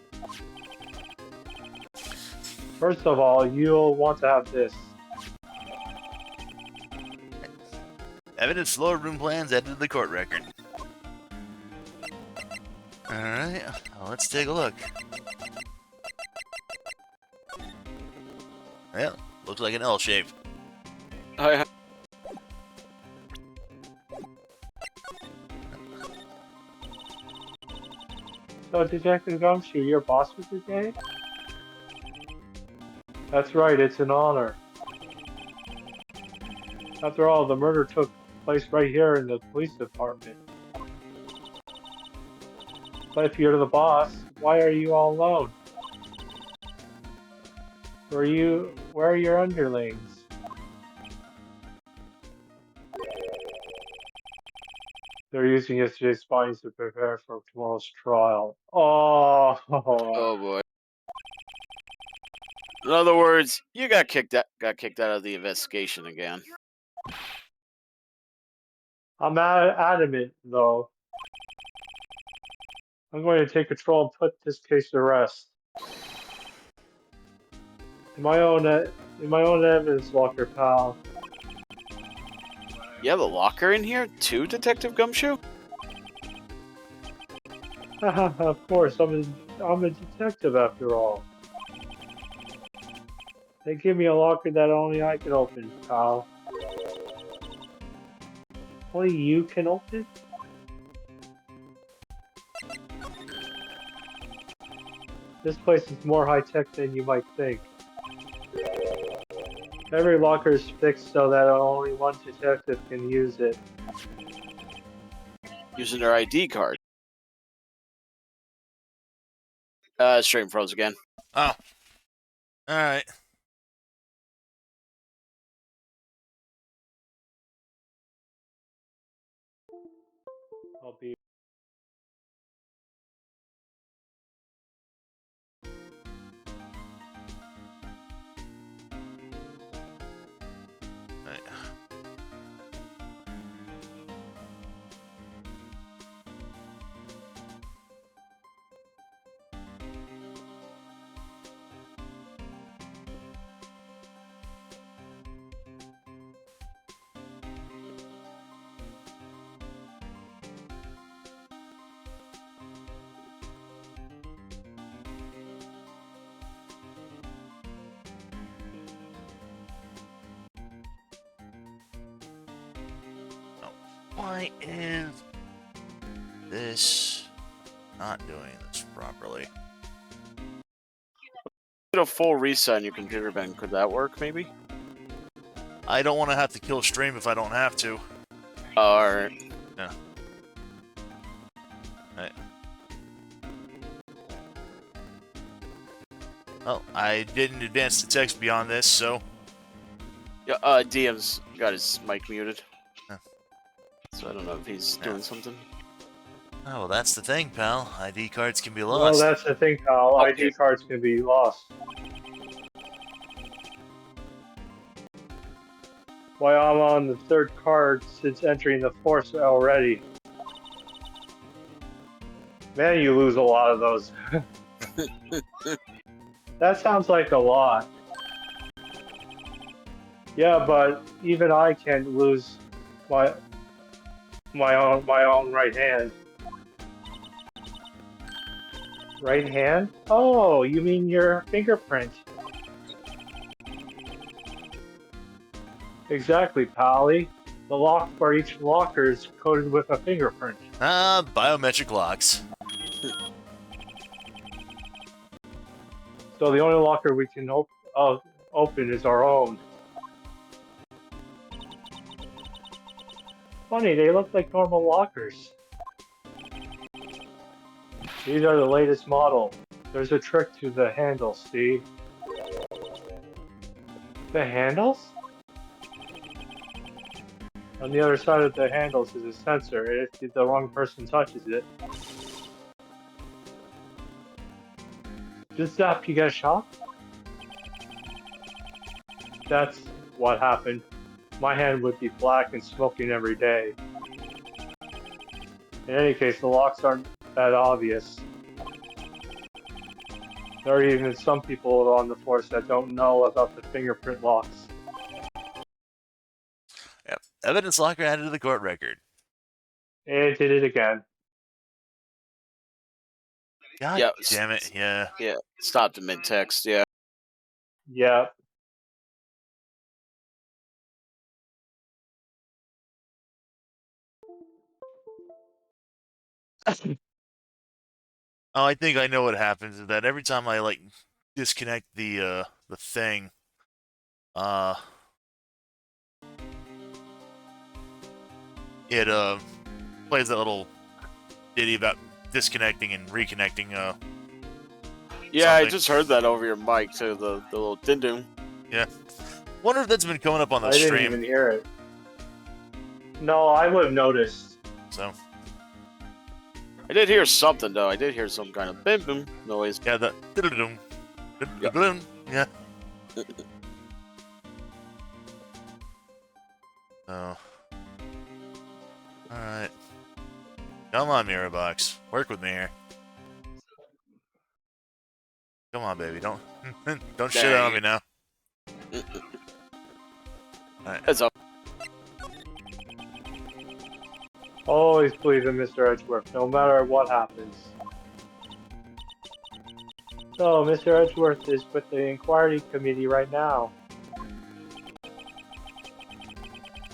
First of all, you'll want to have this. Evidence floor room plans added to the court record. Alright, well, let's take a look. Well, looks like an L shape. Oh, yeah. So, Detective Gumshoe, your boss for the day? That's right, it's an honor. After all, the murder took place right here in the police department. But if you're the boss, why are you all alone? Where are your underlings? They're using yesterday's findings to prepare for tomorrow's trial. Oh, Oh boy. In other words, you got kicked out of the investigation again. I'm adamant, though. I'm going to take control and put this case to rest. In my own evidence locker, pal. You have a locker in here too, Detective Gumshoe? Of course, I'm a detective after all. They give me a locker that only I can open, pal. Only you can open? This place is more high-tech than you might think. Every locker is fixed so that only one detective can use it. Using their ID card. Straight and froze again. Oh. Alright. I'll be. Right. Why is this not doing this properly? Did a full reset on your computer, Ben. Could that work, maybe? I don't want to have to kill stream if I don't have to. Alright. Yeah. Right. Well, I didn't advance the text beyond this, so... Yeah, DM's got his mic muted. Huh. So I don't know if he's doing something. Oh, well, that's the thing, pal. ID cards can be Well, lost. that's the thing, pal. Okay. ID cards can be lost. Why, I'm on the third card since entering the force already. Man, you lose a lot of those. That sounds like a lot. Yeah, but even I can lose my own right hand. Right hand? Oh, you mean your fingerprint? Exactly, Pally. The lock for each locker is coded with a fingerprint. Ah, biometric locks. So the only locker we can open is our own. Funny, they look like normal lockers. These are the latest model. There's a trick to the handles, see? The handles? On the other side of the handles is a sensor. If the wrong person touches it, just zap, you get a shock? That's what happened. My hand would be black and smoking every day. In any case, the locks aren't that obvious. There are even some people on the force that don't know about the fingerprint locks. Yep. Evidence locker added to the court record. And did it again. God Yeah, damn it, yeah. Yeah, stopped in mid-text, yeah. Yeah. Oh, I think I know what happens is that every time I like disconnect the thing, it plays that little ditty about disconnecting and reconnecting. Yeah, I Something. just heard that over your mic too. The little din ding. Yeah. Wonder if that's been coming up on the I didn't stream. even hear it. No, I would have noticed. So I did hear something though. I did hear some kind of bim boom noise. yeah, the diddle-dum, Yep. diddle-dum, yeah. So, all right. Come on, Mirror Box. Work with me here. Come on, baby. Don't don't shit on me now. Alright. Heads up. Always believe in Mr. Edgeworth, no matter what happens. So, Mr. Edgeworth is with the inquiry committee right now.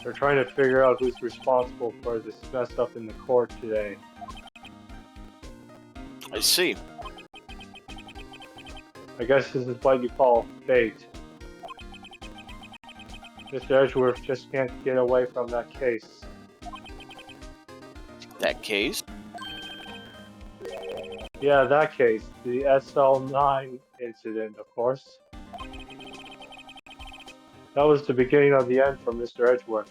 They're trying to figure out who's responsible for this mess up in the court today. I see. I guess this is what you call fate. Mr. Edgeworth just can't get away from that case. That case. Yeah, that case. The SL9 incident, of course. That was the beginning of the end for Mr. Edgeworth.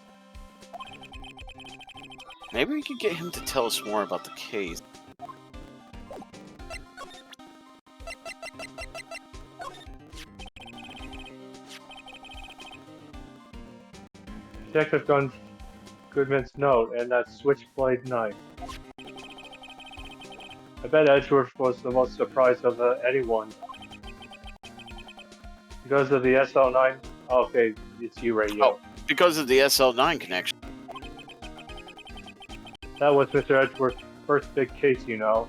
Maybe we could get him to tell us more about the case. Detective Goodman's note and that switchblade knife. I bet Edgeworth was the most surprised of anyone. Because of the SL9? Okay, it's you, Radio. Oh, because of the SL9 connection. That was Mr. Edgeworth's first big case, you know,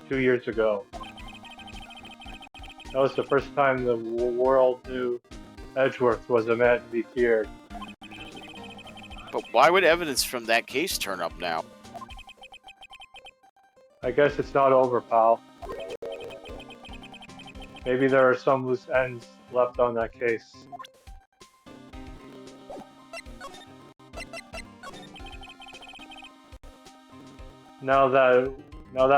2 years ago. That was the first time the world knew Edgeworth was a man to be feared. But why would evidence from that case turn up now? I guess it's not over, pal. Maybe there are some loose ends left on that case. Now that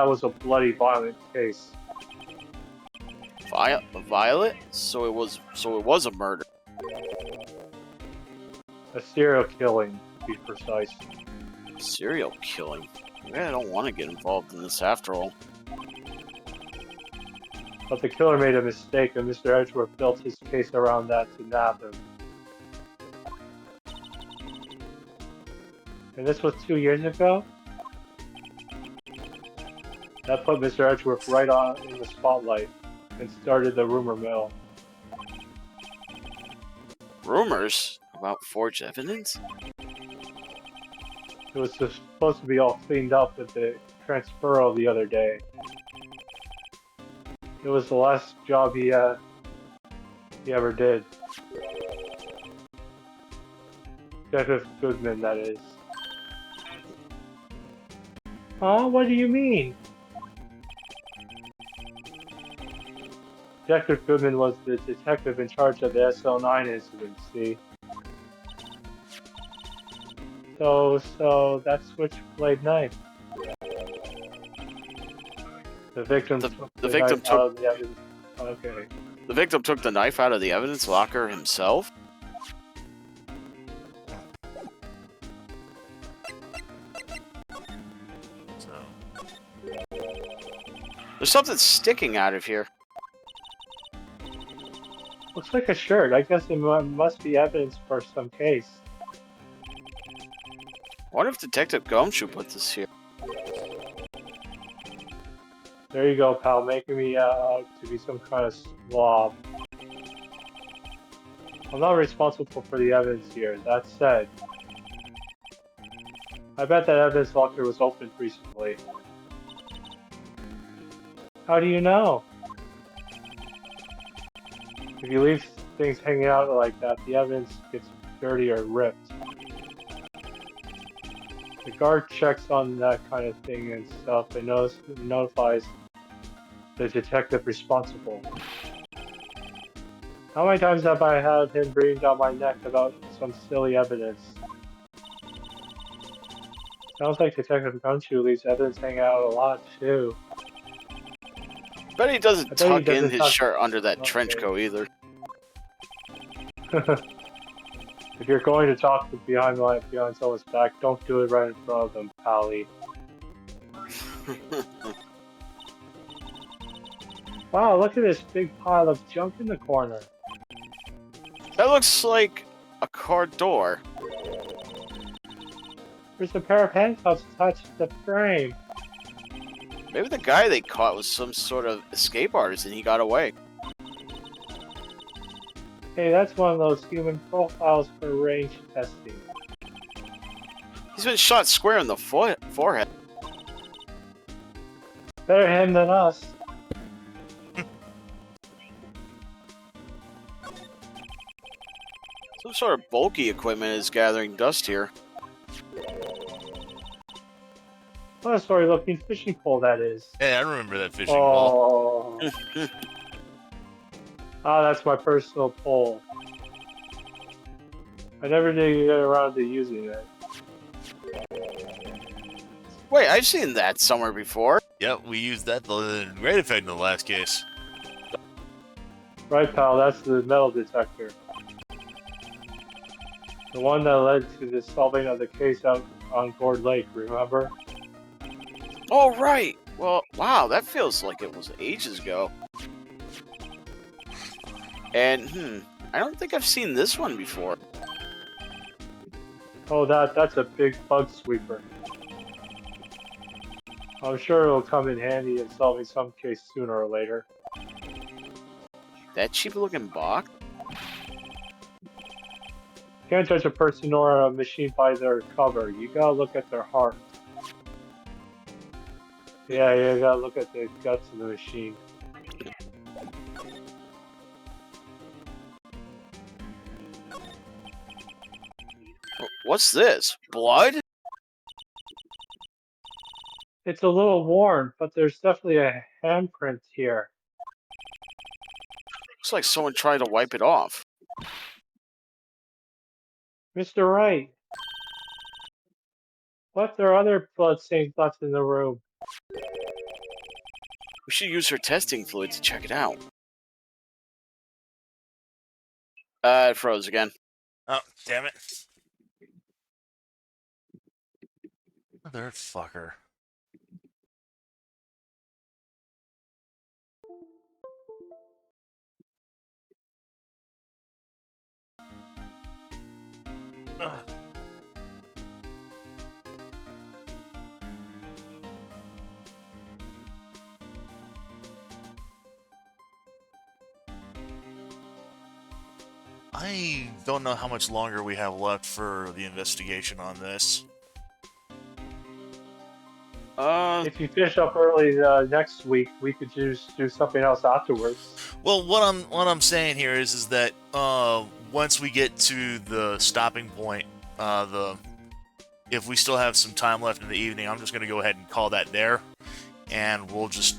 was a bloody, violent case. Violet? So it was a murder. A serial killing, to be precise. Serial killing. Maybe I don't want to get involved in this after all. But the killer made a mistake, and Mr. Edgeworth built his case around that to nab him. And this was 2 years ago? That put Mr. Edgeworth right on in the spotlight and started the rumor mill. Rumors about forged evidence? It was supposed to be all cleaned up with the transferal the other day. It was the last job he ever did. Detective Goodman, that is. Huh? What do you mean? Detective Goodman was the detective in charge of the SL9 incident, see? So that switchblade knife. The victim took the victim knife out of the evidence. Okay. The victim took the knife out of the evidence locker himself? So There's something sticking out of here. Looks like a shirt. I guess it must be evidence for some case. I wonder if Detective Gumshoe put this here. There you go, pal, making me out to be some kind of slob. I'm not responsible for the evidence here. That said, I bet that evidence locker was opened recently. How do you know? If you leave things hanging out like that, the evidence gets dirty or ripped. The guard checks on that kind of thing and stuff and notifies the detective responsible. How many times have I had him breathing down my neck about some silly evidence? Sounds like Detective Gumshoe leaves evidence hanging out a lot too. Bet he I doesn't bet he tuck in doesn't his tuck. shirt under that trench Okay. coat either. If you're going to talk behind someone's back, don't do it right in front of them, Pally. Wow, look at this big pile of junk in the corner. That looks like a car door. There's a pair of handcuffs attached to the frame. Maybe the guy they caught was some sort of escape artist and he got away. Hey, that's one of those human profiles for range testing. He's been shot square in the forehead. Better him than us. Some sort of bulky equipment is gathering dust here. What a sorry-looking fishing pole that is. Hey, I remember that fishing pole. Oh. Ah, that's my personal pole. I never did get around to using it. Wait, I've seen that somewhere before. Yep, we used that to great effect in the last case. Right, pal, that's the metal detector. The one that led to the solving of the case out on Gourd Lake, remember? Oh, right. Well, wow, that feels like it was ages ago. And, I don't think I've seen this one before. Oh, that's a big bug sweeper. I'm sure it'll come in handy in solving some case sooner or later. That cheap-looking box? Can't judge a person or a machine by their cover. You gotta look at their heart. Yeah, you gotta look at the guts of the machine. What's this? Blood? It's a little worn, but there's definitely a handprint here. Looks like someone tried to wipe it off. Mr. Wright, what are other bloodstains left in the room? We should use her testing fluid to check it out. It froze again. Oh, damn it. Motherfucker. Ugh. I don't know how much longer we have left for the investigation on this. If you finish up early next week, we could just do something else afterwards. Well, what I'm saying here is that once we get to the stopping point, if we still have some time left in the evening, I'm just gonna go ahead and call that there, and we'll just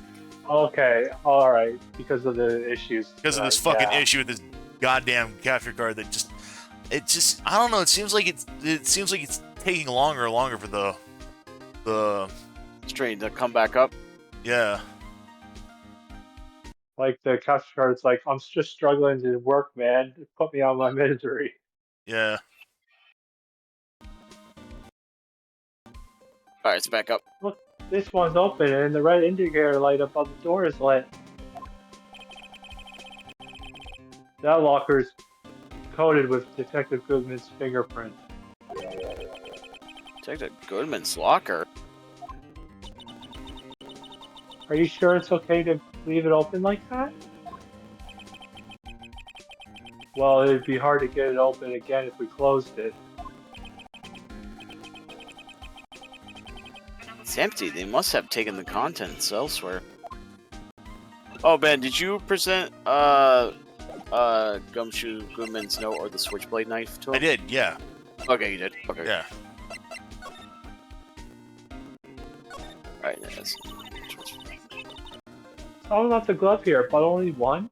Okay, all right, because of the issues. because of this fucking issue with this goddamn capture card that just I don't know. It seems like it's taking longer and longer for the Strain to come back up. yeah. Like the capture card, it's like I'm just struggling to work, man. Put me on my misery. Yeah. Alright, it's back up. Look, this one's open, and the red indicator light above the door is lit. That locker's coated with Detective Goodman's fingerprint. Detective Goodman's locker. Are you sure it's okay to leave it open like that? Well, it'd be hard to get it open again if we closed it. It's empty. They must have taken the contents elsewhere. Oh, Ben, did you present Gumshoe Goodman's note or the switchblade knife to him? I did. Yeah. Okay, you did. Okay. Yeah. Alright, that's... Oh, not the glove here, but only one?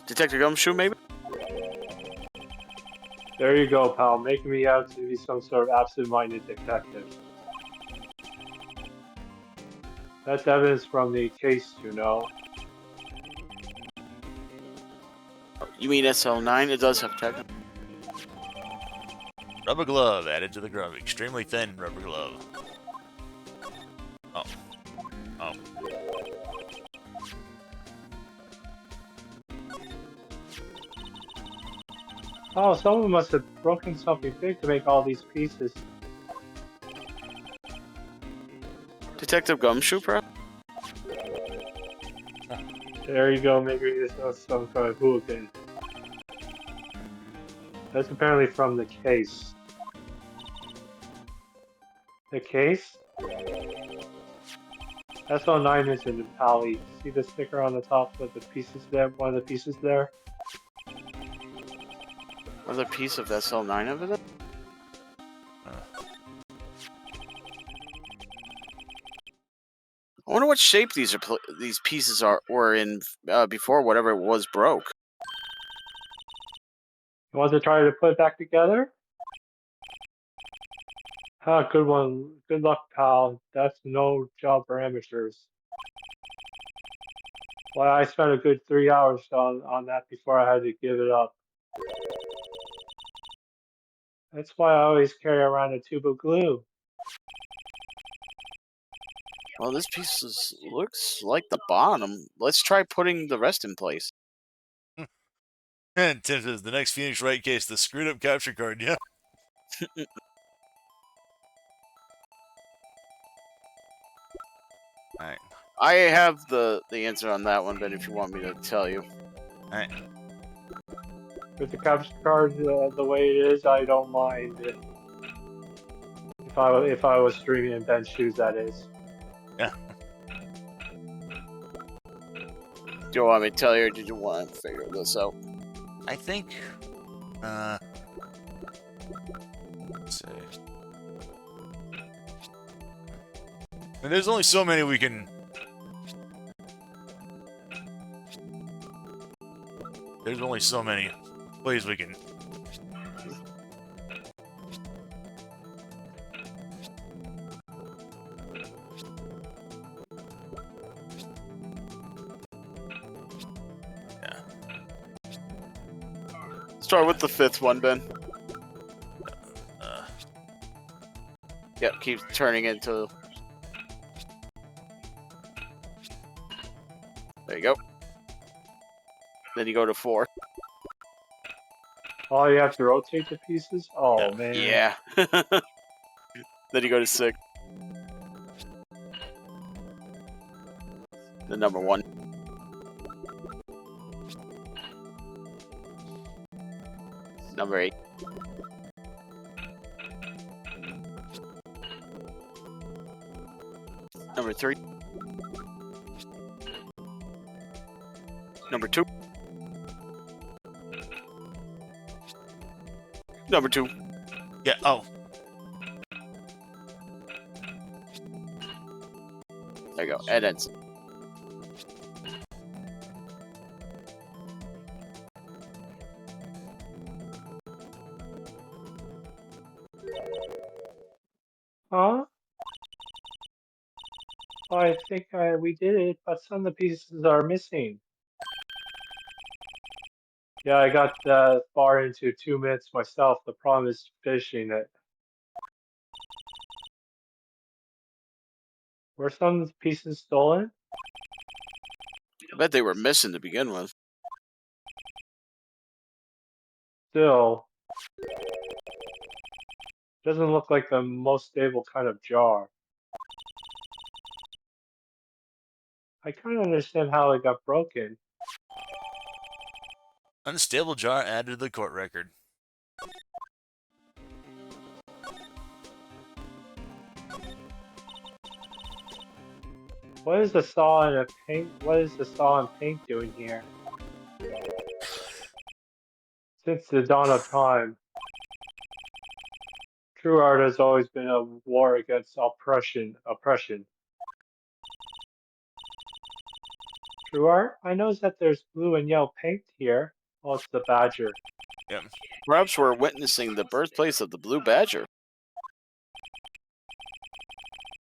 Detective Gumshoe, maybe? There you go, pal, making me out to be some sort of absent-minded detective. That's evidence from the case, you know. You mean SL9? It does have technical. Rubber glove added to the glove. Extremely thin rubber glove. Oh. Oh. Oh, someone must have broken something big to make all these pieces. Detective Gumshoe, perhaps? There you go, maybe this was some kind of hooligan. That's apparently from the case. The case? SL9 is in the alley. See the sticker on the top with the pieces there? One of the pieces there? Another piece of SL9 over there? I wonder what shape these pieces were in before whatever it was broke. You want to try to put it back together? Ah, good one. Good luck, pal. That's no job for amateurs. Well, I spent a good 3 hours on that before I had to give it up. That's why I always carry around a tube of glue. Well, this looks like the bottom. Let's try putting the rest in place. And Tim says the next Phoenix Wright case, the screwed up capture card. Yeah. Alright. I have the answer on that one, but if you want me to tell you. Alright. With the capture card the way it is, I don't mind it. If I was streaming in Ben's shoes, that is. Do you want me to tell you, or did you want to figure this out? I think let's see. And there's only so many we can. There's only so many ways we can. Yeah. Start with the fifth one, Ben. Yep, keep turning into. There you go. Then you go to 4. Oh, you have to rotate the pieces? Oh, Yeah. man. Yeah. Then you go to 6. The number 1. Number 8. Number 3. Number 2. Number 2. Yeah. Oh. There you go. And then. Huh? Oh, I think we did it, but some of the pieces are missing. Yeah, I got far into 2 minutes myself. The problem is finishing it. Were some of the pieces stolen? I bet they were missing to begin with. Still, doesn't look like the most stable kind of jar. I kind of understand how it got broken. Unstable jar added to the court record. What is the saw and a paint? What is the saw and paint doing here? Since the dawn of time, true art has always been a war against oppression. True art? I notice that there's blue and yellow paint here. Oh, it's the badger. Perhaps we're witnessing the birthplace of the Blue Badger.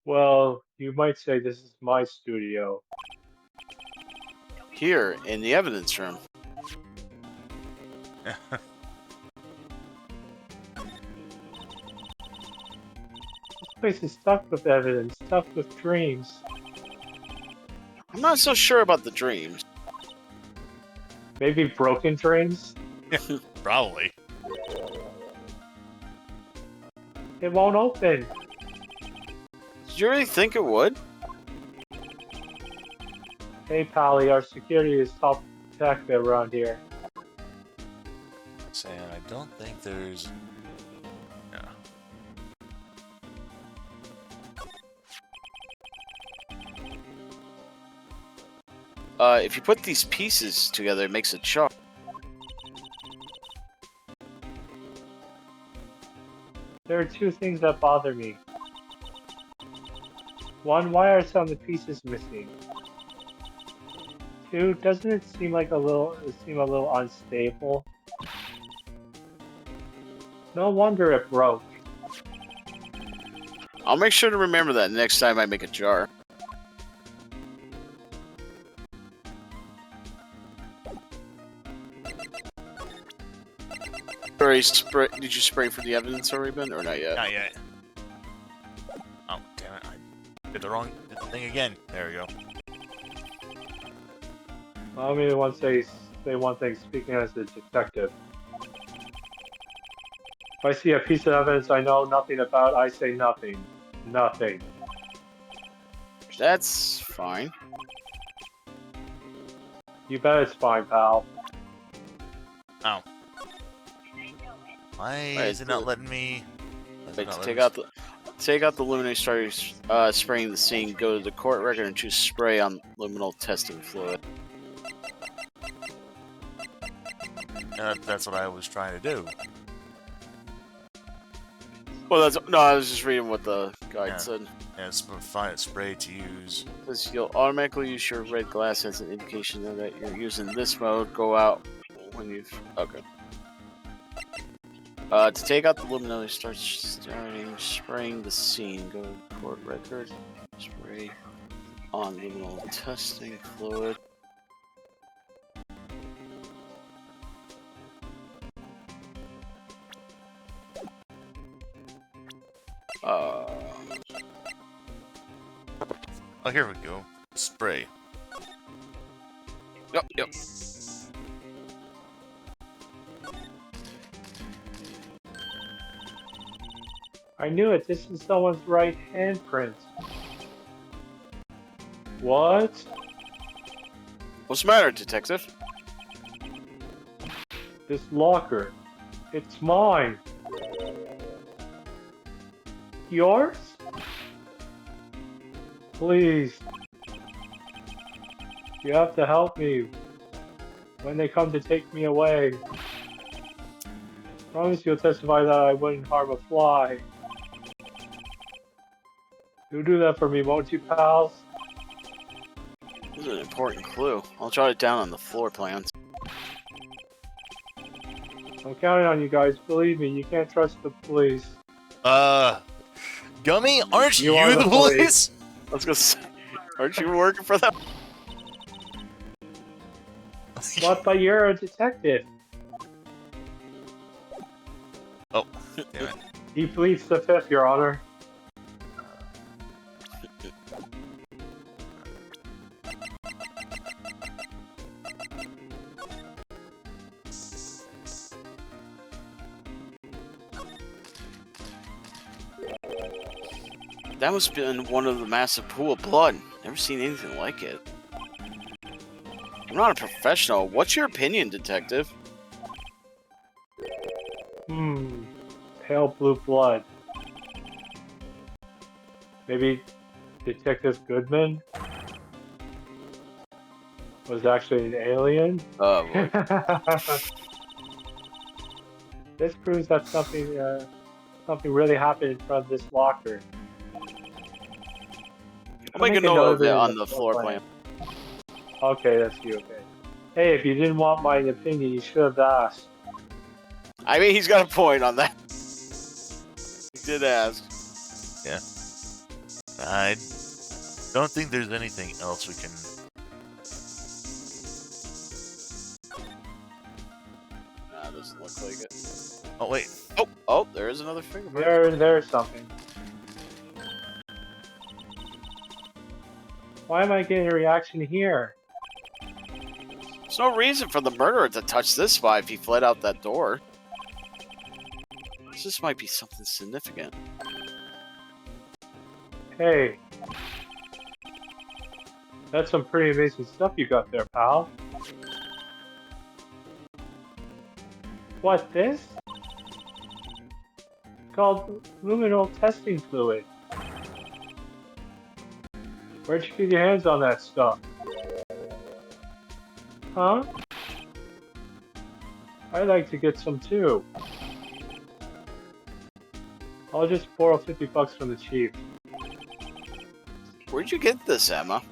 Well, you might say this is my studio. Here, in the evidence room. This place is stuffed with evidence, stuffed with dreams. I'm not so sure about the dreams. Maybe broken dreams? Probably. It won't open. Did you really think it would? Hey, Pally, our security is top detective around here. Saying I don't think there's. Yeah. If you put these pieces together, it makes a chart. There are two things that bother me. One, why are some of the pieces missing? Two, doesn't it seem like a little unstable? No wonder it broke. I'll make sure to remember that next time I make a jar. Did you spray for the evidence already, Ben, or not yet? Not yet. Oh, damn it. I did the thing again. There we go. Allow me to say one thing, speaking as a detective. If I see a piece of evidence I know nothing about, I say nothing. Nothing. That's fine. You bet it's fine, pal. Oh. Why is it not letting me? Wait, to take out the luminary, start spraying the scene. Go to the court record and choose spray on luminal testing fluid. That's what I was trying to do. Well, I was just reading what the guide Yeah. said. Yeah, find a spray to use. Says you'll automatically use your red glass as an indication that you're using this mode. Go out when you've okay. To take out the luminary, start spraying the scene. Go to court record, spray on luminal testing fluid. Oh, here we go. Spray. Yep. I knew it. This is someone's right handprint. What? What's the matter, detective? This locker. It's mine. Yours? Please. You have to help me when they come to take me away. Promise you'll testify that I wouldn't harm a fly. You'll do that for me, won't you, pals? This is an important clue. I'll jot it down on the floor plans. I'm counting on you guys. Believe me, you can't trust the police. Gummy, aren't You you, are the the police? I was gonna say, aren't you working for them? What? But you're a detective. Oh, damn it. He pleads the fifth, Your Honor. That must have been one of the massive pool of blood. Never seen anything like it. I'm not a professional. What's your opinion, detective? Pale blue blood. Maybe Detective Goodman was actually an alien? Oh, boy. This proves that something really happened in front of this locker. I'll make a note of it on the floor plan. Okay, that's you, okay. Hey, if you didn't want my opinion, you should have asked. I mean, he's got a point on that. He did ask. I don't think there's anything else we can. Nah, doesn't look like it. Oh wait, Oh, there is another fingerprint. There's something. Why am I getting a reaction here? There's no reason for the murderer to touch this spot if he fled out that door. This might be something significant. Hey. That's some pretty amazing stuff you got there, pal. What, this? It's called luminol testing fluid. Where'd you get your hands on that stuff? Huh? I'd like to get some too. I'll just borrow $50 from the chief. Where'd you get this, Emma?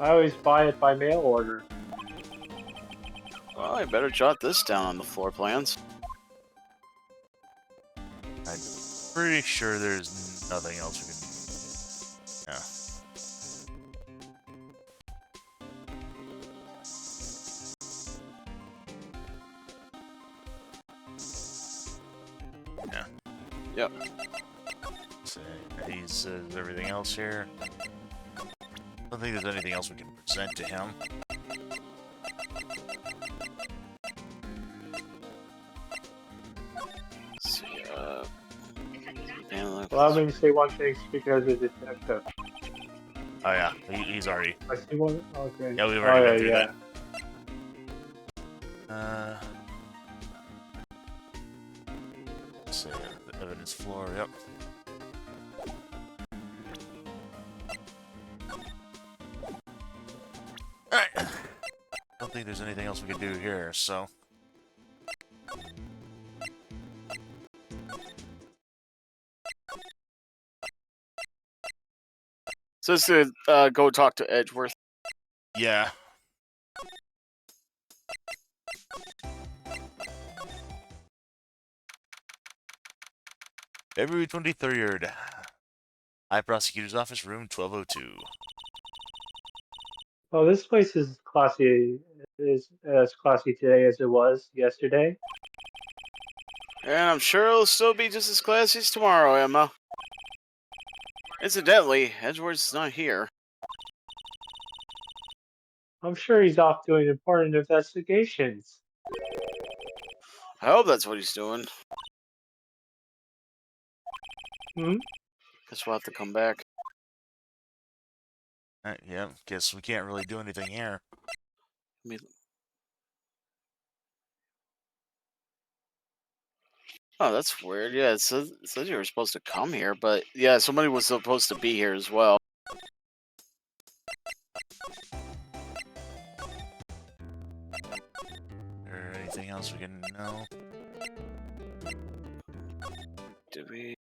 I always buy it by mail order. Well, I better jot this down on the floor plans. I'm pretty sure there's nothing else we can. Yeah. Yeah. Yep. So, is everything else here? I don't think there's anything else we can present to him. Let's see, Allow me to say one thing speaking as a detective. Oh yeah, he's already. I see one. Okay. Yeah, we've already been through yeah. that. Let's see, the evidence floor. Yep. All right. Don't think there's anything else we can do here. So. So let's go talk to Edgeworth. Yeah. February 23rd. High Prosecutor's Office, room 1202. Oh, this place is classy. Is as classy today as it was yesterday. And I'm sure it'll still be just as classy as tomorrow, Emma. Incidentally, Edgeworth's not here. I'm sure he's off doing important investigations. I hope that's what he's doing. Hmm? Guess we'll have to come back. Yeah, guess we can't really do anything here. I mean, oh, that's weird. Yeah, it says you were supposed to come here, but yeah, somebody was supposed to be here as well. Or anything else we can know? Did we?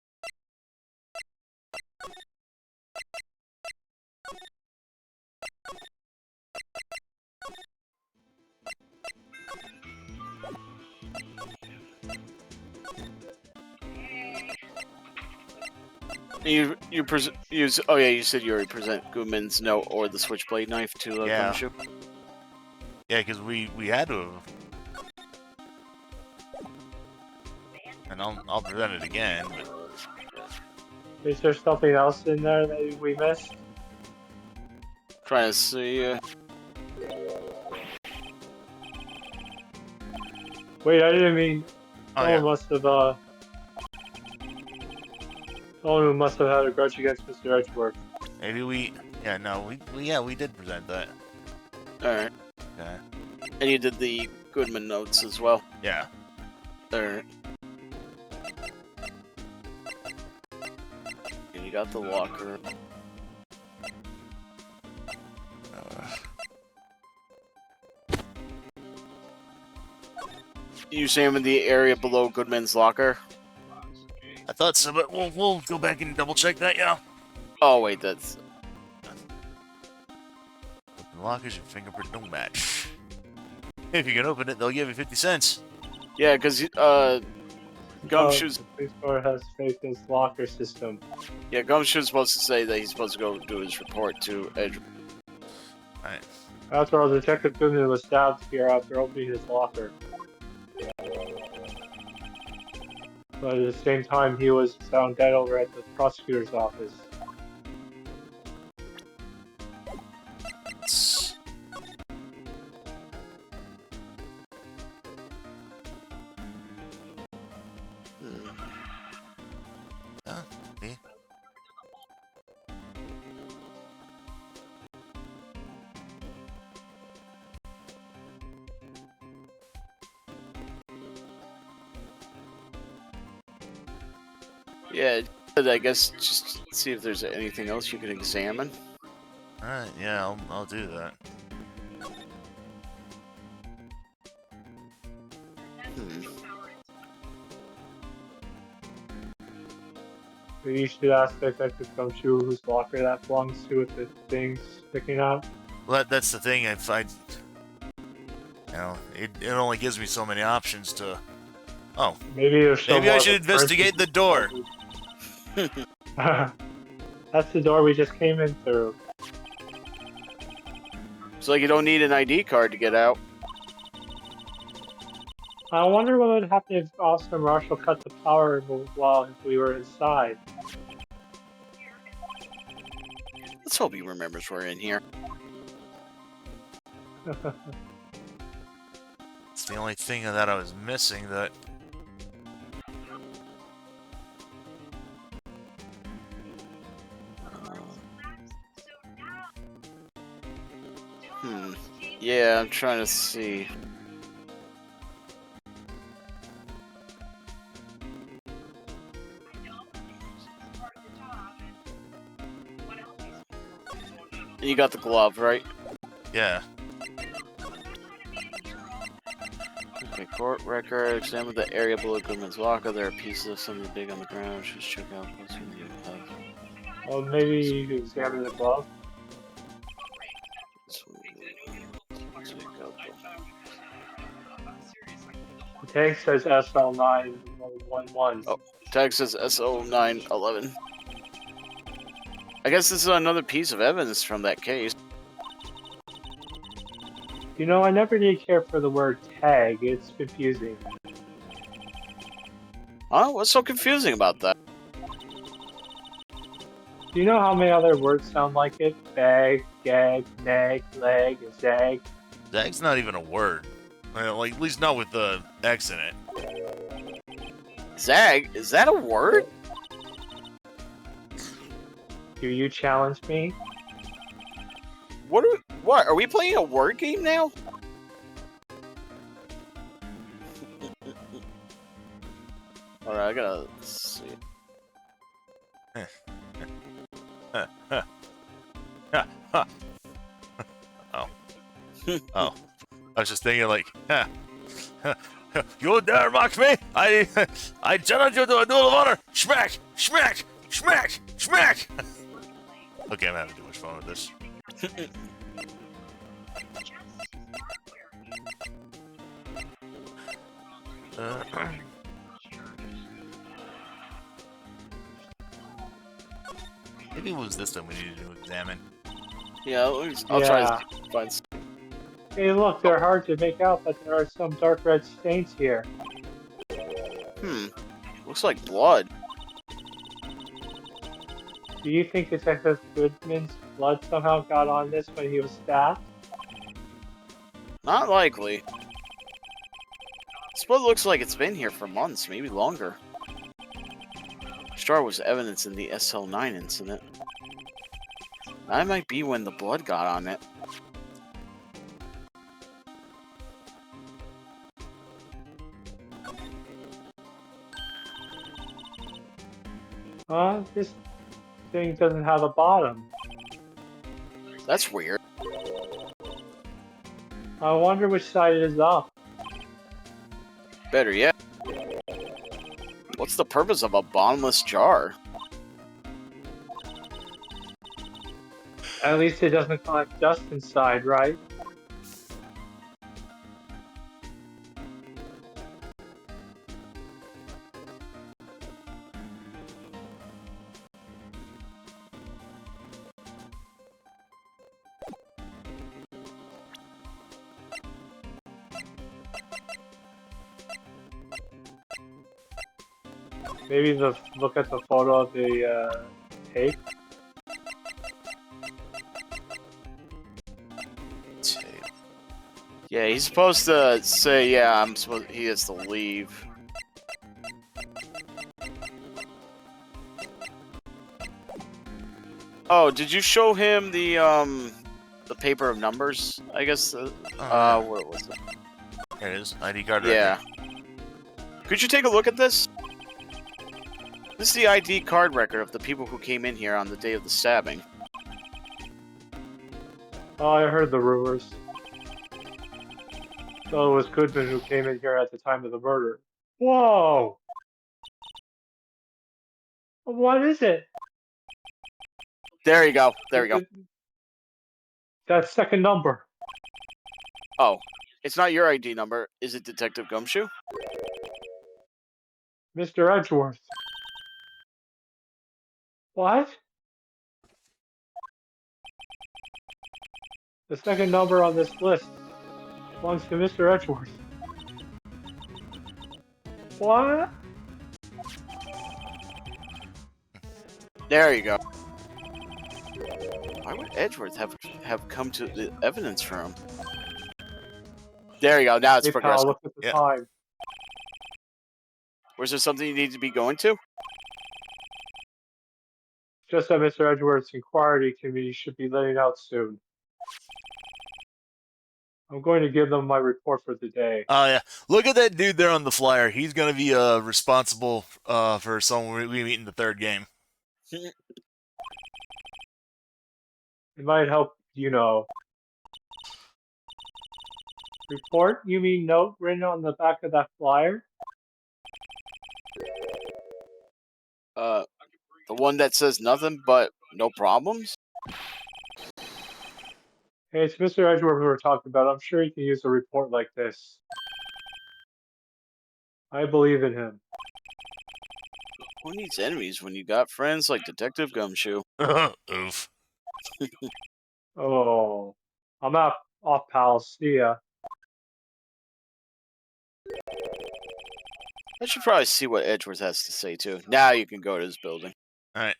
Oh yeah, you said you already present Goodman's note or the switchblade knife to Yeah. Gumshoe. Yeah, because we had to have. And I'll present it again. But Is there something else in there that we missed? Trying to see. Wait, I didn't mean. oh Someone yeah, must have. Someone who must have had a grudge against Mr. Edgeworth. maybe we. Yeah, no, we did present that. All right, Okay. and you did the Goodman notes as well. Yeah. All right. And you got the locker. You say him in the area below Goodman's locker? I thought so, but we'll go back and double check that. Yeah. Oh wait, that's The lockers and fingerprint don't match. If you can open it, they'll give you 50 cents. Yeah, because Gumshoe's The police car has faked his locker system. yeah, Gumshoe's supposed to say that he's supposed to go do his report to Edge. Alright. After all, Detective Goodman was stabbed here after opening his locker. But at the same time, he was found dead over at the prosecutor's office. It's- Yeah, me. Yeah, I guess just see if there's anything else you can examine. Alright, yeah, I'll do that. Hmm. Maybe you should ask Detective Gumshoe whose locker that belongs to with the things sticking out. Well, that's the thing. If I, it only gives me so many options to. Oh, Maybe there's some maybe I more should of a investigate the door. That's the door we just came in through. It's like you don't need an ID card to get out. I wonder what would happen if Officer Marshall cut the power while we were inside. Let's hope he remembers we're in here. It's the only thing that I was missing. That. Yeah, I'm trying to see. You got the glove, right? Yeah. Okay, court record. Examine the area below Goodman's locker. There are pieces of something big on the ground. Just check out what's in the glove. Well, maybe you could examine the glove. The tag says SL911. Oh. Tag says SO911. I guess this is another piece of evidence from that case. You know, I never did care for the word tag. It's confusing. Huh? What's so confusing about that? Do you know how many other words sound like it? Bag, gag, nag, leg, zag. Zag's not even a word. Well, like, at least not with the X in it. Zag? Is that a word? Do you challenge me? What? Are we playing a word game now? Alright, I gotta see. Oh. Oh. I was just thinking, like, you dare mock me? I challenge you to a duel of honor! Smack! Smack! Smack! Smack! Okay, I'm having too much fun with this. Maybe it was this one we needed to examine. Yeah, I'll try to find some. Hey, look, they're hard to make out, but there are some dark red stains here. Looks like blood. Do you think Detective Goodman's blood somehow got on this when he was stabbed? Not likely. This blood looks like it's been here for months, maybe longer. Star was evidence in the SL9 incident. That might be when the blood got on it. This thing doesn't have a bottom. That's weird. I wonder which side it is up. Better yet. What's the purpose of a bottomless jar? At least it doesn't collect dust inside, right? Maybe look at the photo of the tape. Tape. Yeah, he's supposed to say, yeah, he has to leave. Oh, did you show him the paper of numbers? I guess. yeah. What was it? Here it is. ID card Yeah. record. Could you take a look at this? This is the ID card record of the people who came in here on the day of the stabbing. Oh, I heard the rumors. So it was Goodman who came in here at the time of the murder. Whoa! What is it? There you go. There we go. That second number. Oh, it's not your ID number. Is it Detective Gumshoe? Mr. Edgeworth. What? The second number on this list belongs to Mr. Edgeworth. What? There you go. Why would Edgeworth have come to the evidence room? There you go. Now it's Hey, pal, progressive. look at the Yeah. time. Was there something you need to be going to? Just that Mr. Edgeworth's inquiry committee should be letting out soon. I'm going to give them my report for the day. Oh yeah, look at that dude there on the flyer. He's gonna be responsible for someone we meet in the third game. It might help, you know. Report? You mean note written on the back of that flyer? The one that says nothing but no problems? Hey, it's Mr. Edgeworth we were talking about. I'm sure he can use a report like this. I believe in him. Who needs enemies when you got friends like Detective Gumshoe? Oof. Oh, I'm off, pal. See ya. I should probably see what Edgeworth has to say too. Now you can go to his building. All right.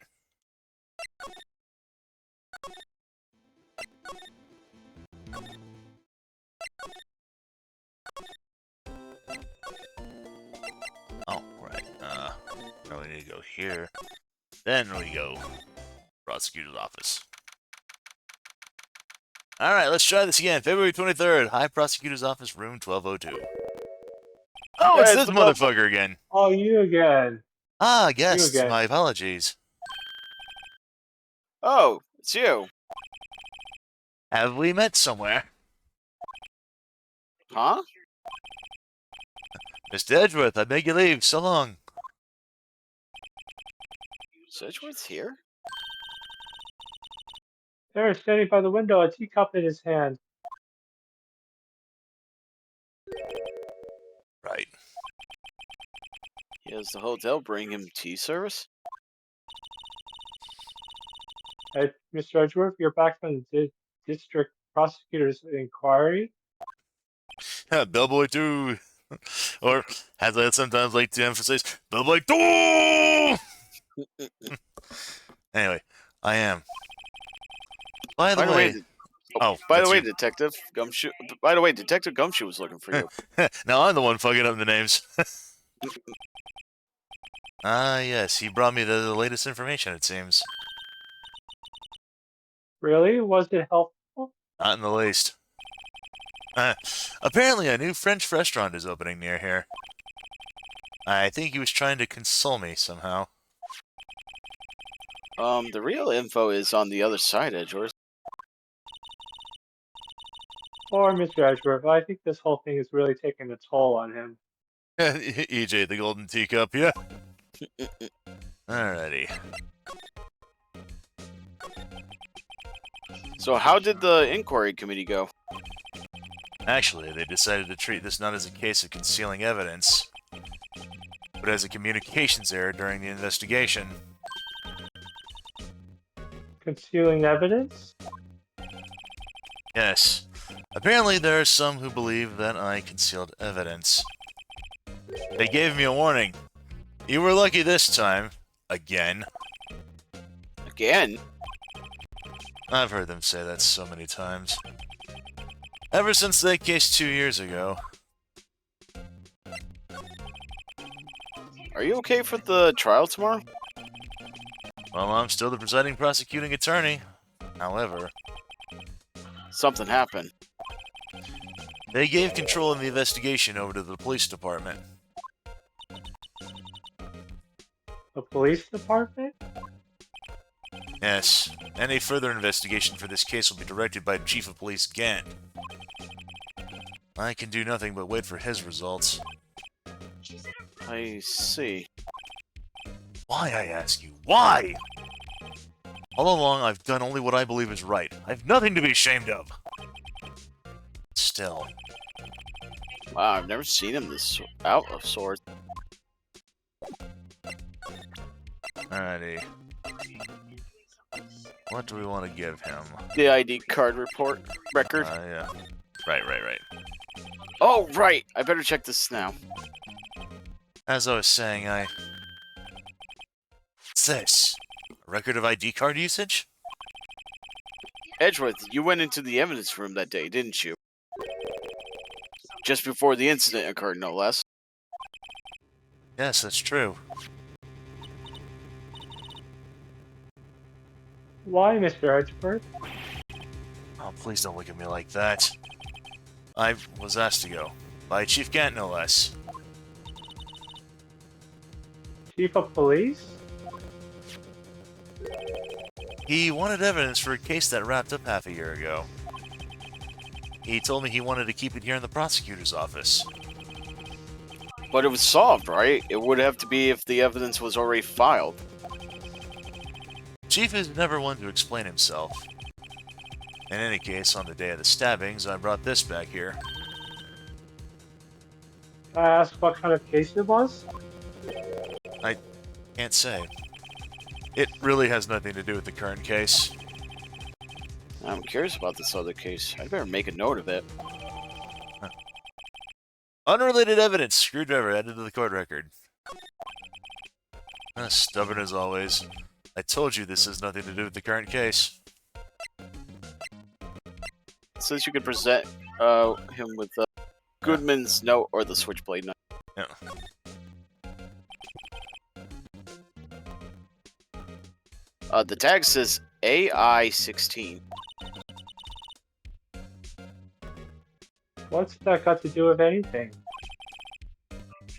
Oh, right. Now we need to go here. Then we go prosecutor's office. All right, let's try this again. February 23rd, High Prosecutor's Office, room 1202. Oh, it's Yeah, this it's motherfucker again. Oh, you again. Ah, You guests, again. my apologies. Oh, it's you. Have we met somewhere? Huh? Mr. Edgeworth, I beg you leave. So long. Is Edgeworth here? There, standing by the window, a teacup in his hand. Right. He has the hotel bring him tea service? Hey, Mr. Edgeworth, you're back from the district prosecutor's inquiry. Bellboy 2. Or, as I sometimes like to emphasize, Bellboy 2! Anyway, I am. By the way, By the way, you. Detective Gumshoe. By the way, Detective Gumshoe was looking for you. Now I'm the one fucking up the names. Ah, yes, he brought me the latest information, it seems. Really? Was it helpful? Not in the least. Apparently, a new French restaurant is opening near here. I think he was trying to console me somehow. The real info is on the other side, Edgeworth. Poor Mr. Edgeworth, I think this whole thing is really taking a toll on him. EJ, the golden teacup, yeah. Alrighty. So how did the inquiry committee go? Actually, they decided to treat this not as a case of concealing evidence, but as a communications error during the investigation. Concealing evidence? Yes. Apparently, there are some who believe that I concealed evidence. They gave me a warning. You were lucky this time. Again. Again? I've heard them say that so many times. Ever since that case 2 years ago. Are you okay for the trial tomorrow? Well, I'm still the presiding prosecuting attorney. However, Something happened. they gave control of the investigation over to the police department. The police department? Yes, any further investigation for this case will be directed by Chief of Police Gant. I can do nothing but wait for his results. I see. Why, I ask you? Why? All along, I've done only what I believe is right. I have nothing to be ashamed of. Still. Wow, I've never seen him this out of sorts. Alrighty. What do we want to give him? The ID card report record. Yeah. Right. Oh, right! I better check this now. As I was saying, What's this? A record of ID card usage? Edgeworth, you went into the evidence room that day, didn't you? Just before the incident occurred, no less. Yes, that's true. Why, Mr. Edgeworth? Oh, please don't look at me like that. I was asked to go. By Chief Gant, no less. Chief of police? He wanted evidence for a case that wrapped up half a year ago. He told me he wanted to keep it here in the prosecutor's office. But it was solved, right? It would have to be if the evidence was already filed. Chief is never one to explain himself. In any case, on the day of the stabbings, I brought this back here. Can I ask what kind of case it was? Can't say. It really has nothing to do with the current case. I'm curious about this other case. I better make a note of it. Unrelated evidence. Screwdriver added to the court record. Stubborn as always. I told you this has nothing to do with the current case. It says you could present him with Goodman's note or the switchblade knife. Yeah. The tag says AI-16. What's that got to do with anything?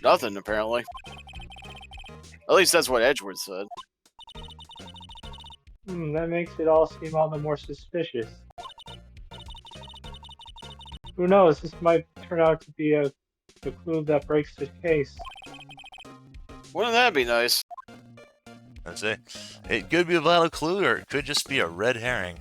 Nothing, apparently. At least that's what Edgeworth said. That makes it all seem all the more suspicious. Who knows, this might turn out to be the clue that breaks the case. Wouldn't that be nice? I say, it could be a vital clue, or it could just be a red herring.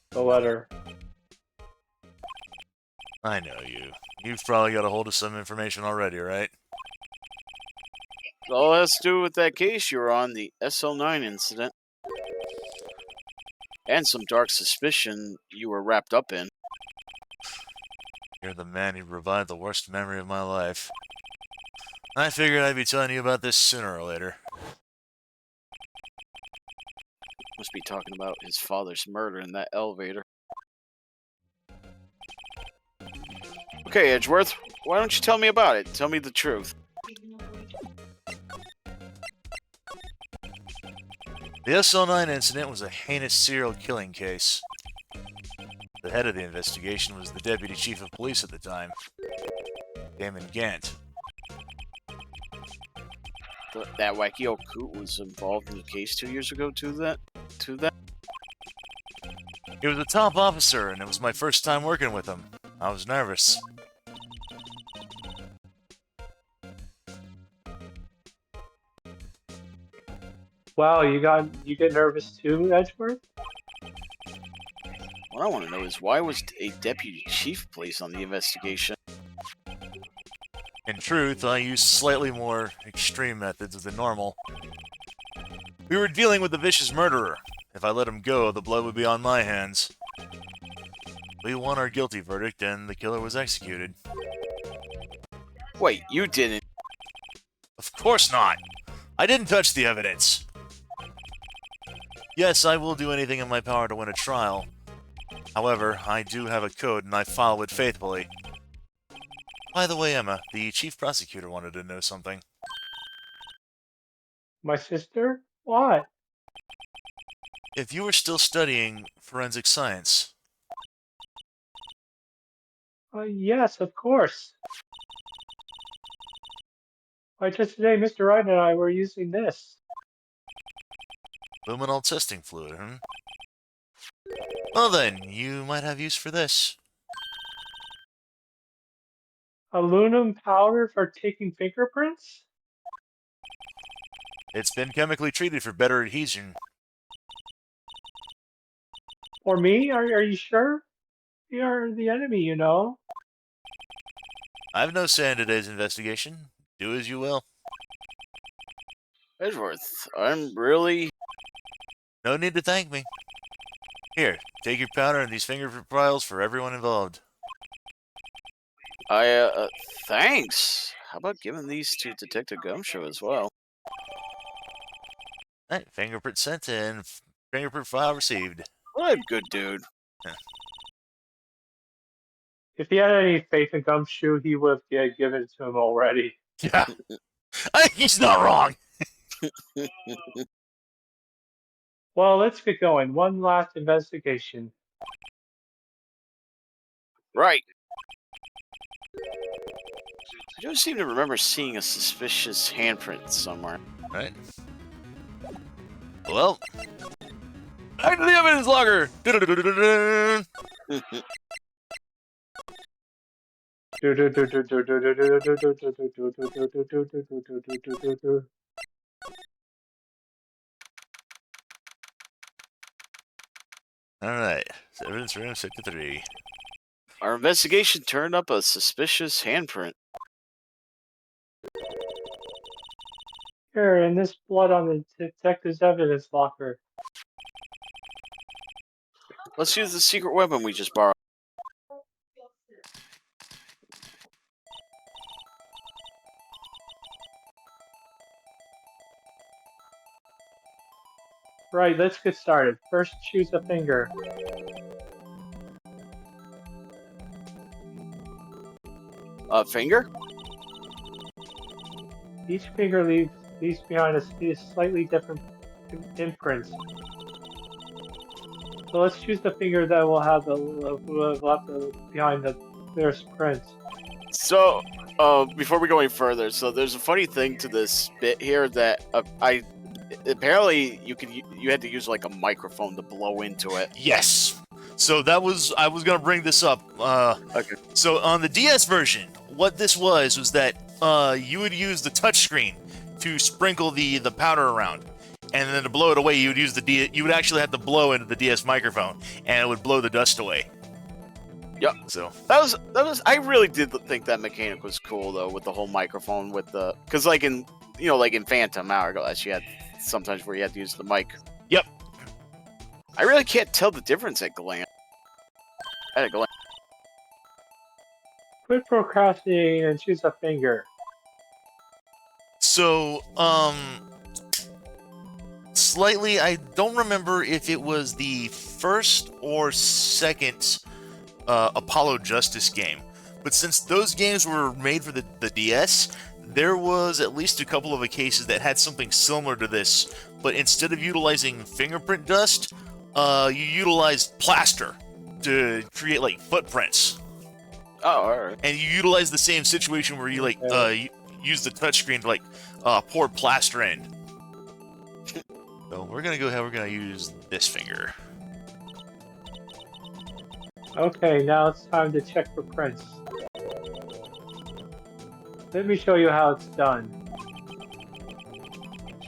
The letter. I know you. You've probably got a hold of some information already, right? It all has to do with that case you were on, the SL9 incident. And some dark suspicion you were wrapped up in. You're the man who revived the worst memory of my life. I figured I'd be telling you about this sooner or later. Must be talking about his father's murder in that elevator. Okay, Edgeworth, why don't you tell me about it? Tell me the truth. The SL9 incident was a heinous serial killing case. The head of the investigation was the deputy chief of police at the time, Damon Gant. That wacky old coot was involved in the case 2 years ago to that? He was a top officer, and it was my first time working with him. I was nervous. Wow, you get nervous too, Edgeworth? What I want to know is why was a deputy chief placed on the investigation? In truth, I used slightly more extreme methods than normal. We were dealing with a vicious murderer. If I let him go, the blood would be on my hands. We won our guilty verdict, and the killer was executed. Wait, you didn't. Of course not! I didn't touch the evidence! Yes, I will do anything in my power to win a trial. However, I do have a code, and I follow it faithfully. By the way, Emma, the chief prosecutor wanted to know something. My sister? What? If you were still studying forensic science, Yes, of course. Why, just today, Mr. Wright and I were using this. luminol testing fluid, Well then, you might have use for this. Aluminum powder for taking fingerprints? It's been chemically treated for better adhesion. For me? Are you sure? You're the enemy, you know. I've no say in today's investigation. Do as you will. Edgeworth, I'm really... No need to thank me. Here, take your powder and these fingerprint files for everyone involved. Thanks. How about giving these to Detective Gumshoe as well? Alright, fingerprint sent and fingerprint file received. What a good dude. If he had any faith in Gumshoe, he would have given it to him already. Yeah. He's not wrong! Well, let's get going. One last investigation. Right. I don't seem to remember seeing a suspicious handprint somewhere. Right. Well, back to the evidence logger! Alright, evidence room sector 3. Our investigation turned up a suspicious handprint. Here, and this blood on the detective's evidence locker. Let's use the secret weapon we just borrowed. Right, let's get started. First, choose a finger. A finger? Each finger leaves behind a slightly different imprint. So let's choose the finger that will have left behind the clearest print. So, before we go any further, so there's a funny thing to this bit here that apparently you had to use like a microphone to blow into it. Yes! So I was gonna bring this up. Okay. So on the DS version, what this was that you would use the touchscreen to sprinkle the powder around, and then to blow it away, you would actually have to blow into the DS microphone, and it would blow the dust away. Yep. So That was I really did think that mechanic was cool though, with the whole microphone because like in Phantom Hourglass you had sometimes where you had to use the mic. Yep. I really can't tell the difference at a glance. Quit procrastinating and choose a finger. So, slightly, I don't remember if it was the first or second Apollo Justice game, but since those games were made for the DS, there was at least a couple of cases that had something similar to this, but instead of utilizing fingerprint dust, you utilized plaster to create, like, footprints. Oh, alright. And you utilize the same situation where you, you use the touchscreen to, pour plaster in. So we're gonna go ahead, we're gonna use this finger. Okay, now it's time to check for prints. Let me show you how it's done.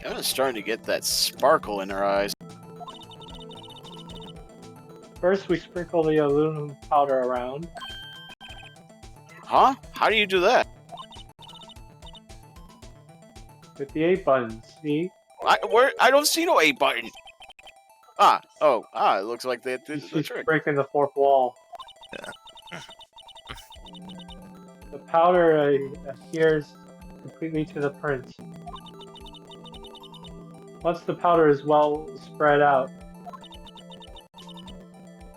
Emma's starting to get that sparkle in her eyes. First, we sprinkle the aluminum powder around. Huh? How do you do that? With the A button, see? I don't see no A button. It looks like they did the She's trick. breaking the fourth wall. The powder adheres completely to the print. Once the powder is well spread out,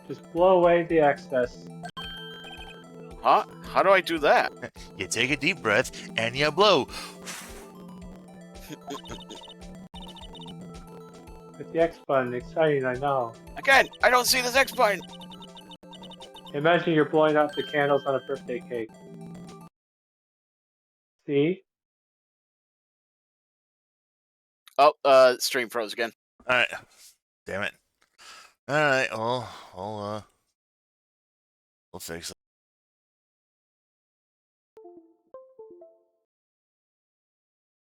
just blow away the excess. Huh? How do I do that? You take a deep breath and you blow. With the X button, exciting, I know. Again, I don't see this X button. Imagine you're blowing out the candles on a birthday cake. See? Oh, stream froze again. All right. Damn it. All right. We'll fix it.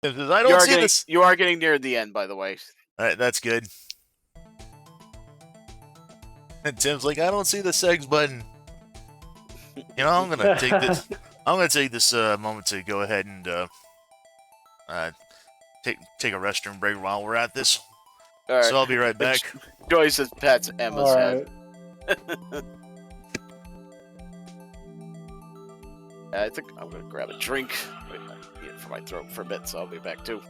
I don't see this. You are getting near the end, by the way. All right, that's good. And Tim's like, I don't see the segs button. You know, I'm gonna take this. I'm gonna take this moment to go ahead and take a restroom break while we're at this. All right. So I'll be right back. Joyce's pets Emma's head. Alright. I think I'm gonna grab a drink. Wait, I need it for my throat for a bit, so I'll be back too.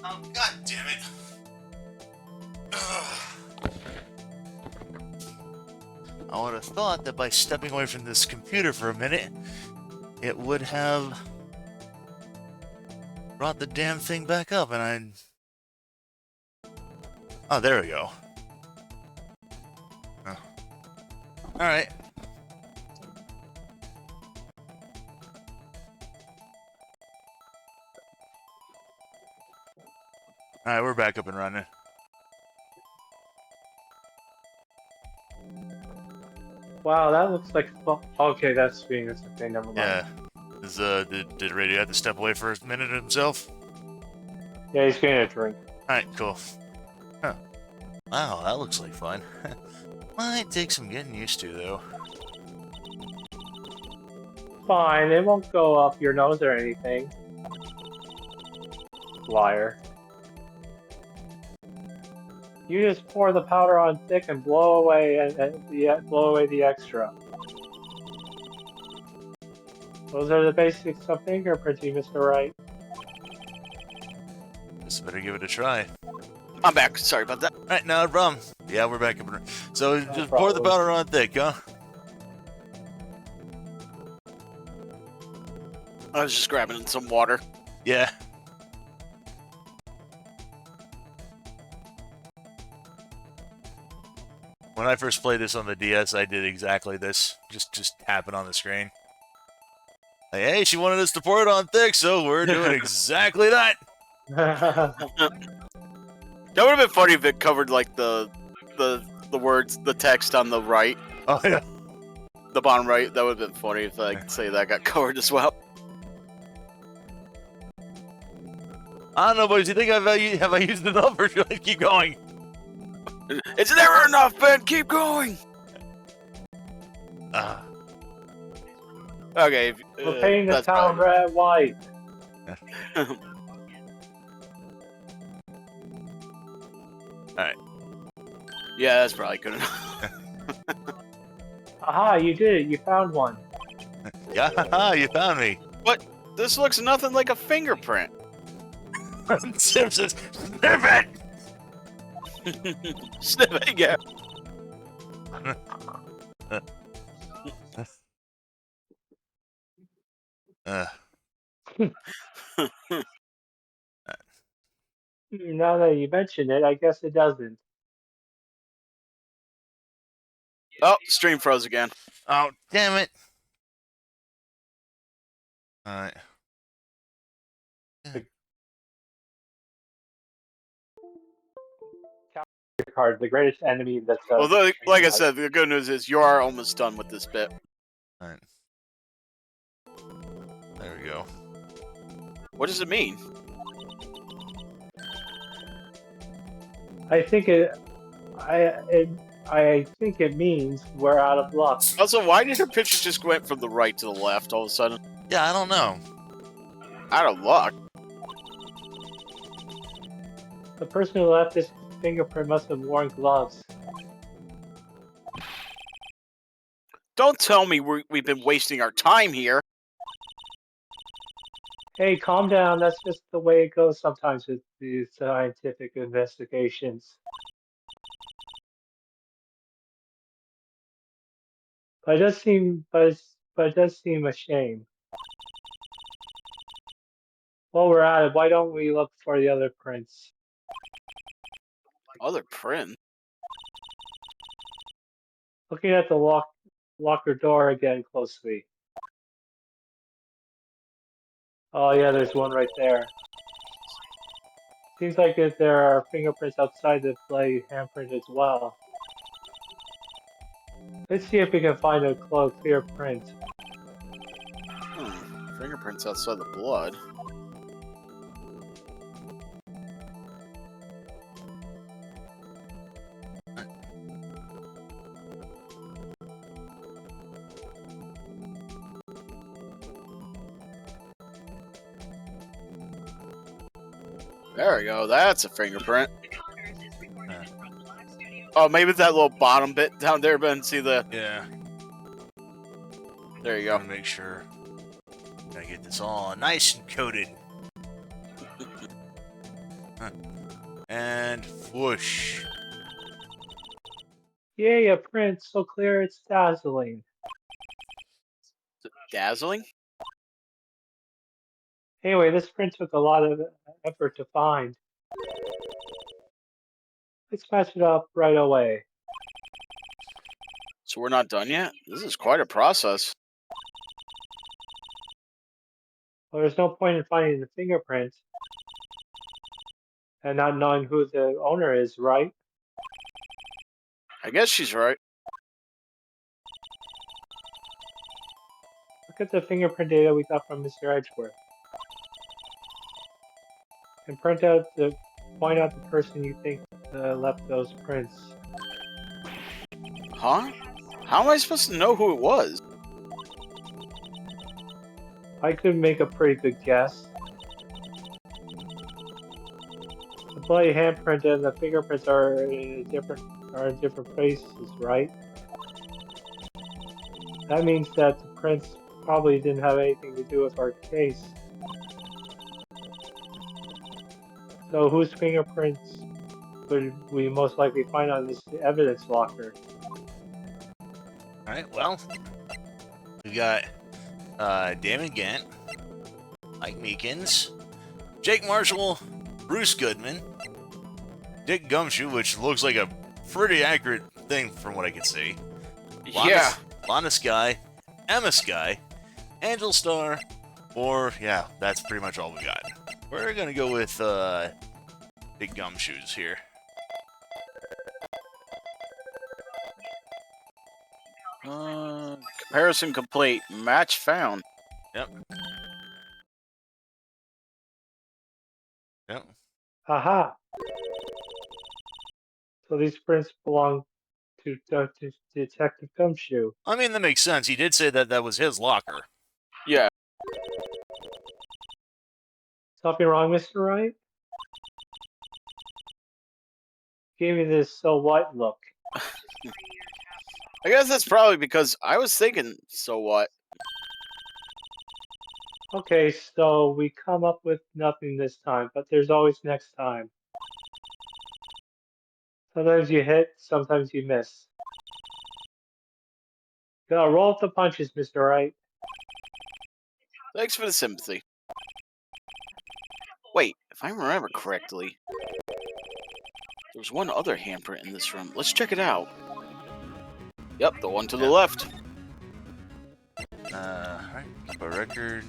Oh, God damn it. I would have thought that by stepping away from this computer for a minute, it would have brought the damn thing back up, and I... Oh, there we go. Oh. Alright. Alright, we're back up and running. Wow, that looks like fun. Okay, that's being that's okay, never mind. Yeah. Did Radio have to step away for a minute himself? Yeah, he's getting a drink. Alright, cool. Huh. Wow, that looks like fun. Might take some getting used to, though. Fine, it won't go up your nose or anything. Liar. You just pour the powder on thick and blow away blow away the extra. Those are the basics of fingerprinting, Mr. Wright. Just better give it a try. I'm back. Sorry about that. Alright, no problem. Yeah, we're back up and running. So No just pour the problem. powder on thick, huh? I was just grabbing some water. Yeah. When I first played this on the DS, I did exactly this. Just tap it on the screen. Like, hey, she wanted us to pour it on thick, so we're doing exactly that. That would have been funny if it covered like the words, the text on the right, Oh yeah. the bottom right. That would have been funny if I could say that got covered as well. I don't know, boys. You think have I used enough, or should I keep going? It's never enough, Ben. Keep going. Ah. Okay. We're painting the that's town probably- red white. Yeah, that's probably good enough. Aha, you did it. You found one. Yeah, you found me. This looks nothing like a fingerprint. Simpsons, sniff it. Sniffing, yeah. Now that you mention it, I guess it doesn't. Oh, stream froze again. Oh, damn it. All right. Card, the greatest enemy that's. Well, like I said, the good news is you are almost done with this bit. All right. There we go. What does it mean? I think it means we're out of luck. Also, why did her picture just went from the right to the left all of a sudden? Yeah, I don't know. Out of luck. The person who left this fingerprint must have worn gloves. Don't tell me we've been wasting our time here. Hey, calm down. That's just the way it goes sometimes with these scientific investigations. But it does seem, but it does seem a shame. While we're at it, why don't we look for the other prints? Other print? Looking at the locker door again closely. Oh yeah, there's one right there. Seems like there are fingerprints outside the bloody handprint as well. Let's see if we can find a clear print. Fingerprints outside the blood. There we go. That's a fingerprint. Oh, maybe it's that little bottom bit down there, Ben. See the... Yeah. There you Gotta go. make sure. Gotta get this all nice and coated. And whoosh. Yay, a print so clear it's dazzling. Dazzling? Anyway, this print took a lot of effort to find. Let's match it up right away. So we're not done yet? This is quite a process. Well, there's no point in finding the fingerprint and not knowing who the owner is, right? I guess she's right. Look at the fingerprint data we got from Mr. Edgeworth. And point out the person you think left those prints. Huh? How am I supposed to know who it was? I could make a pretty good guess. The bloody handprint and the fingerprints are in different places, right? That means that the prints probably didn't have anything to do with our case. So whose fingerprints would we most likely find on this evidence locker? Alright, well. We got Damon Gant, Mike Meekins, Jake Marshall, Bruce Goodman, Dick Gumshoe, which looks like a pretty accurate thing from what I can see. Yeah. Lana Sky, Emma Sky, Angel Star, or yeah, that's pretty much all we got. We're gonna go with Big Gumshoes here. Comparison complete. Match found. Yep. Yep. Aha. So these prints belong to Detective Gumshoe. I mean, that makes sense. He did say that that was his locker. Yeah. Something wrong, Mr. Wright? Gave me this so what look. I guess that's probably because I was thinking, so what? Okay, so we come up with nothing this time, but there's always next time. Sometimes you hit, sometimes you miss. Gotta roll up the punches, Mr. Wright. Thanks for the sympathy. Wait, if I remember correctly, there was one other handprint in this room. Let's check it out. Yep, the one to the left. Alright, keep a record.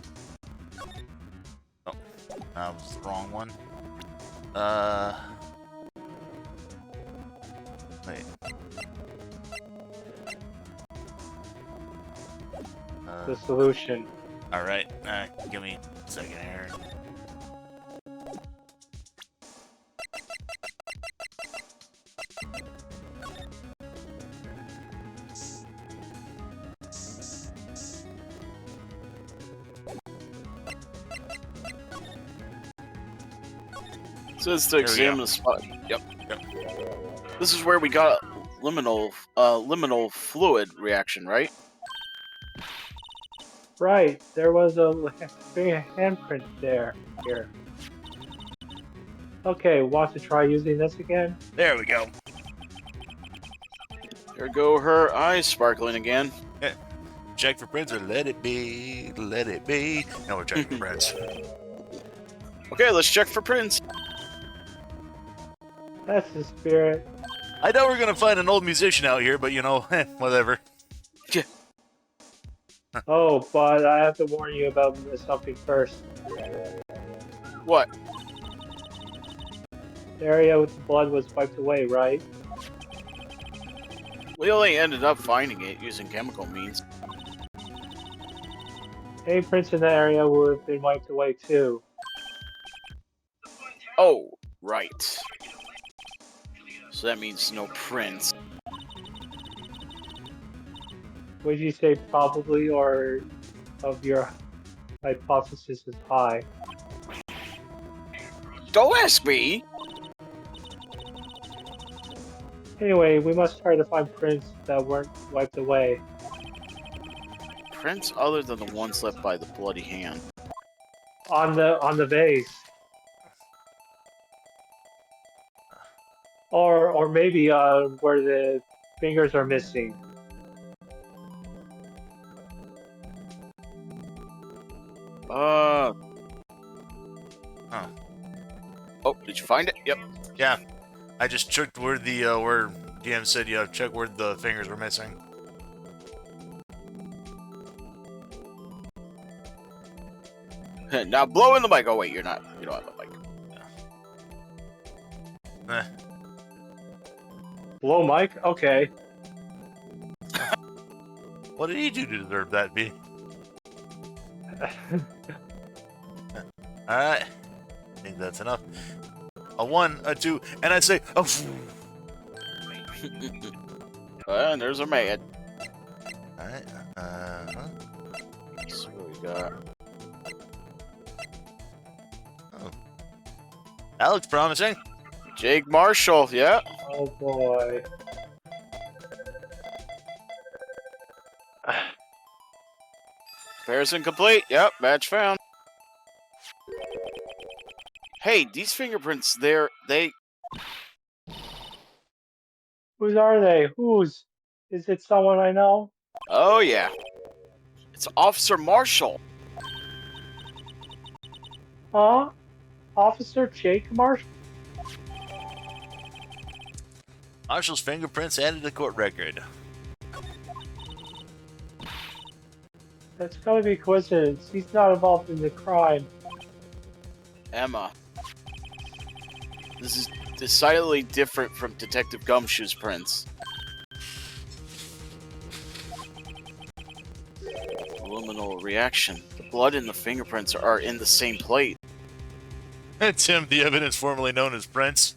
Oh, that was the wrong one. Wait. The solution. Alright, give me a second here. Says to we examine go. the spot. Yep. Yep. This is where we got liminal fluid reaction, right? Right, there was a handprint there. Here. Okay, want to try using this again? There we go. There go her eyes sparkling again. Check for prints or let it be, let it be. Now we're checking for prints. Okay, let's check for prints. That's the spirit. I know we're gonna find an old musician out here, but you know, whatever. Oh, but I have to warn you about something first. What? The area with the blood was wiped away, right? We only ended up finding it using chemical means. Any prints in that area would have been wiped away too. Oh, right. So that means no prints. Would you say probably, or of your hypothesis is high? Don't ask me! Anyway, we must try to find prints that weren't wiped away. Prints other than the ones left by the bloody hand. On the vase. Or maybe where the fingers are missing. Huh. Oh, did you find it? Yep. Yeah. I just checked where the where DM said check where the fingers were missing. Now blow in the mic. Oh wait, you're not. You don't have a mic. Blow Mike? Okay. What did he do to deserve that, B? Alright. I think that's enough. A 1, a 2, and I say, oh. And there's a man. Alright. So what we got. Oh. That looks promising. Jake Marshall. Yeah. Oh boy. Comparison complete. Yep. Match found. Hey, these fingerprints. They. Whose are they? Whose? Is it someone I know? Oh yeah. It's Officer Marshall. Huh? Officer Jake Marshall? Marshall's fingerprints added to court record. That's gotta be coincidence. He's not involved in the crime. Emma. This is decidedly different from Detective Gumshoe's prints. Luminal reaction. The blood and the fingerprints are in the same plate. Tim, the evidence formerly known as Prince.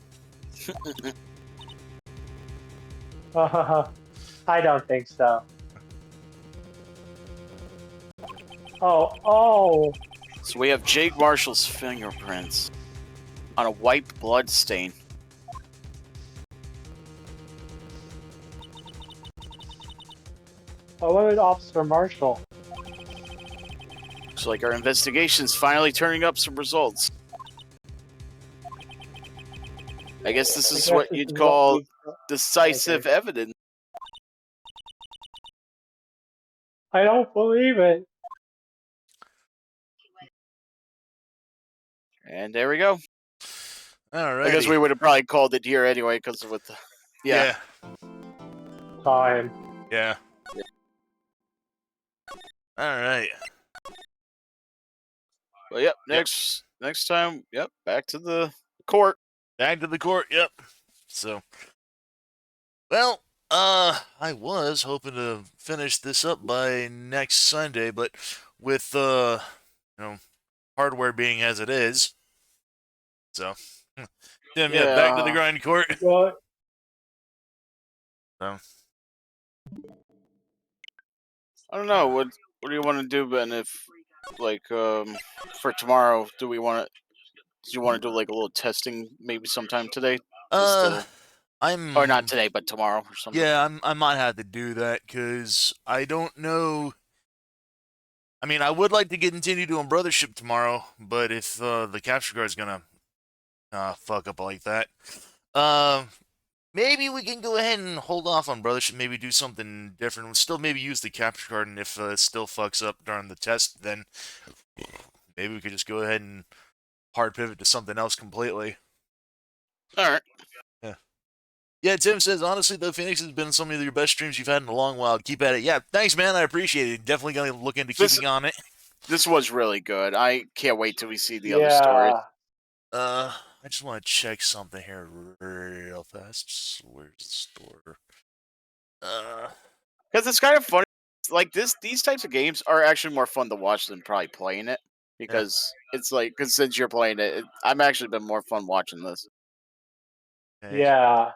I don't think so. Oh. So we have Jake Marshall's fingerprints on a wiped blood stain. Oh, what about Officer Marshall? Looks like our investigation's finally turning up some results. I guess this is what you'd call decisive evidence. I don't believe it. And there we go. All right. I guess we would have probably called it here anyway, because with the Yeah. Time. Yeah. All right. Well, yep. Next time, yep. Back to the court. Back to the court. Yep. So, well, I was hoping to finish this up by next Sunday, but with hardware being as it is, so Tim, back to the grind court. Well, So, I don't know. What do you want to do, Ben? If like for tomorrow, do you want to do like a little testing maybe sometime today? I'm or not today, but tomorrow or something. Yeah, I might have to do that because I don't know. I mean, I would like to continue doing Brothership tomorrow, but if the capture card is gonna fuck up like that, maybe we can go ahead and hold off on Brothership. Maybe do something different. We'll still maybe use the capture card, and if it still fucks up during the test, then maybe we could just go ahead and hard pivot to something else completely. All right. Yeah, Tim says, honestly, though, Phoenix has been some of your best streams you've had in a long while. Keep at it. Yeah, thanks, man. I appreciate it. Definitely going to look into keeping on it. This was really good. I can't wait till we see the other story. I just want to check something here real fast. Where's the store? Because it's kind of funny. Like these types of games are actually more fun to watch than probably playing it. Because it's like, because since you're playing it, I've actually been more fun watching this. Okay. Yeah.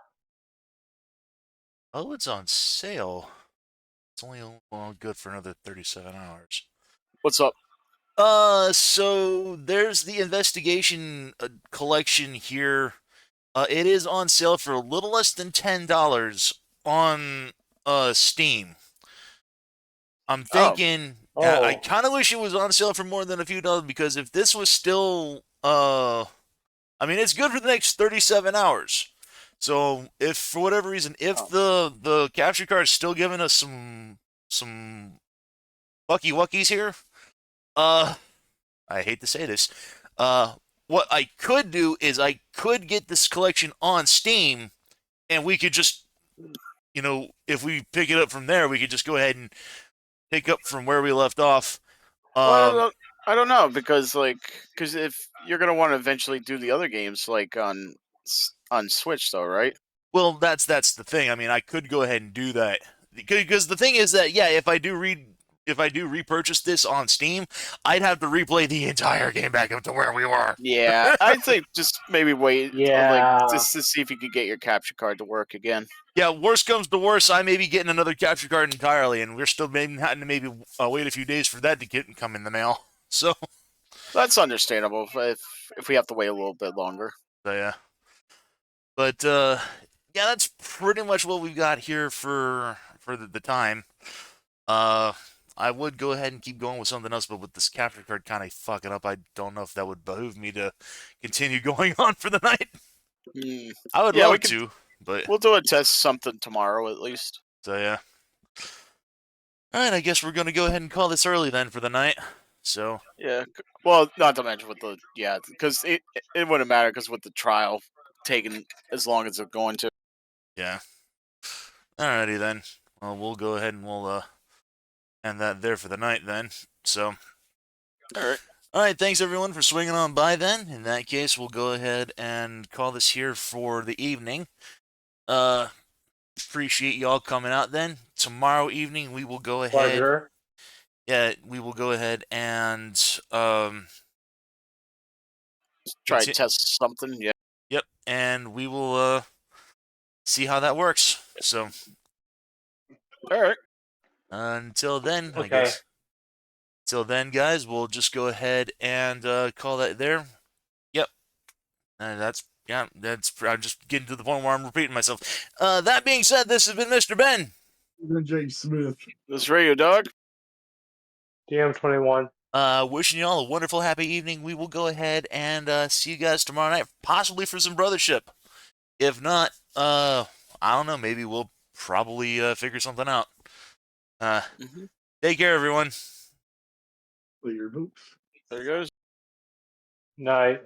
Oh, it's on sale. It's only good for another 37 hours. What's up? So there's the investigation collection here. It is on sale for a little less than $10 on Steam. I'm thinking I kind of wish it was on sale for more than a few dollars, because if this was still I mean, it's good for the next 37 hours. So if for whatever reason, if the capture card is still giving us some bucky wuckies here, I hate to say this, what I could do is I could get this collection on Steam, and we could just, if we pick it up from there, we could just go ahead and pick up from where we left off. Well, I don't know, because if you're gonna want to eventually do the other games like on Switch, though, right? Well, that's the thing. I mean, I could go ahead and do that, because the thing is that if I do repurchase this on Steam, I'd have to replay the entire game back up to where we were. Yeah, I think just maybe wait, just to see if you could get your capture card to work again. Yeah, worst comes to worst, I may be getting another capture card entirely, and we're still having to wait a few days for that to come in the mail. So that's understandable if we have to wait a little bit longer. So, yeah. But yeah, that's pretty much what we've got here for the time. I would go ahead and keep going with something else, but with this capture card kind of fucking up, I don't know if that would behoove me to continue going on for the night. I would love to, but we'll do a test something tomorrow at least. So yeah. All right, I guess we're gonna go ahead and call this early then for the night. So yeah, well, not to mention with the because it wouldn't matter, because with the trial taking as long as it's going to. Yeah. Alrighty then. Well, we'll go ahead and we'll and that there for the night then. So, All right. all right, thanks everyone for swinging on by then. In that case, we'll go ahead and call this here for the evening. Appreciate y'all coming out then. Tomorrow evening, we will go ahead. Pleasure. Yeah, we will go ahead and Try conti- and test something. Yeah. Yep, and we will see how that works. So All right. until then, I Okay. guess. Till then, guys, we'll just go ahead and call that there. Yep, that's yeah. That's I'm just getting to the point where I'm repeating myself. That being said, this has been Mr. Ben. Even J. Smith. This radio dog. DM21. Wishing you all a wonderful, happy evening. We will go ahead and see you guys tomorrow night, possibly for some brothership. If not, I don't know. Maybe we'll probably figure something out. Take care, everyone. Clear hoops. There goes. Night.